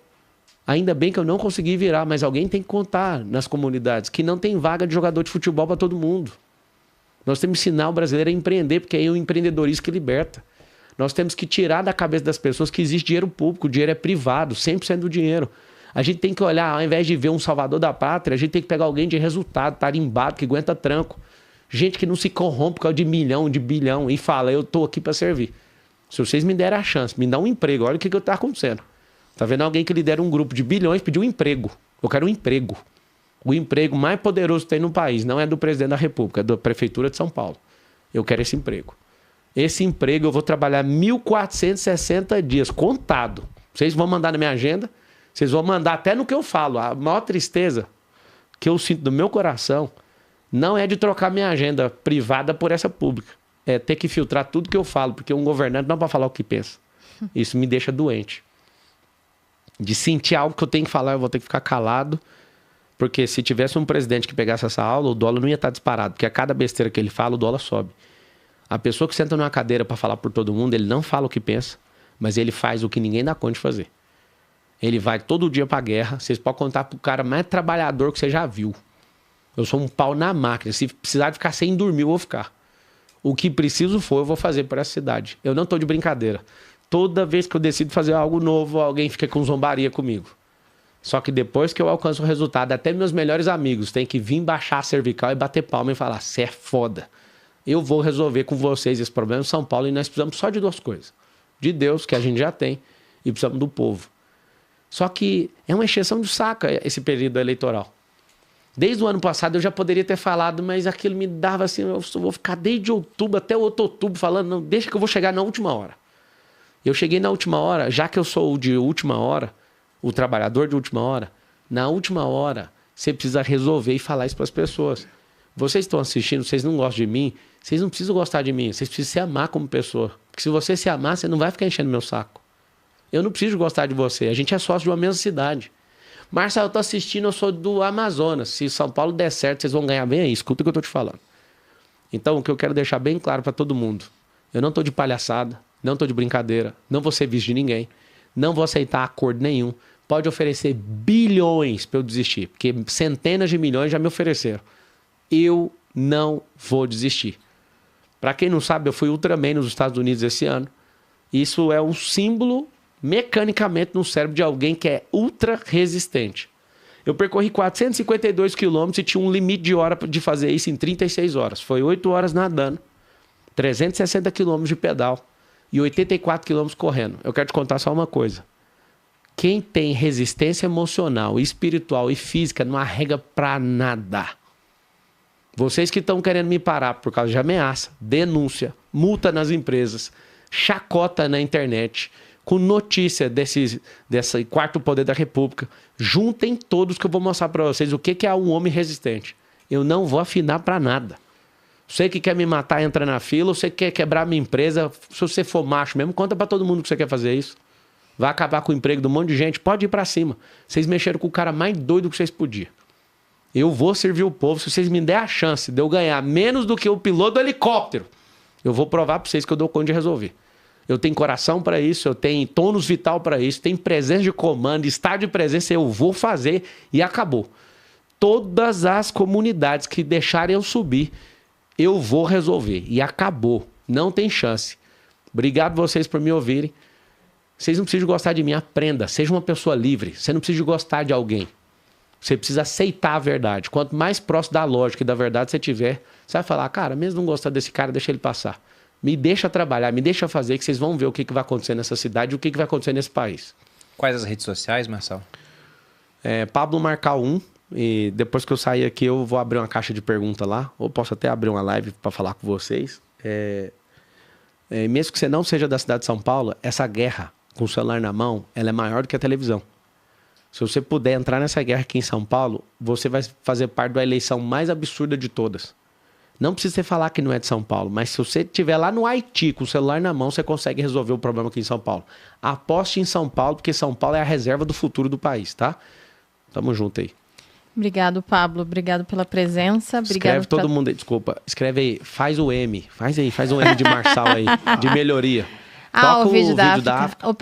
Ainda bem que eu não consegui virar, mas alguém tem que contar nas comunidades que não tem vaga de jogador de futebol para todo mundo. Nós temos que ensinar o brasileiro a empreender, porque aí é o empreendedorismo que liberta. Nós temos que tirar da cabeça das pessoas que existe dinheiro público, o dinheiro é privado, 100% do dinheiro. A gente tem que olhar, ao invés de ver um salvador da pátria, a gente tem que pegar alguém de resultado, tarimbado, que aguenta tranco. Gente que não se corrompe por causa de milhão, de bilhão, e fala, eu tô aqui para servir. Se vocês me derem a chance, me dá um emprego, olha o que tá acontecendo. Tá vendo alguém que lidera um grupo de bilhões pediu um emprego. Eu quero um emprego. O emprego mais poderoso que tem no país não é do presidente da República, é da Prefeitura de São Paulo. Eu quero esse emprego. Esse emprego eu vou trabalhar 1.460 dias, contado. Vocês vão mandar na minha agenda, vocês vão mandar até no que eu falo. A maior tristeza que eu sinto do meu coração não é de trocar minha agenda privada por essa pública. É ter que filtrar tudo que eu falo, porque um governante não é para falar o que pensa. Isso me deixa doente. De sentir algo que eu tenho que falar, eu vou ter que ficar calado. Porque se tivesse um presidente que pegasse essa aula, o dólar não ia estar disparado. Porque a cada besteira que ele fala, o dólar sobe. A pessoa que senta numa cadeira para falar por todo mundo, ele não fala o que pensa, mas ele faz o que ninguém dá conta de fazer. Ele vai todo dia pra guerra. Vocês podem contar pro cara mais trabalhador que você já viu. Eu sou um pau na máquina. Se precisar de ficar sem dormir, eu vou ficar. O que preciso for, eu vou fazer por essa cidade. Eu não tô de brincadeira. Toda vez que eu decido fazer algo novo, alguém fica com zombaria comigo. Só que depois que eu alcanço o resultado, até meus melhores amigos têm que vir baixar a cervical e bater palma e falar, cê é foda. Eu vou resolver com vocês esse problema em São Paulo e nós precisamos só de duas coisas. De Deus, que a gente já tem, e precisamos do povo. Só que é uma encheção de saco esse período eleitoral. Desde o ano passado eu já poderia ter falado, mas aquilo me dava assim, eu vou ficar desde outubro até outro outubro falando, não, deixa que eu vou chegar na última hora. Eu cheguei na última hora, já que eu sou o de última hora, o trabalhador de última hora, na última hora você precisa resolver e falar isso para as pessoas. Vocês estão assistindo, vocês não gostam de mim, vocês não precisam gostar de mim, vocês precisam se amar como pessoa. Porque se você se amar, você não vai ficar enchendo meu saco. Eu não preciso gostar de você, a gente é sócio de uma mesma cidade. Marcelo, eu tô assistindo, eu sou do Amazonas. Se São Paulo der certo, vocês vão ganhar bem aí. Escuta o que eu tô te falando. Então, o que eu quero deixar bem claro para todo mundo. Eu não tô de palhaçada, não tô de brincadeira, não vou ser visto de ninguém, não vou aceitar acordo nenhum. Pode oferecer bilhões para eu desistir, porque centenas de milhões já me ofereceram. Eu não vou desistir. Para quem não sabe, eu fui Ultraman nos Estados Unidos esse ano. Isso é um símbolo mecanicamente no cérebro de alguém que é ultra resistente. Eu percorri 452 quilômetros e tinha um limite de hora de fazer isso em 36 horas. Foi 8 horas nadando, 360 quilômetros de pedal e 84 quilômetros correndo. Eu quero te contar só uma coisa. Quem tem resistência emocional, espiritual e física não arrega pra nada. Vocês que estão querendo me parar por causa de ameaça, denúncia, multa nas empresas, chacota na internet, com notícia desse quarto poder da República, juntem todos que eu vou mostrar para vocês o que é um homem resistente. Eu não vou afinar para nada. Você que quer me matar, entra na fila. Você que quer quebrar minha empresa, se você for macho mesmo, conta para todo mundo que você quer fazer isso. Vai acabar com o emprego de um monte de gente, pode ir para cima. Vocês mexeram com o cara mais doido que vocês podiam. Eu vou servir o povo. Se vocês me derem a chance de eu ganhar menos do que o piloto do helicóptero, eu vou provar para vocês que eu dou conta de resolver. Eu tenho coração para isso, eu tenho tônus vital para isso, tenho presença de comando, estar de presença, eu vou fazer e acabou. Todas as comunidades que deixarem eu subir, eu vou resolver e acabou. Não tem chance. Obrigado vocês por me ouvirem. Vocês não precisam gostar de mim, aprenda. Seja uma pessoa livre. Você não precisa gostar de alguém. Você precisa aceitar a verdade. Quanto mais próximo da lógica e da verdade você tiver, você vai falar, cara, mesmo não gostar desse cara, deixa ele passar. Me deixa trabalhar, me deixa fazer, que vocês vão ver o que vai acontecer nessa cidade e o que vai acontecer nesse país. Quais as redes sociais, Marcelo? Pablo Marcal 1. E depois que eu sair aqui, eu vou abrir uma caixa de pergunta lá. Ou posso até abrir uma live para falar com vocês. Mesmo que você não seja da cidade de São Paulo, essa guerra com o celular na mão, ela é maior do que a televisão. Se você puder entrar nessa guerra aqui em São Paulo, você vai fazer parte da eleição mais absurda de todas. Não precisa você falar que não é de São Paulo, mas se você estiver lá no Haiti com o celular na mão, você consegue resolver o problema aqui em São Paulo. Aposte em São Paulo, porque São Paulo é a reserva do futuro do país, tá? Tamo junto aí. Obrigado, Pablo. Obrigado pela presença. Escreve todo mundo aí, desculpa. Escreve aí, faz o M. Faz um M de Marçal aí, de melhoria. Toca o vídeo da África.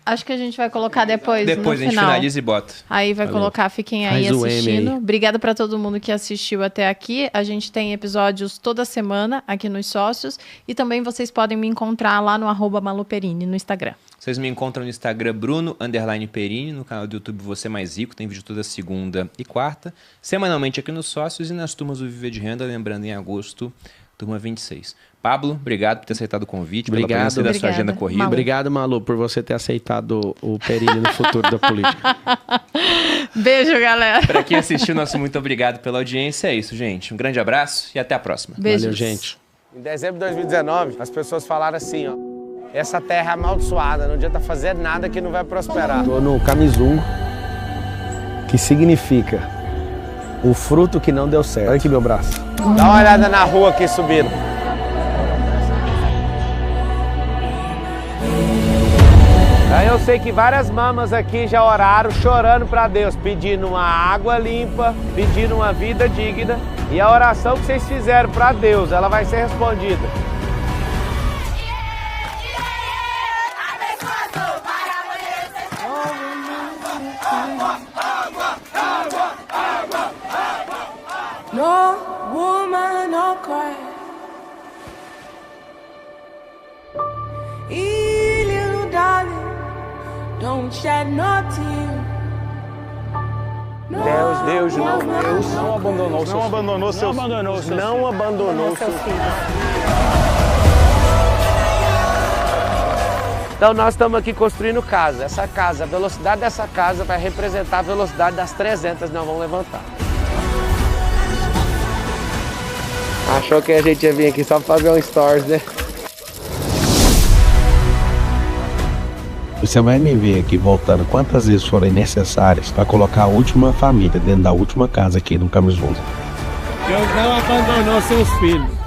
Acho que a gente vai colocar depois no Depois a gente final. finaliza e bota. Aí vai colocar, fiquem aí Faz o M assistindo. aí. Obrigada para todo mundo que assistiu até aqui. A gente tem episódios toda semana aqui nos Sócios. E também vocês podem me encontrar lá no @maluperini no Instagram. Vocês me encontram no Instagram Bruno_Perini, no canal do YouTube Você Mais Rico, tem vídeo toda segunda e quarta. Semanalmente aqui nos Sócios e nas turmas do Viver de Renda, lembrando em agosto, turma 26. Pablo, obrigado por ter aceitado o convite, Obrigado. pela presença da sua Obrigada, agenda corrida. Malu. Obrigado, Malu, por você ter aceitado o Perini no futuro da política. Beijo, galera. Para quem assistiu, nosso muito obrigado pela audiência. É isso, gente. Um grande abraço e até a próxima. Beijos. Valeu, gente. Em dezembro de 2019, as pessoas falaram assim, ó. Essa terra é amaldiçoada, não adianta fazer nada que não vai prosperar. Tô no Camizungo, que significa o fruto que não deu certo. Olha aqui meu braço. Dá uma olhada na rua aqui subindo. Aí eu sei que várias mamas aqui já oraram chorando para Deus, pedindo uma água limpa, pedindo uma vida digna. E a oração que vocês fizeram para Deus, ela vai ser respondida. No woman, no cry. Hey, little darling, don't shed no tear. Deus não abandonou seus filhos. Então nós estamos aqui construindo casa. Essa casa, a velocidade dessa casa vai representar a velocidade das 300 que nós vamos levantar. Achou que a gente ia vir aqui só pra fazer um stories, né? Você vai me ver aqui voltando quantas vezes forem necessárias para colocar a última família dentro da última casa aqui no Camizungo. Deus não abandonou seus filhos.